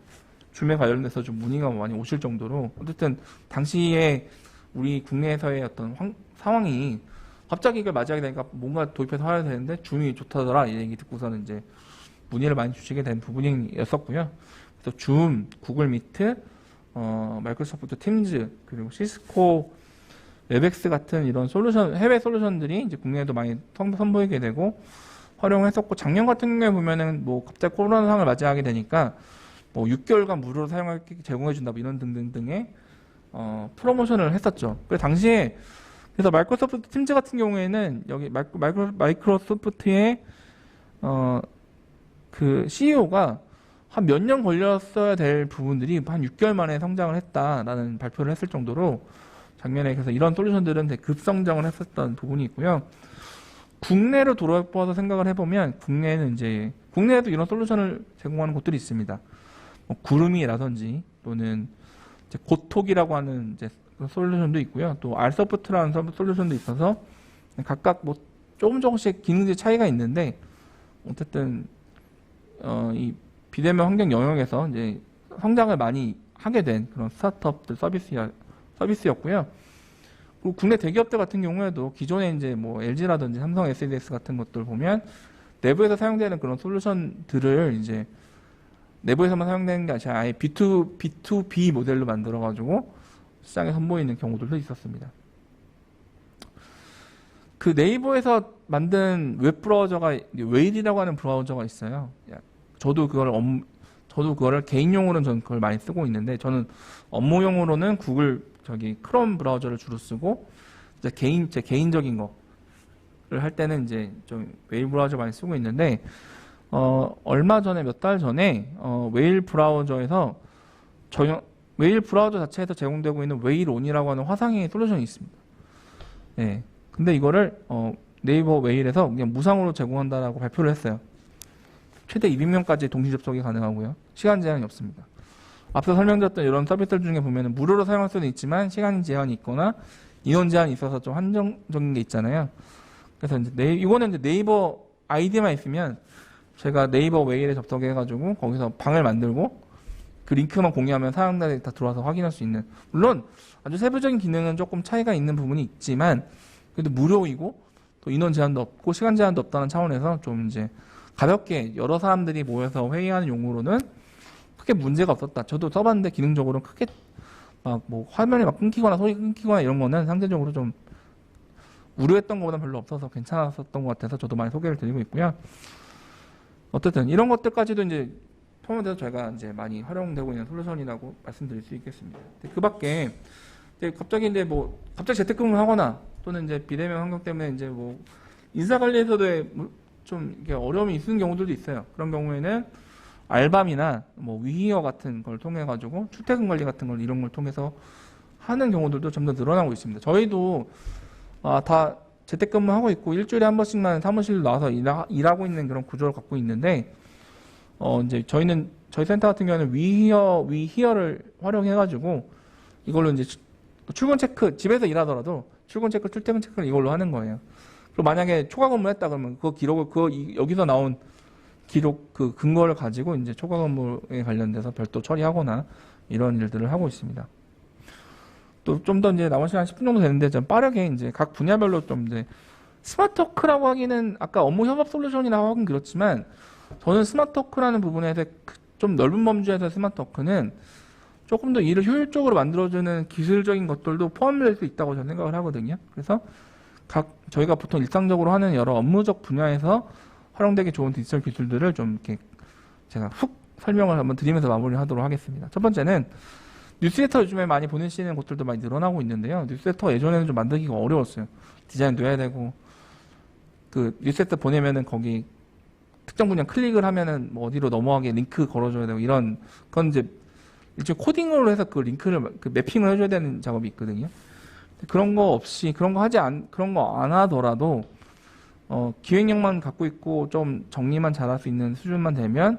줌에 관련돼서 좀 문의가 많이 오실 정도로 어쨌든 당시에 우리 국내에서의 어떤 상황이 갑자기 이걸 맞이하게 되니까 뭔가 도입해서 해야 되는데 줌이 좋다더라 이 얘기 듣고서는 이제 문의를 많이 주시게 된 부분이었었고요. 그래서 줌, 구글 미트, 마이크로소프트 팀즈 그리고 시스코 웹엑스 같은 이런 솔루션 해외 솔루션들이 이제 국내에도 많이 선보이게 되고 활용했었고 작년 같은 경우에 보면은 뭐 갑자기 코로나 상황을 맞이하게 되니까 뭐 6개월간 무료로 사용할 제공해 준다 뭐 이런 등등등의 프로모션을 했었죠. 그래서 당시에 그래서 마이크로소프트 팀즈 같은 경우에는 여기 마이크로소프트의 그 CEO가 한 몇 년 걸렸어야 될 부분들이 한 6개월 만에 성장을 했다라는 발표를 했을 정도로 작년에 그래서 이런 솔루션들은 되게 급성장을 했었던 부분이 있고요. 국내로 돌아와서 생각을 해보면 국내에도 이런 솔루션을 제공하는 곳들이 있습니다. 뭐 구름이라든지 또는 이제 고톡이라고 하는 이제 솔루션도 있고요. 또 알소프트라는 솔루션도 있어서 각각 뭐 조금씩 기능들이 차이가 있는데 어쨌든 이 비대면 환경 영역에서 이제 성장을 많이 하게 된 그런 스타트업들 서비스였고요. 그리고 국내 대기업들 같은 경우에도 기존에 이제 뭐 LG라든지 삼성 SDS 같은 것들 보면 내부에서 사용되는 그런 솔루션들을 이제 내부에서만 사용되는 게 아니라 아예 B2B 모델로 만들어가지고 시장에 선보이는 경우들도 있었습니다. 그 네이버에서 만든 웹 브라우저가 웨일이라고 하는 브라우저가 있어요. 저도 그거를 개인용으로는 저는 그걸 많이 쓰고 있는데 저는 업무용으로는 구글 크롬 브라우저를 주로 쓰고 이제 제 개인적인 거를 할 때는 이제 좀 웨일 브라우저 많이 쓰고 있는데 얼마 전에 몇 달 전에 웨일 브라우저에서 웨일 브라우저 자체에서 제공되고 있는 웨일온이라고 하는 화상의 솔루션이 있습니다. 네. 근데 이거를 네이버 웨일에서 그냥 무상으로 제공한다라고 발표를 했어요. 최대 200명까지 동시 접속이 가능하고요. 시간 제한이 없습니다. 앞서 설명드렸던 이런 서비스들 중에 보면은 무료로 사용할 수는 있지만 시간 제한이 있거나 인원 제한이 있어서 좀 한정적인 게 있잖아요. 그래서 이제 이거는 이제 네이버 아이디만 있으면 제가 네이버 메일에 접속해가지고 거기서 방을 만들고 그 링크만 공유하면 사용자들이 다 들어와서 확인할 수 있는, 물론 아주 세부적인 기능은 조금 차이가 있는 부분이 있지만 그래도 무료이고 또 인원 제한도 없고 시간 제한도 없다는 차원에서 좀 이제 가볍게 여러 사람들이 모여서 회의하는 용으로는 크게 문제가 없었다. 저도 써봤는데 기능적으로는 크게 막 뭐 화면이 막 끊기거나 소리 끊기거나 이런 거는 상대적으로 좀 우려했던 것보다 별로 없어서 괜찮았었던 것 같아서 저도 많이 소개를 드리고 있고요. 어쨌든 이런 것들까지도 이제 포함돼서 저희가 이제 많이 활용되고 있는 솔루션이라고 말씀드릴 수 있겠습니다. 그 밖에 갑자기 갑자기 재택근무를 하거나 또는 이제 비대면 환경 때문에 이제 뭐 인사 관리에서도 좀 이게 어려움이 있는 경우들도 있어요. 그런 경우에는 알밤이나 뭐 위히어 같은 걸 통해 가지고 출퇴근 관리 같은 걸 이런 걸 통해서 하는 경우들도 점점 늘어나고 있습니다. 저희도 다 재택근무하고 있고 일주일에 한 번씩만 사무실 나와서 일하고 있는 그런 구조를 갖고 있는데 이제 저희 센터 같은 경우는 위히어를 활용해 가지고 이걸로 이제 출근 체크, 집에서 일하더라도 출근 체크, 출퇴근 체크를 이걸로 하는 거예요. 그리고 만약에 초과 근무를 했다 그러면 그 기록을 여기서 나온 기록 그 근거를 가지고 이제 초과 근무에 관련돼서 별도 처리하거나 이런 일들을 하고 있습니다. 또 좀 더 이제 남은 시간 10분 정도 되는데 좀 빠르게 이제 각 분야별로 좀 이제 스마트 워크라고 하기는 아까 업무 협업 솔루션이라고 하긴 그렇지만 저는 스마트 워크라는 부분에서 좀 넓은 범주에서 스마트 워크는 조금 더 일을 효율적으로 만들어주는 기술적인 것들도 포함될 수 있다고 저는 생각을 하거든요. 그래서 저희가 보통 일상적으로 하는 여러 업무적 분야에서 활용되기 좋은 디지털 기술들을 좀 이렇게 제가 훅 설명을 한번 드리면서 마무리하도록 하겠습니다. 첫 번째는 뉴스레터 요즘에 많이 보내시는 곳들도 많이 늘어나고 있는데요. 뉴스레터 예전에는 좀 만들기가 어려웠어요. 디자인도 해야 되고 그 뉴스레터 보내면은 거기 특정 분야 클릭을 하면은 뭐 어디로 넘어가게 링크 걸어줘야 되고 이런 그건 이제 일종의 코딩으로 해서 그 링크를 그 매핑을 해줘야 되는 작업이 있거든요. 그런 거 없이 그런 거 안 하더라도 기획력만 갖고 있고 좀 정리만 잘할 수 있는 수준만 되면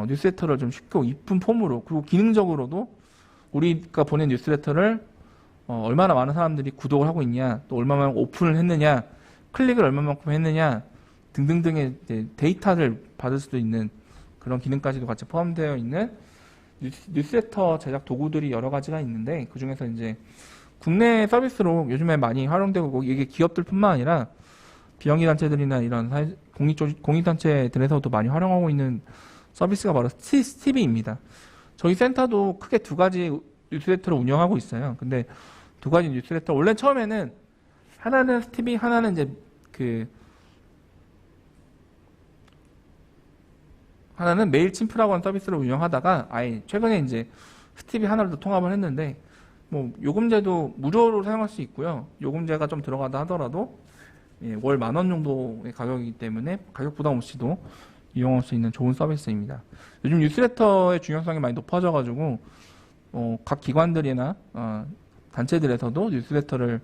뉴스레터를 좀 쉽고 이쁜 폼으로 그리고 기능적으로도 우리가 보낸 뉴스레터를 얼마나 많은 사람들이 구독을 하고 있냐, 또 얼마만큼 오픈을 했느냐, 클릭을 얼마만큼 했느냐 등등등의 데이터를 받을 수도 있는 그런 기능까지도 같이 포함되어 있는 뉴스레터 제작 도구들이 여러 가지가 있는데 그 중에서 이제 국내 서비스로 요즘에 많이 활용되고 이게 기업들뿐만 아니라 비영리 단체들이나 이런 공익단체들에서도 많이 활용하고 있는 서비스가 바로 스티비입니다. 저희 센터도 크게 두 가지 뉴스레터를 운영하고 있어요. 근데 두 가지 뉴스레터 원래 처음에는 하나는 스티비, 하나는 이제 하나는 메일침프라고 하는 서비스를 운영하다가 아예 최근에 이제 스티비 하나를 더 통합을 했는데 뭐 요금제도 무료로 사용할 수 있고요. 요금제가 좀 들어가다 하더라도 월 10,000원 정도의 가격이기 때문에 가격 부담 없이도 이용할 수 있는 좋은 서비스입니다. 요즘 뉴스레터의 중요성이 많이 높아져가지고 각 기관들이나 단체들에서도 뉴스레터를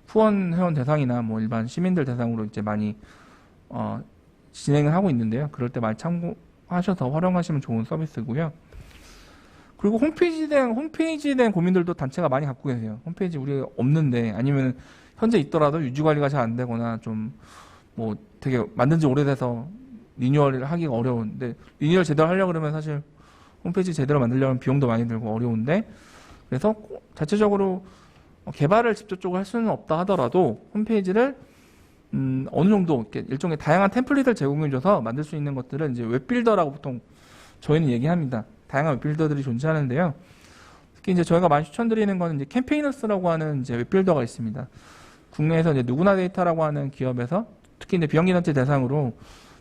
후원 회원 대상이나 뭐 일반 시민들 대상으로 이제 많이 진행을 하고 있는데요. 그럴 때 많이 참고하셔서 활용하시면 좋은 서비스고요. 그리고 홈페이지에 대한 고민들도 단체가 많이 갖고 계세요. 홈페이지 우리가 없는데 아니면 현재 있더라도 유지 관리가 잘 안 되거나 좀 뭐 되게 만든 지 오래돼서 리뉴얼을 하기가 어려운데 리뉴얼 제대로 하려고 그러면 사실 홈페이지 제대로 만들려면 비용도 많이 들고 어려운데 그래서 자체적으로 개발을 직접적으로 할 수는 없다 하더라도 홈페이지를 어느 정도 이렇게 일종의 다양한 템플릿을 제공해줘서 만들 수 있는 것들은 이제 웹빌더라고 보통 저희는 얘기합니다. 다양한 웹빌더들이 존재하는데요. 특히 이제 저희가 많이 추천드리는 거는 이제 캠페이너스라고 하는 이제 웹빌더가 있습니다. 국내에서 이제 누구나 데이터라고 하는 기업에서 특히 이제 비영리단체 대상으로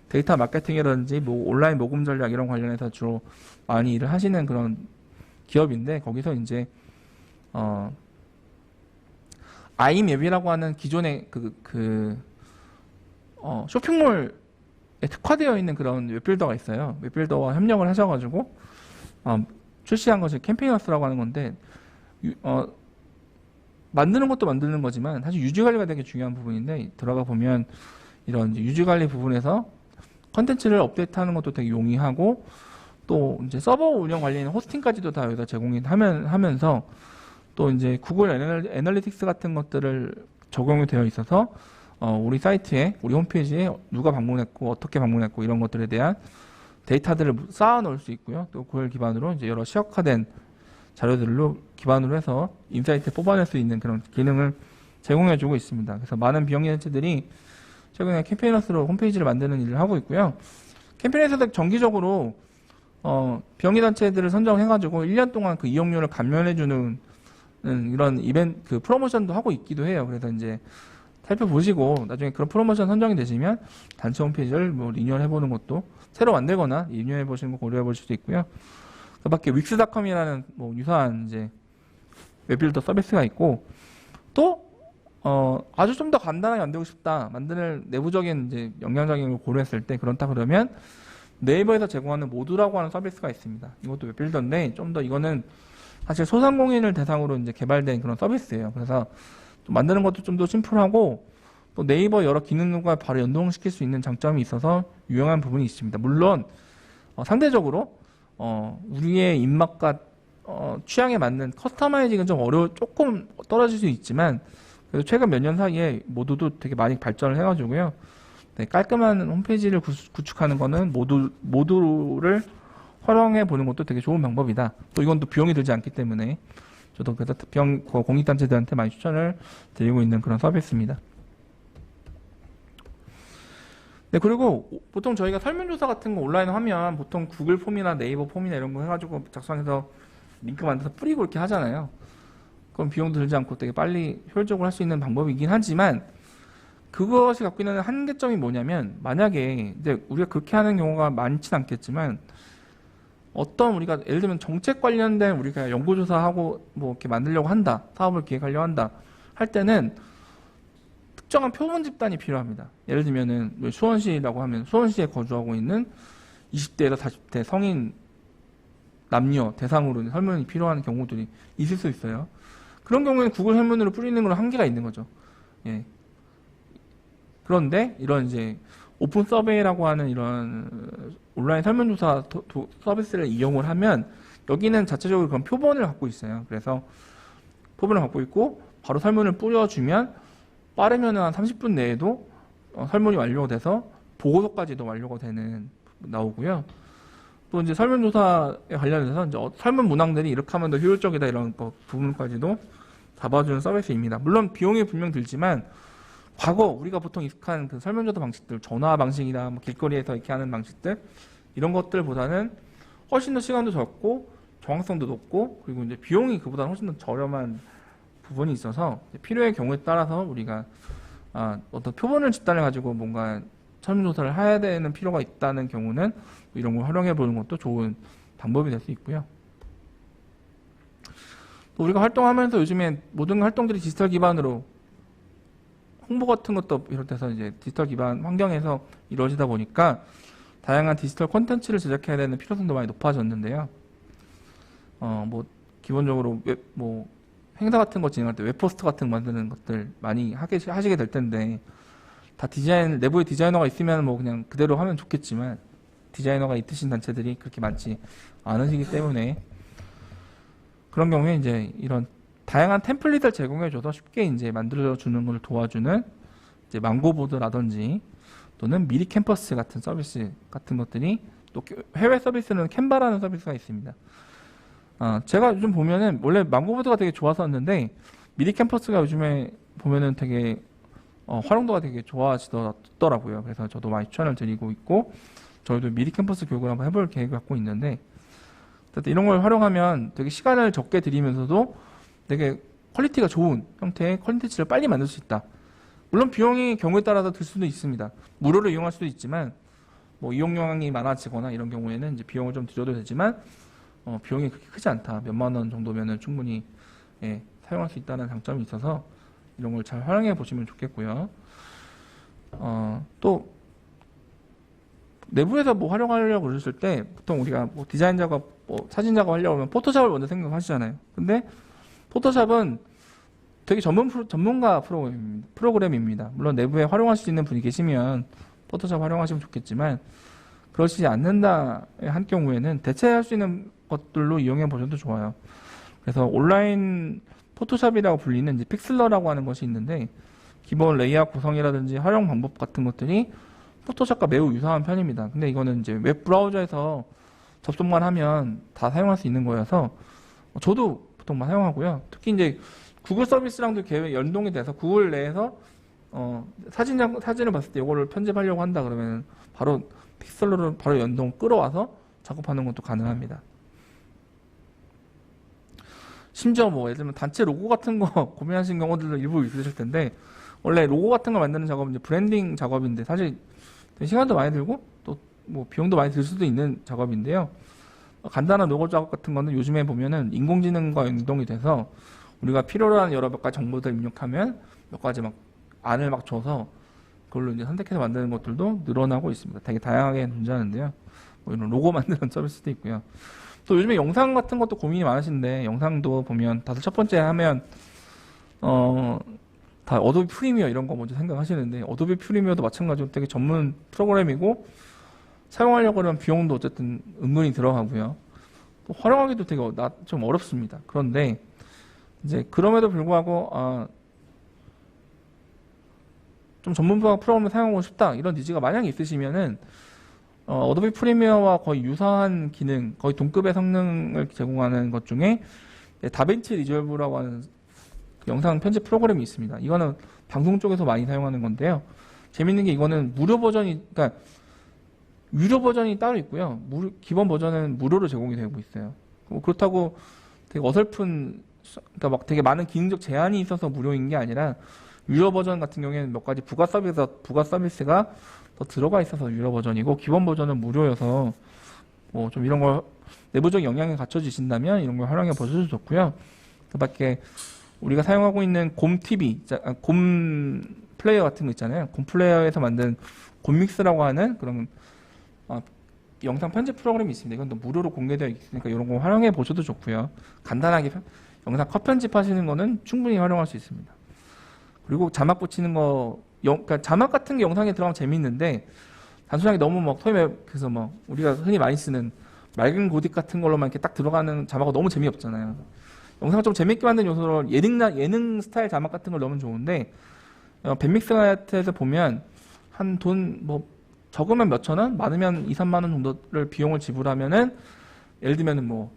데이터 마케팅이라든지 뭐 온라인 모금 전략 이런 관련해서 주로 많이 일을 하시는 그런 기업인데 거기서 이제 아이맵이라고 하는 기존의 쇼핑몰에 특화되어 있는 그런 웹빌더가 있어요. 웹빌더와 협력을 하셔가지고 출시한 것이 캠페이너스라고 하는 건데 만드는 것도 만드는 거지만 사실 유지 관리가 되게 중요한 부분인데 들어가 보면 이런 유지 관리 부분에서 컨텐츠를 업데이트하는 것도 되게 용이하고 또 이제 서버 운영 관리는 호스팅까지도 다 여기다 제공하면서 또 이제 구글 애널리틱스 같은 것들을 적용이 되어 있어서 우리 사이트에, 우리 홈페이지에 누가 방문했고 어떻게 방문했고 이런 것들에 대한 데이터들을 쌓아 놓을 수 있고요. 또 그걸 기반으로 이제 여러 시각화된 자료들로 기반으로 해서 인사이트에 뽑아낼 수 있는 그런 기능을 제공해주고 있습니다. 그래서 많은 비영리 단체들이 최근에 캠페이너스로 홈페이지를 만드는 일을 하고 있고요. 캠페이너스도 정기적으로 비영리 단체들을 선정해가지고 1년 동안 그 이용료를 감면해주는 이런 이벤트, 그 프로모션도 하고 있기도 해요. 그래서 이제 살펴보시고 나중에 그런 프로모션 선정이 되시면 단체 홈페이지를 뭐 리뉴얼해보는 것도 새로 만들거나 리뉴얼해보시는 거 고려해보실 수도 있고요. 그 밖에 윅스닷컴이라는 뭐 유사한 이제 웹빌더 서비스가 있고 또 아주 좀 더 간단하게 만들고 싶다, 만드는 내부적인 이제 영향적인 걸 고려했을 때 그렇다 그러면 네이버에서 제공하는 모두라고 하는 서비스가 있습니다. 이것도 웹빌더인데 좀 더 이거는 사실 소상공인을 대상으로 이제 개발된 그런 서비스예요. 그래서 좀 만드는 것도 좀 더 심플하고 또 네이버 여러 기능과 바로 연동시킬 수 있는 장점이 있어서 유용한 부분이 있습니다. 물론 상대적으로 우리의 입맛과 취향에 맞는 커스터마이징은 좀 조금 떨어질 수 있지만 그래도 최근 몇 년 사이에 모두도 되게 많이 발전을 해가지고요. 네, 깔끔한 홈페이지를 구축하는 거는 모두를 활용해 보는 것도 되게 좋은 방법이다. 또 이건 또 비용이 들지 않기 때문에 저도 그래서 공익단체들한테 많이 추천을 드리고 있는 그런 서비스입니다. 네, 그리고 보통 저희가 설문조사 같은 거 온라인 하면 보통 구글 폼이나 네이버 폼이나 이런 거 해가지고 작성해서 링크 만들어서 뿌리고 이렇게 하잖아요. 그럼 비용도 들지 않고 되게 빨리 효율적으로 할 수 있는 방법이긴 하지만 그것이 갖고 있는 한계점이 뭐냐면 만약에 이제 우리가 그렇게 하는 경우가 많지는 않겠지만 어떤 우리가 예를 들면 정책 관련된 우리가 연구조사하고 뭐 이렇게 만들려고 한다, 사업을 기획하려고 한다 할 때는 특정한 표본 집단이 필요합니다. 예를 들면은 수원시라고 하면 수원시에 거주하고 있는 20대에서 40대 성인 남녀 대상으로 설문이 필요한 경우들이 있을 수 있어요. 그런 경우에는 구글 설문으로 뿌리는 건 한계가 있는 거죠. 예. 그런데 이런 이제 오픈 서베이라고 하는 이런 온라인 설문조사 서비스를 이용을 하면 여기는 자체적으로 그런 표본을 갖고 있어요. 그래서 표본을 갖고 있고 바로 설문을 뿌려주면 빠르면 한 30분 내에도 설문이 완료가 돼서 보고서까지도 완료가 나오고요. 또 이제 설문조사에 관련해서 이제 설문 문항들이 이렇게 하면 더 효율적이다 이런 부분까지도 잡아주는 서비스입니다. 물론 비용이 분명 들지만 과거 우리가 보통 익숙한 그 설문조사 방식들, 전화 방식이나 뭐 길거리에서 이렇게 하는 방식들 이런 것들보다는 훨씬 더 시간도 적고 정확성도 높고 그리고 이제 비용이 그보다는 훨씬 더 저렴한 부분이 있어서 필요의 경우에 따라서 우리가 어떤 표본을 집단을 가지고 뭔가 설문조사를 해야 되는 필요가 있다는 경우는 이런 걸 활용해 보는 것도 좋은 방법이 될 수 있고요. 또 우리가 활동하면서 요즘에 모든 활동들이 디지털 기반으로 홍보 같은 것도 비롯해서 이제 디지털 기반 환경에서 이루어지다 보니까 다양한 디지털 콘텐츠를 제작해야 되는 필요성도 많이 높아졌는데요. 뭐 기본적으로 뭐 행사 같은 거 진행할 때 웹포스터 같은 거 만드는 것들 많이 하시게 될 텐데 다 내부에 디자이너가 있으면 뭐 그냥 그대로 하면 좋겠지만 디자이너가 있으신 단체들이 그렇게 많지 않으시기 때문에 그런 경우에 이제 이런 다양한 템플릿을 제공해줘서 쉽게 이제 만들어주는 걸 도와주는 이제 망고보드라든지 또는 미리 캠퍼스 같은 서비스 같은 것들이 또 해외 서비스는 캔바라는 서비스가 있습니다. 제가 요즘 보면은 원래 망고보드가 되게 좋았었는데 미리 캠퍼스가 요즘에 보면은 되게 활용도가 되게 좋아지더라고요. 그래서 저도 많이 추천을 드리고 있고 저희도 미리 캠퍼스 교육을 한번 해볼 계획을 갖고 있는데 이런 걸 활용하면 되게 시간을 적게 들이면서도 되게 퀄리티가 좋은 형태의 콘텐츠를 빨리 만들 수 있다. 물론 비용이 경우에 따라서 들 수도 있습니다. 무료로 이용할 수도 있지만 뭐 이용량이 많아지거나 이런 경우에는 이제 비용을 좀 들여도 되지만 비용이 그렇게 크지 않다. 몇만 원 정도면은 충분히 사용할 수 있다는 장점이 있어서 이런 걸 잘 활용해 보시면 좋겠고요. 또 내부에서 뭐 활용하려고 그러실 때 보통 우리가 뭐 디자인 작업, 뭐 사진 작업 하려고 하면 포토샵을 먼저 생각하시잖아요. 근데 포토샵은 되게 전문가 프로그램입니다. 물론 내부에 활용할 수 있는 분이 계시면 포토샵 활용하시면 좋겠지만 그러시지 않는다 한 경우에는 대체할 수 있는 것들로 이용해 보셔도 좋아요. 그래서 온라인 포토샵이라고 불리는 이제 픽슬러라고 하는 것이 있는데 기본 레이아웃 구성이라든지 활용 방법 같은 것들이 포토샵과 매우 유사한 편입니다. 근데 이거는 이제 웹 브라우저에서 접속만 하면 다 사용할 수 있는 거여서 저도 보통 사용하고요. 특히 이제 구글 서비스랑도 연동이 돼서 구글 내에서 사진을 봤을 때 이거를 편집하려고 한다 그러면 바로 픽셀러를 바로 연동 끌어와서 작업하는 것도 가능합니다. 심지어 뭐 예를 들면 단체 로고 같은 거 고민하시는 경우들도 일부 있으실 텐데 원래 로고 같은 거 만드는 작업은 이제 브랜딩 작업인데 사실 시간도 많이 들고 또 뭐 비용도 많이 들 수도 있는 작업인데요. 간단한 로고 작업 같은 거는 요즘에 보면은 인공지능과 연동이 돼서 우리가 필요로 하는 여러 몇 가지 정보들 입력하면 몇 가지 막 안을 막 줘서 그걸로 이제 선택해서 만드는 것들도 늘어나고 있습니다. 되게 다양하게 존재하는데요. 뭐 이런 로고 만드는 서비스도 있고요. 또 요즘에 영상 같은 것도 고민이 많으신데 영상도 보면 다들 첫 번째 하면 다 어도비 프리미어 이런 거 먼저 생각하시는데 어도비 프리미어도 마찬가지로 되게 전문 프로그램이고 사용하려고 하면 비용도 어쨌든 은근히 들어가고요. 또 활용하기도 되게 좀 어렵습니다. 그런데 이제 그럼에도 불구하고 좀 전문가 프로그램을 사용하고 싶다 이런 니즈가 만약에 있으시면은 어도비 프리미어와 거의 유사한 기능, 거의 동급의 성능을 제공하는 것 중에 다빈치 리졸브라고 하는 영상 편집 프로그램이 있습니다. 이거는 방송 쪽에서 많이 사용하는 건데요. 재밌는 게 이거는 무료 버전이, 그러니까 유료 버전이 따로 있고요. 기본 버전은 무료로 제공이 되고 있어요. 그렇다고 되게 어설픈, 그러니까 막 되게 많은 기능적 제한이 있어서 무료인 게 아니라 유료 버전 같은 경우에는 몇 가지 부가 서비스가 더 들어가 있어서 유료 버전이고 기본 버전은 무료여서 뭐 좀 이런 걸 내부적 영향이 갖춰지신다면 이런 걸 활용해 보셔도 좋고요. 그 밖에 우리가 사용하고 있는 곰 TV, 곰 플레이어 같은 거 있잖아요. 곰 플레이어에서 만든 곰믹스라고 하는 그런 영상 편집 프로그램이 있습니다. 이건 또 무료로 공개되어 있으니까 이런 거 활용해 보셔도 좋고요. 간단하게 영상 컷 편집하시는 거는 충분히 활용할 수 있습니다. 그리고 자막 붙이는 거, 그러니까 자막 같은 게 영상에 들어가면 재밌는데 단순하게 너무 막 그래서 뭐 우리가 흔히 많이 쓰는 맑은 고딕 같은 걸로만 이렇게 딱 들어가는 자막은 너무 재미없잖아요. 영상을 좀 재밌게 만드는 요소로 예능 스타일 자막 같은 걸 넣으면 좋은데 밴믹스에서 보면 한 돈 뭐 적으면 몇천 원, 많으면 2, 3만 원 정도를 비용을 지불하면은 예를 들면은 뭐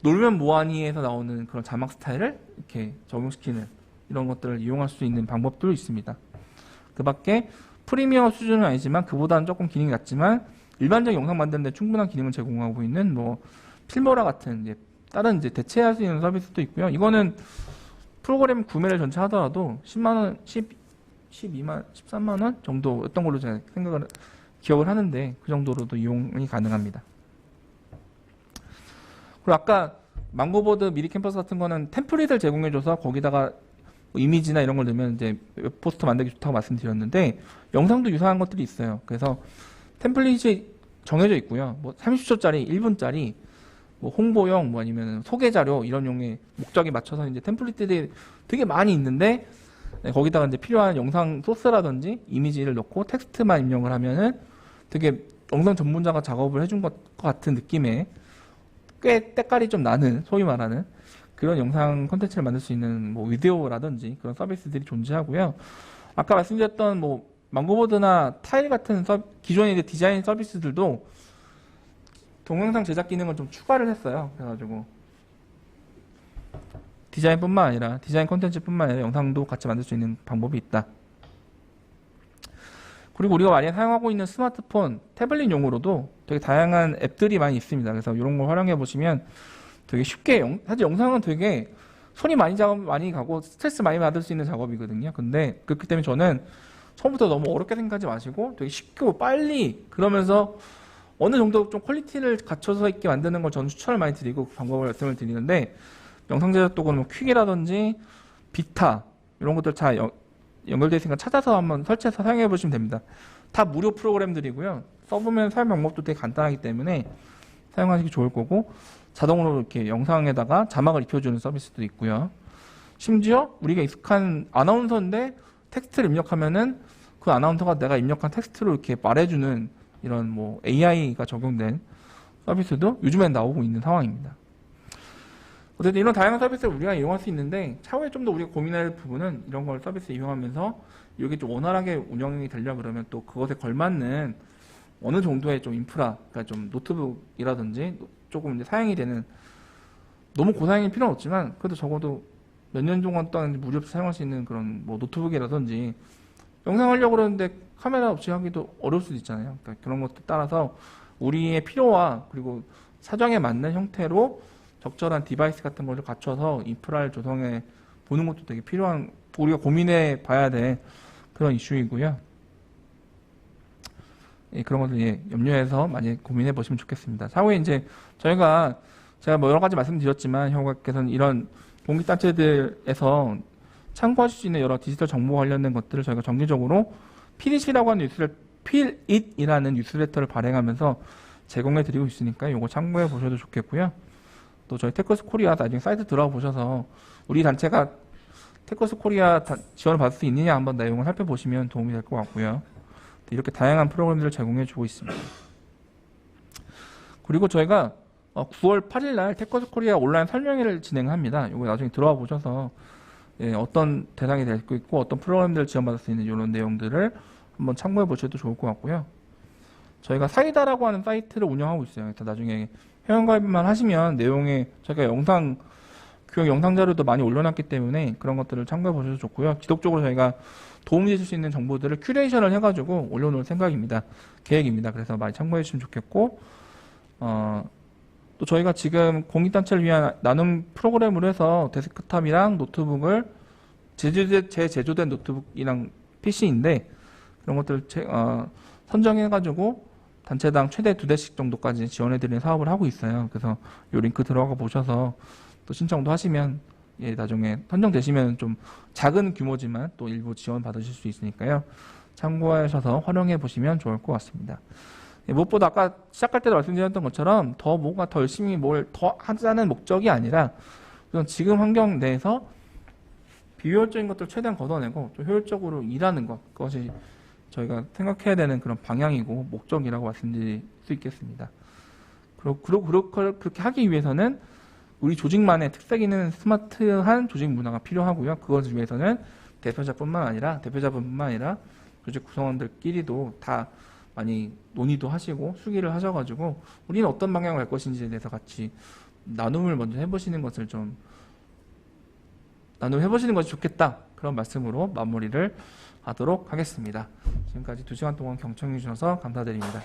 놀면 뭐하니에서 나오는 그런 자막 스타일을 이렇게 적용시키는 이런 것들을 이용할 수 있는 방법도 있습니다. 그 밖에 프리미어 수준은 아니지만 그보다는 조금 기능이 낮지만 일반적 영상 만드는 데 충분한 기능을 제공하고 있는 뭐 필모라 같은 이제 다른 이제 대체할 수 있는 서비스도 있고요. 이거는 프로그램 구매를 전체 하더라도 10만 원, 12만, 13만 원 정도였던 걸로 제가 기억을 하는데 그 정도로도 이용이 가능합니다. 그리고 아까 망고보드 미리 캠퍼스 같은 거는 템플릿을 제공해줘서 거기다가 뭐 이미지나 이런 걸 넣으면 이제 웹포스터 만들기 좋다고 말씀드렸는데 영상도 유사한 것들이 있어요. 그래서 템플릿이 정해져 있고요. 뭐 30초짜리, 1분짜리 뭐 홍보용, 뭐 아니면 소개 자료 이런 용의 목적에 맞춰서 이제 템플릿들이 되게 많이 있는데 거기다가 이제 필요한 영상 소스라든지 이미지를 넣고 텍스트만 입력을 하면은 되게 영상 전문자가 작업을 해준 것 같은 느낌의 꽤 때깔이 좀 나는 소위 말하는 그런 영상 콘텐츠를 만들 수 있는 뭐 위디오라든지 그런 서비스들이 존재하고요. 아까 말씀드렸던 뭐 망고보드나 타일 같은 기존의 이제 디자인 서비스들도 동영상 제작 기능을 좀 추가를 했어요. 그래가지고 디자인뿐만 아니라 디자인 콘텐츠뿐만 아니라 영상도 같이 만들 수 있는 방법이 있다. 그리고 우리가 많이 사용하고 있는 스마트폰, 태블릿용으로도 되게 다양한 앱들이 많이 있습니다. 그래서 이런 걸 활용해 보시면 되게 쉽게 사실 영상은 되게 손이 많이 가고 스트레스 많이 받을 수 있는 작업이거든요. 근데 그렇기 때문에 저는 처음부터 너무 어렵게 생각하지 마시고 되게 쉽고 빨리 그러면서 어느 정도 좀 퀄리티를 갖춰서 있게 만드는 걸 저는 추천을 많이 드리고 그 방법을 말씀을 드리는데 영상 제작 도구는 뭐 퀵이라든지 비타 이런 것들 다 연결되어 있으니까 찾아서 한번 설치해서 사용해 보시면 됩니다. 다 무료 프로그램들이고요. 써보면 사용 방법도 되게 간단하기 때문에 사용하시기 좋을 거고 자동으로 이렇게 영상에다가 자막을 입혀주는 서비스도 있고요. 심지어 우리가 익숙한 아나운서인데 텍스트를 입력하면은 그 아나운서가 내가 입력한 텍스트로 이렇게 말해주는 이런 뭐 AI가 적용된 서비스도 요즘엔 나오고 있는 상황입니다. 어쨌든 이런 다양한 서비스를 우리가 이용할 수 있는데 차후에 좀 더 우리가 고민할 부분은 이런 걸 서비스 이용하면서 이게 좀 원활하게 운영이 되려 그러면 또 그것에 걸맞는 어느 정도의 좀 인프라, 그러니까 좀 노트북이라든지 조금 이제 사양이 되는 너무 고사양일 필요는 없지만 그래도 적어도 몇 년 동안 또한 무리 없이 사용할 수 있는 그런 뭐 노트북이라든지 영상하려고 그러는데 카메라 없이 하기도 어려울 수도 있잖아요. 그러니까 그런 것들 따라서 우리의 필요와 그리고 사정에 맞는 형태로 적절한 디바이스 같은 것을 갖춰서 인프라를 조성해 보는 것도 되게 필요한, 우리가 고민해 봐야 될 그런 이슈이고요. 예, 그런 것들 예, 염려해서 많이 고민해 보시면 좋겠습니다. 차후에 이제 제가 뭐 여러 가지 말씀드렸지만 형님께서는 이런 공익단체들에서 참고하실 수 있는 여러 디지털 정보 관련된 것들을 저희가 정기적으로 PDC라고 하는 필잇이라는 뉴스레터를 발행하면서 제공해 드리고 있으니까 이거 참고해 보셔도 좋겠고요. 또 저희 테크스 코리아 나중에 사이트 들어가 보셔서 우리 단체가 테크스 코리아 지원을 받을 수 있느냐 한번 내용을 살펴보시면 도움이 될 것 같고요. 이렇게 다양한 프로그램들을 제공해 주고 있습니다. 그리고 저희가 9월 8일 날 테크스 코리아 온라인 설명회를 진행합니다. 이거 나중에 들어가 보셔서 예, 어떤 대상이 될 수 있고 어떤 프로그램들을 지원받을 수 있는 이런 내용들을 한번 참고해 보셔도 좋을 것 같고요. 저희가 사이다라고 하는 사이트를 운영하고 있어요. 그래서 나중에 회원가입만 하시면 내용에 저희가 교육 영상 자료도 많이 올려놨기 때문에 그런 것들을 참고해 보셔도 좋고요. 지속적으로 저희가 도움 주실 수 있는 정보들을 큐레이션을 해가지고 올려놓을 생각입니다. 계획입니다. 그래서 많이 참고해 주시면 좋겠고, 또 저희가 지금 공익단체를 위한 나눔 프로그램으로 해서 데스크탑이랑 노트북을 제조된 노트북이랑 PC인데 그런 것들을 선정해가지고 단체당 최대 2대씩 정도까지 지원해드리는 사업을 하고 있어요. 그래서 이 링크 들어가 보셔서 또 신청도 하시면 예, 나중에 선정되시면 좀 작은 규모지만 또 일부 지원 받으실 수 있으니까요. 참고하셔서 활용해 보시면 좋을 것 같습니다. 예, 무엇보다 아까 시작할 때도 말씀드렸던 것처럼 뭔가 더 열심히 뭘 더 하자는 목적이 아니라 우선 지금 환경 내에서 비효율적인 것들을 최대한 걷어내고 좀 효율적으로 일하는 것, 그것이 저희가 생각해야 되는 그런 방향이고 목적이라고 말씀드릴 수 있겠습니다. 그렇게 하기 위해서는 우리 조직만의 특색 있는 스마트한 조직 문화가 필요하고요. 그것을 위해서는 대표자뿐만 아니라 조직 구성원들끼리도 다 많이 논의도 하시고 수기를 하셔가지고 우리는 어떤 방향을 갈 것인지에 대해서 같이 나눔을 먼저 해보시는 것이 좋겠다. 그런 말씀으로 마무리를 하도록 하겠습니다. 지금까지 2시간 동안 경청해 주셔서 감사드립니다.